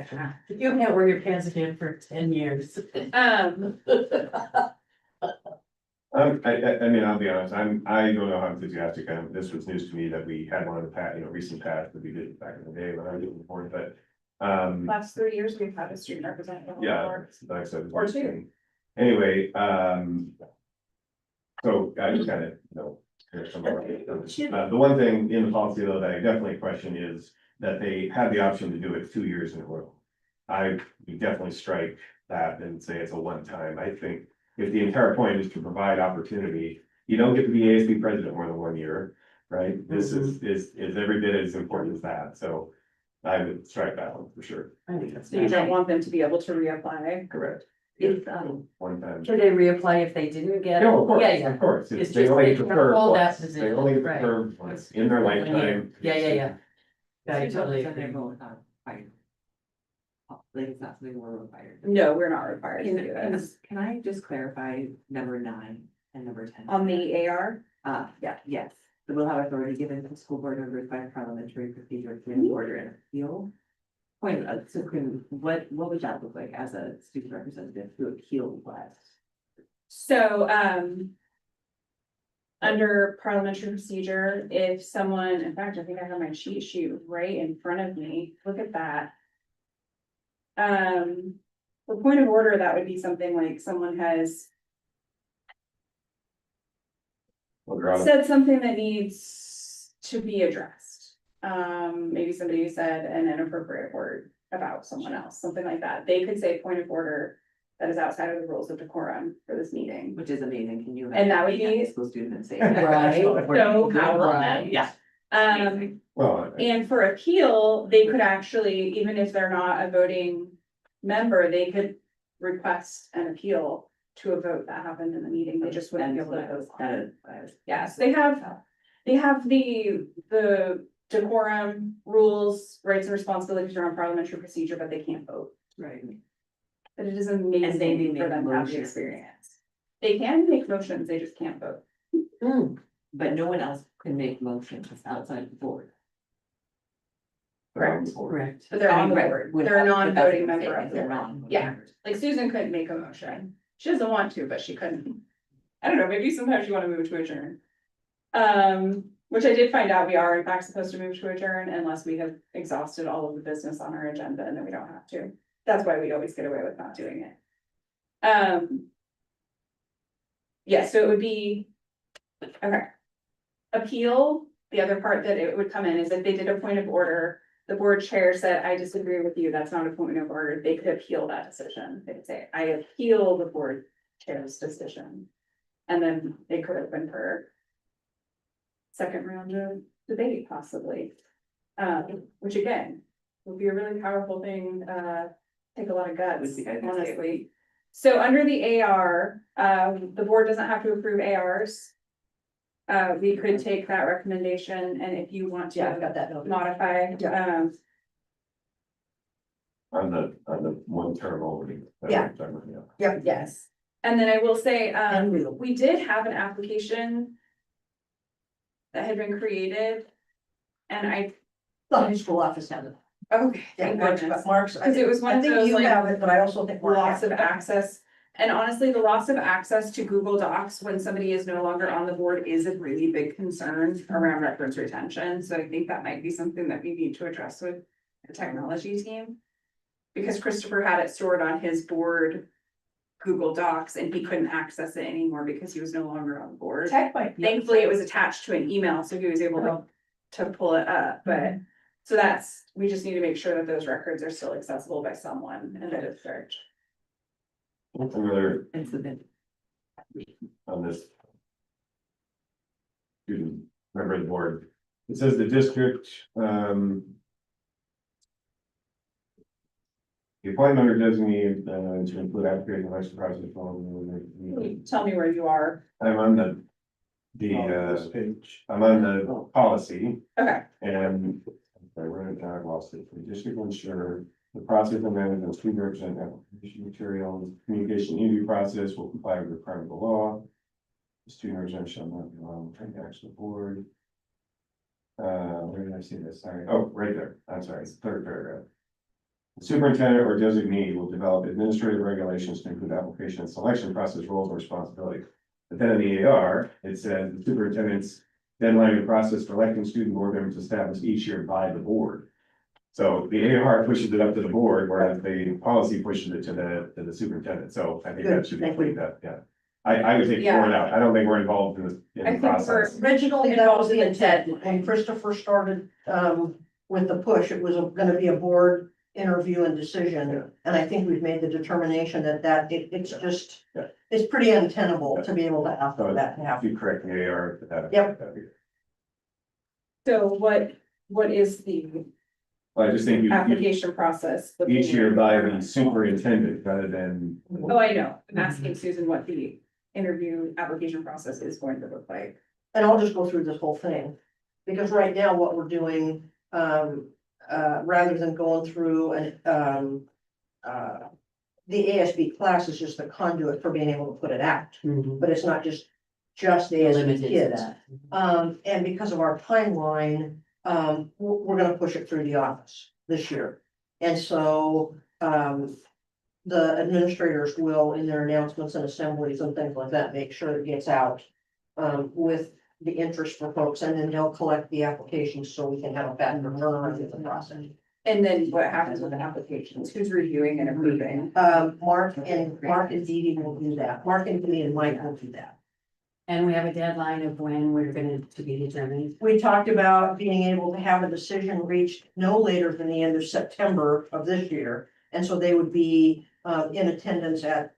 You can't wear your pants again for 10 years. I mean, I'll be honest, I don't know how enthusiastic I am. This was news to me that we had one of the recent past that we did back in the day when I was on the board, but. last 3 years, we've had a student representative. on the Yeah, board. like I said. Or two. Anyway, so I just kind of, here's some more. The one thing in the policy though that I definitely question is that they have the option to do it 2 years in a row. I would definitely strike that and say it's a one-time. I think if the entire point is to provide opportunity, you don't get to be ASB president more than 1 year, right? This is every bit as important as that, so I would strike that one for sure. I think that's So you fine. don't want them to be able to reapply. Correct. If, One time. should they reapply if they didn't get? No, of course, Yeah, yeah. of course. It's They just only they get to can't serve hold that once. They position, only get to right. serve once in their lifetime. Yeah. I totally Then they're agree. both not required. Like, it's not something we're required. No, we're not required to Can, do can, this. can I just clarify number 9 and number 10? On the AR, Yeah, yes, the will have authority given to school board members by parliamentary procedure to order an appeal. Point, so what would that look like as a student representative to appeal what? so, under parliamentary procedure, if someone, in fact, I think I have my cheat sheet right in front of me, look at that. For point of order, that would be something like someone has Well, they're on a- said something that needs to be addressed. Maybe somebody said an inappropriate word about someone else, something like that. They could say point of order that is outside of the rules of decorum for this meeting. Which is amazing, can you? And that would imagine being a be- School student and say. Right. So powerful. Right. Yeah. Well, And for appeal, they could actually, even if they're not a voting member, they could request an appeal to a vote that happened in the meeting. They just wouldn't be able to vote on it. Yes, they have the decorum rules, rights and responsibilities around parliamentary procedure, but they can't vote. Right. But it is And they amazing may for make them to have the motions. experience. They can make motions, they just can't vote. But no one else can make motions outside the board. Correct. Correct. But they're on the Right, board, would they're a have- but that's non-voting what I'm member saying, of the they're board. non-voting Yeah. members. Like Susan couldn't make a motion. She doesn't want to, but she couldn't. I don't know, maybe sometimes you wanna move to adjourn. Which I did find out we are in fact supposed to move to adjourn unless we have exhausted all of the business on our agenda and then we don't have to. That's why we always get away with not doing it. Yeah, so it would be. Okay. Appeal, the other part that it would come in is if they did a point of order, the board chair said, I disagree with you, that's not a point of order, they could appeal that decision. They could say, I appeal the board chair's decision. And then they could open for second round of debate possibly. Which again, would be a really powerful thing, take a lot of guts, Would be good, honestly. So under the AR, the board doesn't have to approve ARs. We could take that recommendation and if you want Yeah, I've to got that noted. modify, Yeah. on the one term only. Yeah. Yep. yes. And then I will say, And real. we did have an application that had been created. And I, The high school office has it. okay, Yeah, thank Mark's, goodness. Mark's. I 'Cause it think- was one I of think those, you like, have it, but I also think. Mark Loss has of it. access. And honestly, the loss of access to Google Docs when somebody is no longer on the board is a really big concern around records retention. So I think that might be something that we need to address with the technology team. Because Christopher had it stored on his board Google Docs and he couldn't access it anymore because he was no longer on the board. Tech might. Thankfully, it was attached to an email, so he was able to pull it up, but. So that's, we just need to make sure that those records are still accessible by someone in the district. Another And so then, on this. Student member of the board, it says the district, the appointment or designee, to include application election process. Tell me where you are. I'm on the, This page. I'm on the policy Okay, and. I wrote it down, I lost it. The district will ensure the process and management of student represent application materials, communication interview process will comply with the requirement of the law. The student representative shall not be allowed to take action of the board. Where did I see this? Sorry. Oh, right there. I'm sorry. It's the third paragraph. The superintendent or designee will develop administrative regulations to include application and selection process roles and responsibilities. But then in the AR, it says the superintendent's deadline and process for electing student board members established each year by the board. So the AR pushes it up to the board, whereas the policy pushes it to the superintendent, so I think that Good, should be thank you. cleaned up, yeah. I would take the board out, I don't think we're involved in I the think we're- process. Originally, that was the intent. When Christopher started, with the push, it was gonna be a board interview and decision. And I think we've made the determination that it's just, Yeah. it's pretty untenable to be able to ask for that to If happen. you correct the AR. Yep. So what is the Well, I just think you, application process? each year by the superintendent rather than. Oh, I know. I'm asking Susan what the interview application process is going to look like. And I'll just go through this whole thing. Because right now, what we're doing, rather than going through the ASB class is just the conduit for being able to put it out, but it's not just the ASB Limited to kids. that. And because of our timeline, we're gonna push it through the office this year. And so, the administrators will, in their announcements and assemblies and things like that, make sure it gets out. With the interest for folks, and then they'll collect the applications so we can have a faster turnaround in the process. And then what happens with the applications? Who's reviewing and approving? Mark and Dee Dee will do that. Mark and me and Mike will do that. And we have a deadline of when we're gonna to be determined. We talked about being able to have a decision reached no later than the end of September of this year. And so they would be in attendance at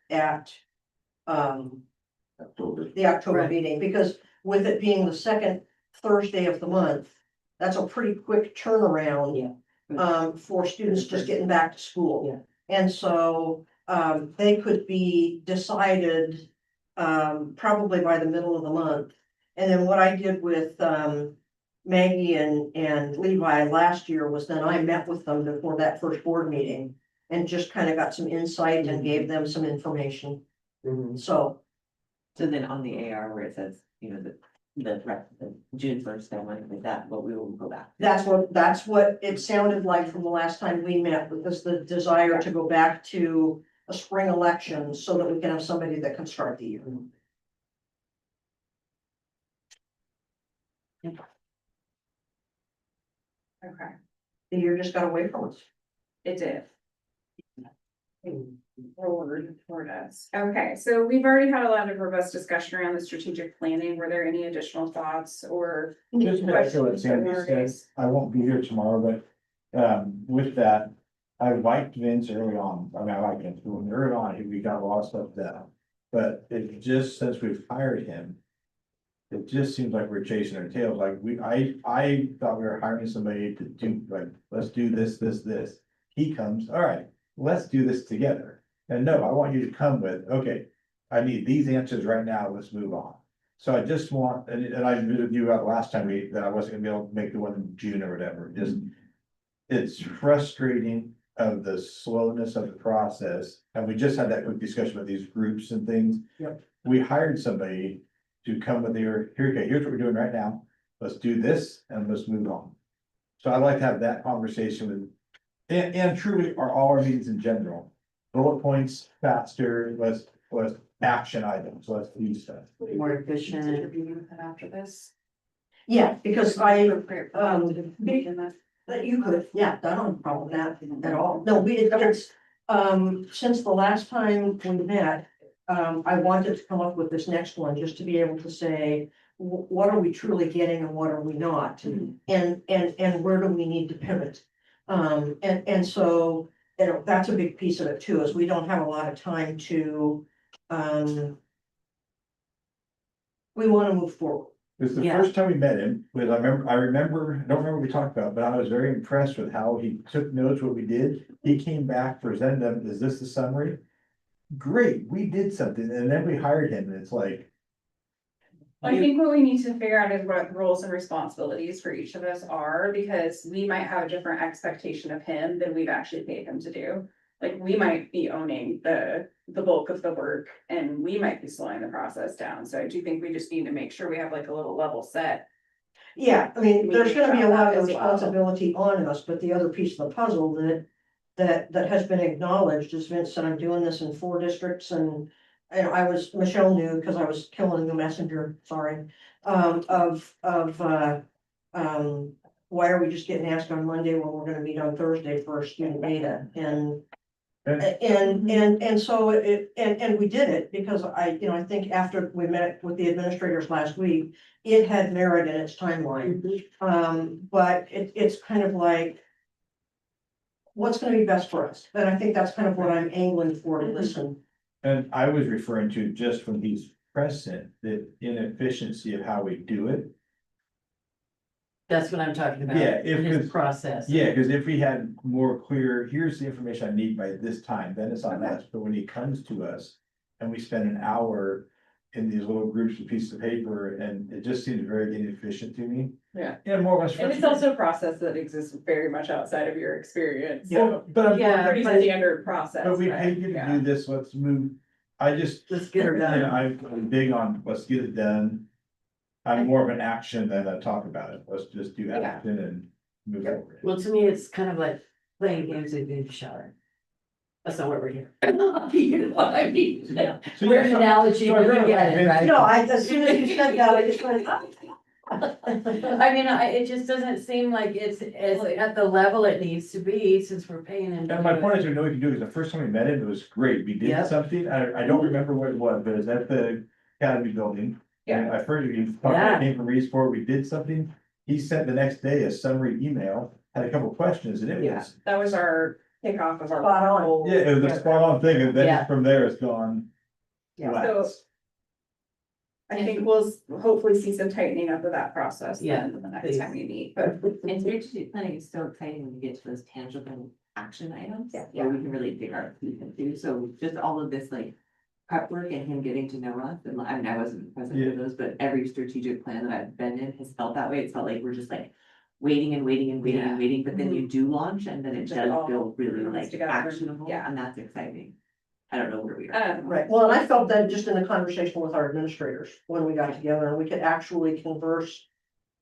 the October Right. meeting, because with it being the second Thursday of the month, that's a pretty quick turnaround. Yeah. For students just getting back to school. Yeah. And so, they could be decided, probably by the middle of the month. And then what I did with, Maggie and Levi last year was then I met with them before that first board meeting. And just kind of got some insight and gave them some information, so. So then on the AR where it says, the June 1st deadline, like that, but we will go back. That's what it sounded like from the last time we met, because the desire to go back to a spring election so that we can have somebody that can start the year. Okay, The year just got away from us. it did. Toward us. Okay, so we've already had a lot of robust discussion around the strategic planning. Were there any additional thoughts or? Just to echo what Sandy said, I won't be here tomorrow, but with that, I liked Vince early on. I mean, I like Vince, but when early on, we got a lot of stuff done. But it just, since we've hired him, it just seems like we're chasing our tails. Like I thought we were hiring somebody to do, like, let's do this. He comes, all right, let's do this together. And no, I want you to come with, okay, I need these answers right now, let's move on. So I just want, and I admitted you out last time that I wasn't gonna be able to make the one in June or whatever, just. It's frustrating of the slowness of the process, and we just had that quick discussion with these groups and things. Yep. We hired somebody to come with here's what we're doing right now, let's do this and let's move on. So I'd like to have that conversation with, and truly all our meetings in general. Bullet points faster, let's action items, let's do stuff. More efficient. After this. Yeah, because I, That that you could, yeah, I don't have a problem with that at all. No, it's, since the last time we met, I wanted to come up with this next one, just to be able to say, what are we truly getting and what are we not? And where do we need to pivot? And so, that's a big piece of it too, is we don't have a lot of time to, we want to move forward. This is the Yeah. first time we met him, but I don't remember what we talked about, but I was very impressed with how he took notes, what we did. He came back, presented them, is this the summary? Great, we did something, and then we hired him, and it's like, I think what we need to figure out is what roles and responsibilities for each of us are, because we might have a different expectation of him than we've actually paid him to do. Like, we might be owning the bulk of the work, and we might be slowing the process down, so I do think we just need to make sure we have like a little level set. Yeah, I mean, We there's can gonna be a try lot that of as well. responsibility on us, but the other piece of the puzzle that has been acknowledged is Vince said, I'm doing this in 4 districts and Michelle knew because I was killing the messenger, sorry, why are we just getting asked on Monday when we're gonna meet on Thursday for student data? And so and we did it because I think after we met with the administrators last week, it had merit in its timeline. But it's kind of like, what's gonna be best for us? And I think that's kind of what I'm angling for to listen. And I was referring to just when he's present, the inefficiency of how we do it. That's what I'm talking about. Yeah, if His it's- process. Yeah, because if we had more clear, here's the information I need by this time, then it's on us, but when he comes to us. And we spend an hour in these little groups of pieces of paper, and it just seems very inefficient to me. Yeah. And more of us. And it's also a process that exists very much outside of your experience, Yeah, so but I'm, Yeah. pretty standard process. but we right? paid you to Yeah. do this, let's move, I just. Let's get her done. Yeah, I'm big on, let's get it done. I'm more of an action than a talk about it, let's just do Yeah. action and move over. Well, to me, it's kind of like playing games in the shower. That's not what we're here. You know what I mean? So, We're yeah, an so- analogy, so I but you read get it. it, right? No, as soon as you said that, I just went, I mean, it just doesn't seem like it's at the level it needs to be since we're paying him. to And my do point it. is, we know we can do it, 'cause the first time we met him, it was great, we did Yep. something, I don't remember what it was, but it was at the academy building. And I heard you, Yeah. came from Eastport, we did something, he sent the next day a summary email, had a couple questions, and it Yeah, was. that was our kickoff of our. Spot on. whole- Yeah, it was a spot on thing, and Yeah. then from there it's gone. Yeah. lax. I think we'll hopefully see some tightening up of that process Yeah, then the next please. time we meet, but And strategic planning is so exciting when you get to those tangible action items. Yeah. Where we can really dig our teeth into, so just all of this like prep work and him getting to know us, and I mean, I wasn't present Yeah. for those, but every strategic plan that I've been in has felt that way, it's felt like we're just like. Waiting and waiting and waiting and waiting, but then you do launch and then it Just does all feel really comes like together. actionable, Yeah. and that's exciting. I don't know where we are. right, well, and I felt that just in the conversation with our administrators, when we got together, and we could actually converse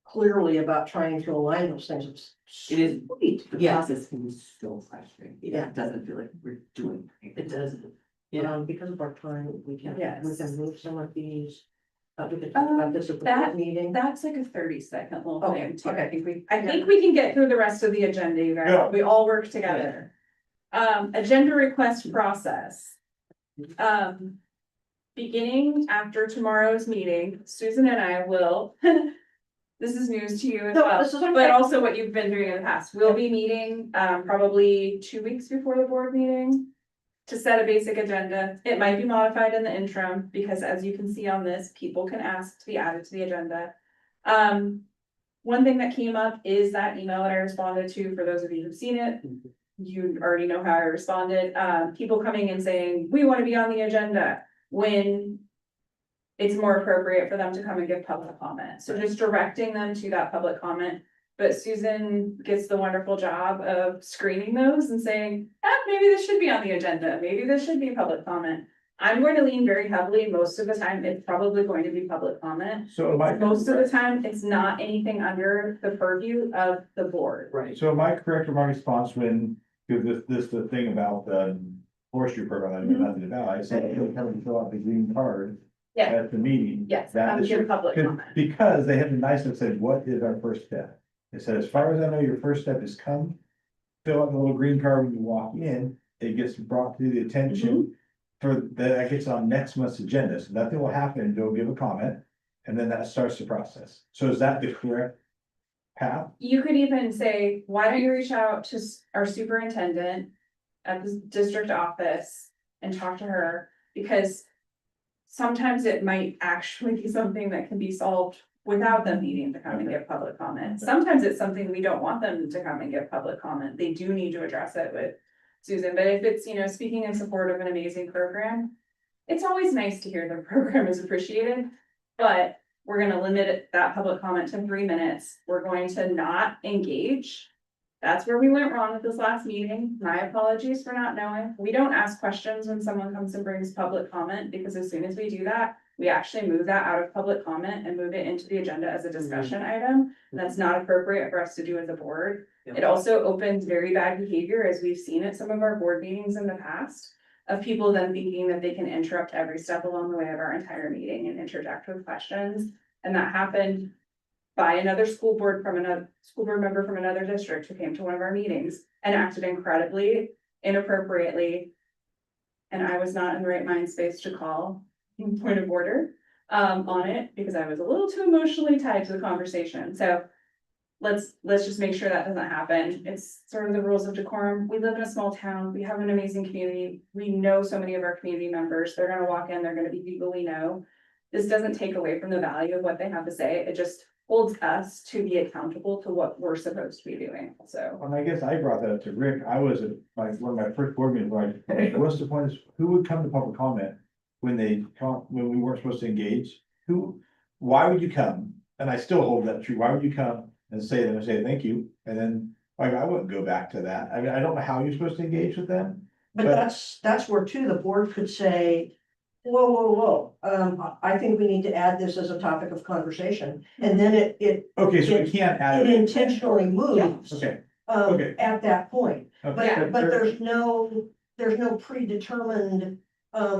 clearly about trying to align those things. It is, the Yeah. process can be so frustrating, Yeah. it doesn't feel like we're doing. It doesn't. Yeah. Because of our time, we can Yes. move some of these. We could talk about this at the that- meeting. that's like a 30-second little Okay, thing too. okay. I think we can get through the rest of the agenda, you guys. Yeah. We all work together. Agenda request process. Beginning after tomorrow's meeting, Susan and I will, this is news to you as No, well, this is okay. but also what you've been doing in the past. We'll be meeting, probably 2 weeks before the board meeting to set a basic agenda. It might be modified in the interim, because as you can see on this, people can ask to be added to the agenda. One thing that came up is that email that I responded to, for those of you who've seen it. You already know how I responded, people coming and saying, we wanna be on the agenda, when it's more appropriate for them to come and give public comment. So just directing them to that public comment. But Susan gets the wonderful job of screening those and saying, maybe this should be on the agenda, maybe this should be public comment. I'm going to lean very heavily, most of the time, it's probably going to be public comment. So am I. Most of the time, it's not anything under the purview of the board. Right. So am I correct with my response when, because this, the thing about the forestry program, I know nothing about, I said, you'll come and fill out the green card. Yeah. At the meeting. Yes, That is, give public comment. because they have been nice and said, what is our first step? They said, as far as I know, your first step is come. Fill out the little green card when you walk in, it gets brought to the attention. For that gets on next month's agenda, so nothing will happen, they'll give a comment, and then that starts the process. So is that the correct path? You could even say, why don't you reach out to our superintendent at the district office and talk to her? Because sometimes it might actually be something that can be solved without them needing to come and give public comment. Sometimes it's something we don't want them to come and give public comment. They do need to address it with Susan, but if it's, speaking in support of an amazing program, it's always nice to hear the program is appreciated, but we're gonna limit that public comment to 3 minutes. We're going to not engage. That's where we went wrong with this last meeting. My apologies for not knowing. We don't ask questions when someone comes and brings public comment, because as soon as we do that, we actually move that out of public comment and move it into the agenda as a discussion item. And that's not appropriate for us to do as a board. It also opens very bad behavior, as we've seen at some of our board meetings in the past, of people then thinking that they can interrupt every step along the way of our entire meeting and interject with questions. And that happened by another school board member from another district who came to one of our meetings and acted incredibly inappropriately. And I was not in the right mind space to call point of order on it because I was a little too emotionally tied to the conversation. So let's just make sure that doesn't happen. It's sort of the rules of decorum. We live in a small town. We have an amazing community. We know so many of our community members. They're gonna walk in, they're gonna be people we know. This doesn't take away from the value of what they have to say. It just holds us to be accountable to what we're supposed to be doing. So And I guess I brought that up to Rick. I was at one of my first board meetings, like, hey, what's the point? Who would come to public comment when when we weren't supposed to engage? Why would you come? And I still hold that true. Why would you come and say thank you? And then, like, I wouldn't go back to that. I mean, I don't know how you're supposed to engage with them. But that's where too, the board could say, whoa, I think we need to add this as a topic of conversation. And then it Okay, so we can't add it it. intentionally moves. Okay, okay. At that point. okay. But there's no predetermined,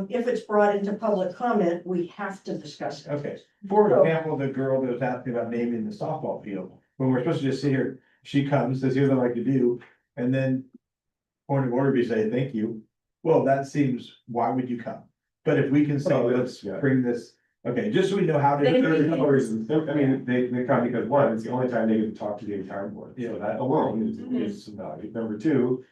if it's brought into public comment, we have to discuss it. Okay, for example, the girl that was asking about naming the softball field, when we're supposed to just sit here, she comes, says, here's what I'd like to do, and then. Point of order, we say, thank you. Well, that seems, why would you come? But if we can say, Well, let's yeah. bring this, okay, just so we know how to. They- There's a couple reasons. I mean, they come because one, it's the only time they get to talk to the entire board. So Yeah. that alone is some value. Number two,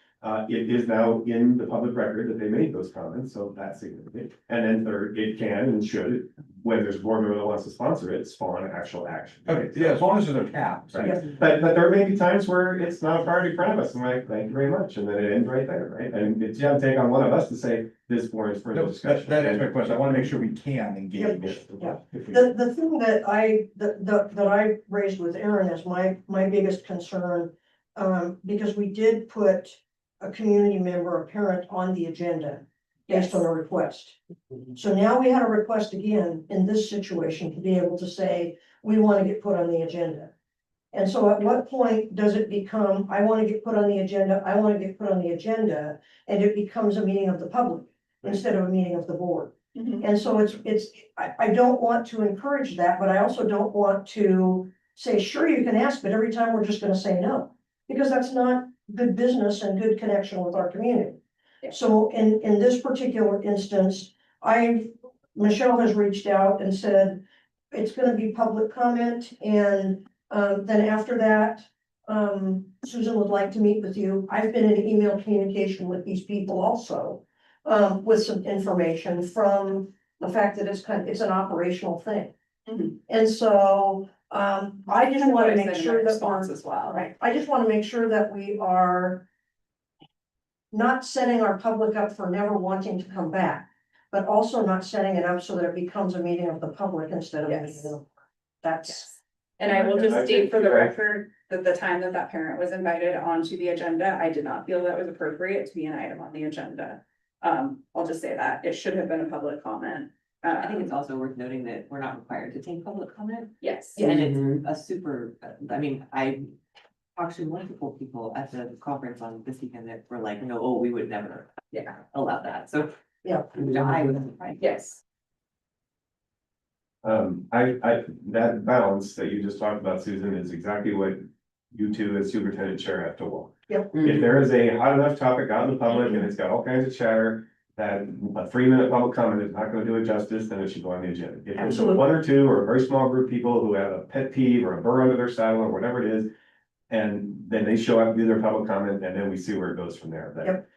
it is now in the public record that they made those comments, so that's significant. And then third, it can and should, when there's a board member that wants to sponsor it, spawn actual action. Okay, yeah, as long as there's a cap. Right, but there may be times where it's not a priority for any of us, and we're like, thank you very much, and then it ends right there, right? And it's gonna take on one of us to say, this board is further No, discussion. that is my question. I wanna make sure we can engage. Yeah. If we- The thing that I raised with Aaron is my biggest concern, because we did put a community member, a parent on the agenda based on a request. So now we had a request again in this situation to be able to say, we want to get put on the agenda. And so at what point does it become, I want to get put on the agenda, I want to get put on the agenda, and it becomes a meeting of the public instead of a meeting of the board? Mhm. And so I don't want to encourage that, but I also don't want to say, sure, you can ask, but every time we're just gonna say no. Because that's not good business and good connection with our community. Yeah. So in this particular instance, Michelle has reached out and said, it's gonna be public comment, and then after that, Susan would like to meet with you. I've been in email communication with these people also, with some information from the fact that it's an operational thing. Mhm. And so, I just want to make sure that response we're, as well. right, I just want to make sure that we are not setting our public up for never wanting to come back, but also not setting it up so that it becomes a meeting of the public instead of a Yes. meeting of. That's, Yes. And I will Yeah, just I state think for the you're right. record that the time that that parent was invited onto the agenda, I did not feel that was appropriate to be an item on the agenda. I'll just say that it should have been a public comment. I think it's also worth noting that we're not required to take public comment. Yes. And it's a super, I mean, I talked to multiple people at the conference on this weekend that were like, no, we would never Yeah. allow that, so. Yeah. I was surprised. Yes. That balance that you just talked about, Susan, is exactly what you two as superintendent chair have to walk. If there is a hot enough topic out in the public and it's got all kinds of chatter, that a 3-minute public comment is not gonna do it justice, then it should go on the agenda. If there's Absolutely. one or two or a very small group of people who have a pet peeve or a burr under their saddle or whatever it is, and then they show up, do their public comment, and then we see where it goes from there. But Yep.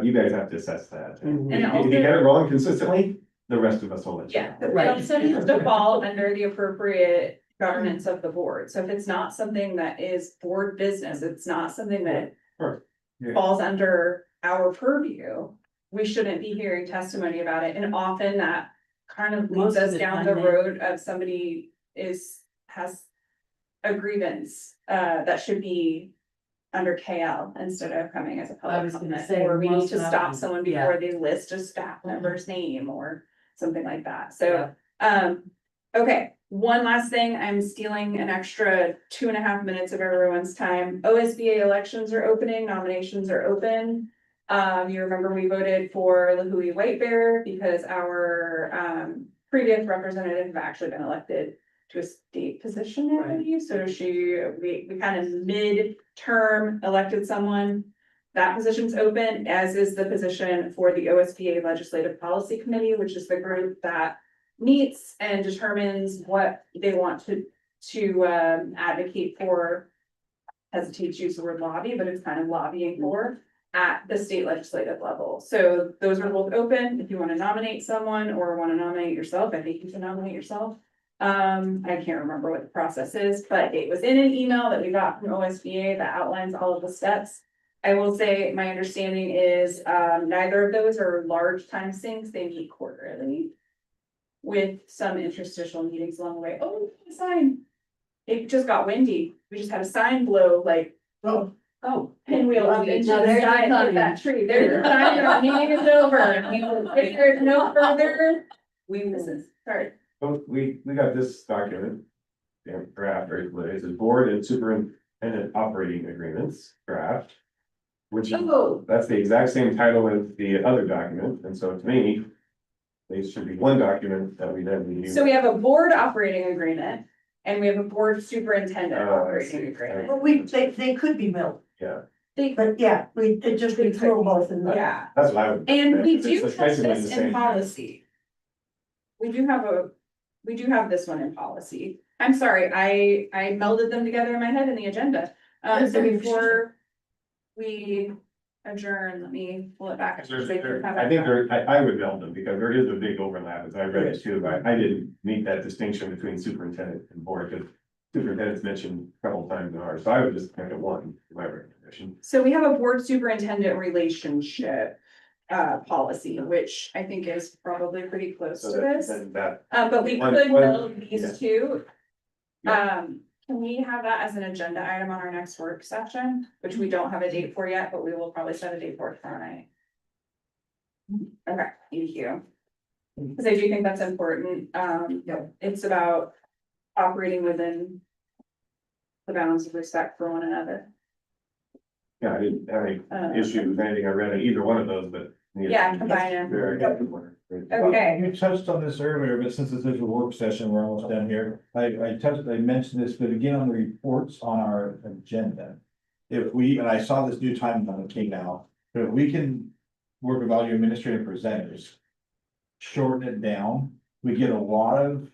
you guys have to assess that. Mhm. If And you get it rolling consistently, the rest of us will let you. Yeah, know. it Right. also needs to fall under the appropriate governance of the board. So if it's not something that is board business, it's not something that Sure. Yeah. falls under our purview, we shouldn't be hearing testimony about it. And often that kind of Most leads of us the down time the they- road of somebody has a grievance, that should be under KL instead of coming as a I public was gonna comment. say, Or we need most to stop often, someone yeah. before they list a staff member's name or something like that. So, Yeah. okay, one last thing, I'm stealing an extra 2.5 minutes of everyone's time. OSBA elections are opening, nominations are open. You remember we voted for Lahui White Bear because our previous representative have actually been elected. to a state position, I believe. So we kind of mid-term elected someone. That position's open, as is the position for the OSBA Legislative Policy Committee, which is the group that meets and determines what they want to advocate for. Hesitate to use the word lobby, but it's kind of lobbying for at the state legislative level. So those are both open. If you want to nominate someone or want to nominate yourself, I think you can nominate yourself. I can't remember what the process is, but it was in an email that we got from OSBA that outlines all of the steps. I will say, my understanding is, neither of those are large time sinks. They meet quarterly. With some interstitial meetings along the way. Oh, a sign. It just got windy. We just had a sign blow, like, Oh, pinwheel up into Now the there's sky the and hit sign. that tree. There's a sign that meeting is over. If there's no further, this is, sorry. Oh, we got this document. Yeah, draft, or it's a board and superintendent operating agreements draft. Which, Oh, that's the exact same title as the other document, and so to me. They should be one document that we then review. so we have a board operating agreement and we have a board superintendent Oh, I operating see. agreement. well, they could be melted, Yeah, but yeah, it just, we throw both in there. Yeah, that's what I would. and we it's do have essentially the this same. in policy. We do have this one in policy. I'm sorry, I melded them together in my head in the agenda. So before we adjourn, let me pull it back. I would meld them because there is a big overlap, as I read it too, but I didn't meet that distinction between superintendent and board, because superintendent's mentioned a couple times in ours, so I would just make it one, in my recommendation. So we have a board superintendent relationship policy, which I think is probably pretty close to So this. that, But we One- could one- meld yeah. these two. Yeah. Can we have that as an agenda item on our next work session, which we don't have a date for yet, but we will probably set a date for it tomorrow night. Okay, thank you. Cause I do think that's important. It's about operating within the bounds of respect for one another. yeah, I didn't have any issue with anything I read in either one of those, but. Yeah, combine them. Very good. Okay. You touched on this earlier, but since this is a work session, we're almost done here. I mentioned this, but again, on the reports on our agenda. If we, and I saw this new time when it came out, but if we can work with all your administrative presenters. Shorten it down, we get a lot of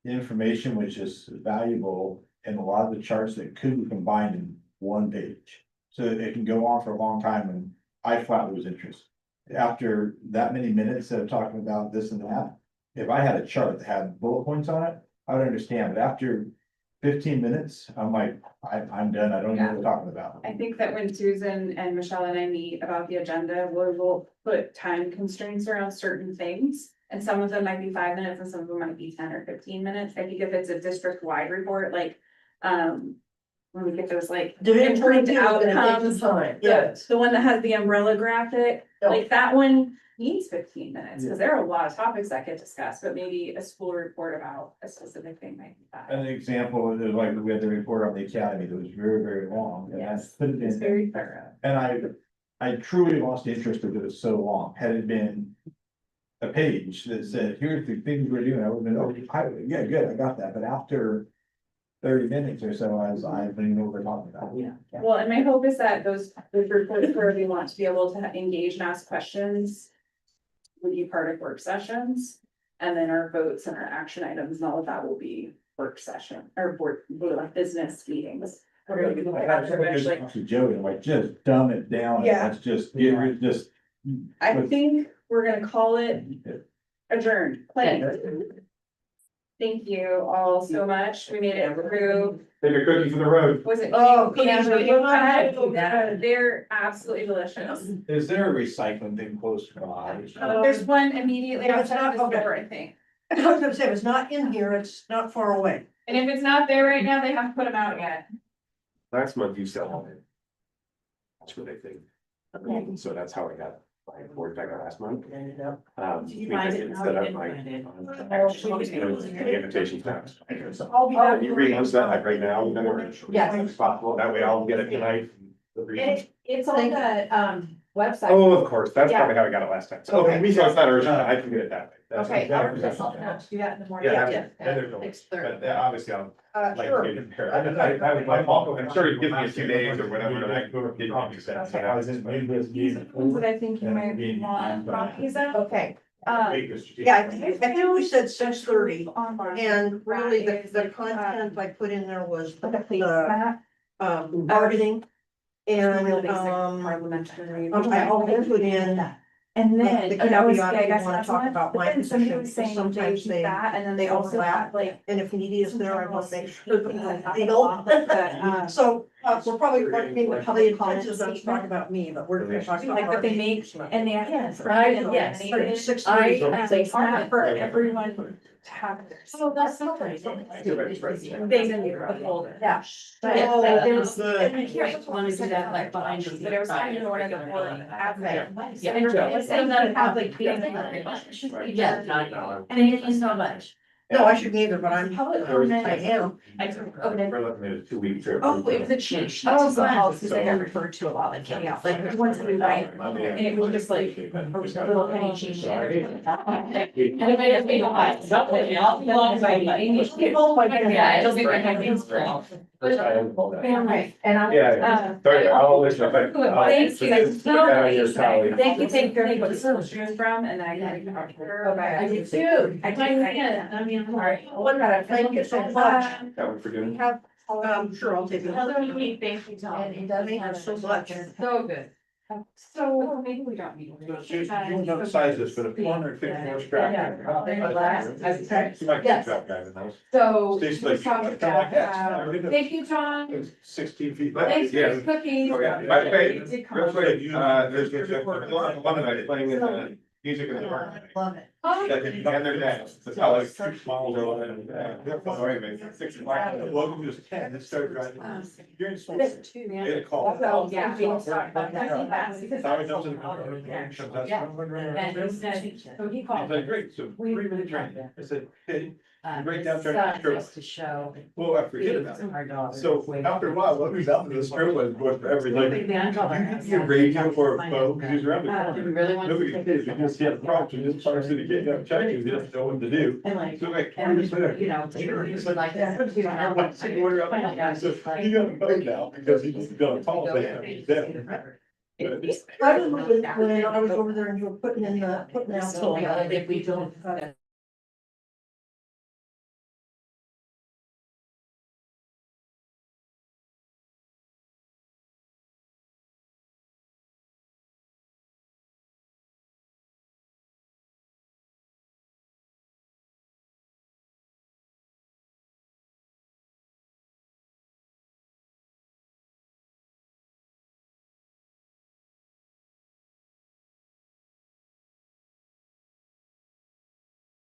information which is valuable and a lot of the charts that could be combined in one page. So that it can go on for a long time and I flat lose interest. After that many minutes of talking about this and that, if I had a chart that had bullet points on it, I would understand, but after 15 minutes, I'm like, I'm done, I don't know what we're talking about. I think that when Susan and Michelle and I meet about the agenda, we'll put time constraints around certain things. And some of them might be 5 minutes and some of them might be 10 or 15 minutes. I think if it's a district-wide report, like, when we get those like Division improved 22 is gonna take outcomes, some time, yeah. the one that has the umbrella graphic, like that one needs 15 minutes, because there are a lot of topics that get discussed, but maybe a school report about a specific thing might be that. An example is like we had the report on the academy that was very, very long. And that's Yes, put it it's in, very thorough. and I truly lost interest because it was so long. Had it been a page that said, here's the things we're doing, I would have been, oh, yeah, good, I got that. But after 30 minutes or so, I didn't know what we're talking about. Yeah. Well, and my hope is that those reports where we want to be able to engage and ask questions would be part of work sessions. And then our votes and our action items and all of that will be work session or board business meetings. We're gonna be looking at it eventually. To Joey, like, just dumb it down. and Yeah. Let's just get rid, just. I think we're gonna call it adjourned. Planning. Thank you all so much. We made it through. Take a cookie for the road. Was it? Oh, Yeah, yeah. they're absolutely delicious. Is there a recycling thing close by? There's one immediately If it's outside not, of the okay. store, I think. I was gonna say, if it's not in here, it's not far away. And if it's not there right now, they have to put them out again. Last month you said on it. That's what I think. And so that's how I got my board back last month. Did you find Because it? it No, set you up didn't my- find it. The invitation times. So I'll be back. You read that like right now, then or Yes. as possible, that way I'll get it tonight. It's on Thank the, website. Oh, of course, that's Yeah. probably how I got it last time. So, Okay. so it's not urgent, I can get it that way. That's- Okay, that- I'll just help out to do that in the morning. Yeah, Yeah. then there's no, but obviously I'll like Sure. to get it there. I was my fault, I'm sure you give me a few days or whatever, and I didn't make sense. So that was just my- These are the ones that I think you might want copies of. Okay, Yeah, I think we said 6:30, Online. and really That is the like, content I put in there was The the placemat. bargaining. And, Real basic parliamentary. I also put in, And the then, and I was, yeah, I caveat, guess you wanna that's talk one, about but my then somebody position, was because saying sometimes they that, and then they also overlap. have like. and if needy is there, I want to make sure that it's Legal. legal. So, we're probably working with probably intentions on talking about me, but we're gonna talk about. Like what they make, and they have. Yes, yes, yes. 6:30. Placemat for everyone to have theirs. oh, that's so nice. They send you a folder. Yeah. But Oh, there's, good. and I can't remember Wanna what do said that, it, like, behind the but it was kind of one of the scenes. board out there. Yeah. And it was saying that have like. Yeah, $9. And I didn't know much. No, I shouldn't either, but I'm, Public I comment. am. Okay. We're looking at a 2-week trip. Oh, it was a cheat sheet. Oh, the policies I got referred to a lot, like, yeah, like once a night. And it was just like a little penny cheat sheet. And it made us feel like. Yeah, it'll be right next to Family. And I'm. Yeah, sorry, I'll always. Thank you. Thank you, thank you, what she was from, and then I had to talk to her. Okay, I did too. I did, I mean, all right. What about it? Thank you so much. That one for doing. We have. Sure, I'll take it. Thank you, Tom. And it does Thank you have so a- much. So good. So maybe we don't need. You don't know the size of this, but a 450 horsepower. Yes. So. Stays we like- talked like about that. how- Thank you, John. 16 feet. Thanks for Yeah. the cookies. Okay, by the way, You did come. real quick, there's a lot of night playing in the music in the park. Love it. Oh, And they're dance, it's how like 6 miles or whatever. 6 miles. Welcome to 10, let's start driving. You're in school. This too, Get yeah. a call. So, yeah. Tommy comes in. Comes out. And he said, so he He's called. like, great, so We- 3-minute training. I said, hey, break down Son traffic. has to show. well, I forget about it. Our daughter. So after a while, what was out to the strip was going for everything. Maybe I told her. You get a radio or a phone, because he's around the Do we corner. really want to? Nobody can, because he had a problem, just parks in the gate, up check, he doesn't know what to do. And like, So like, and just later. you know, it's like that. You know, Like, so you order out- so he got a vote now because he just got a call saying he's dead. I remember when I was over there and you were putting out. So, if we don't.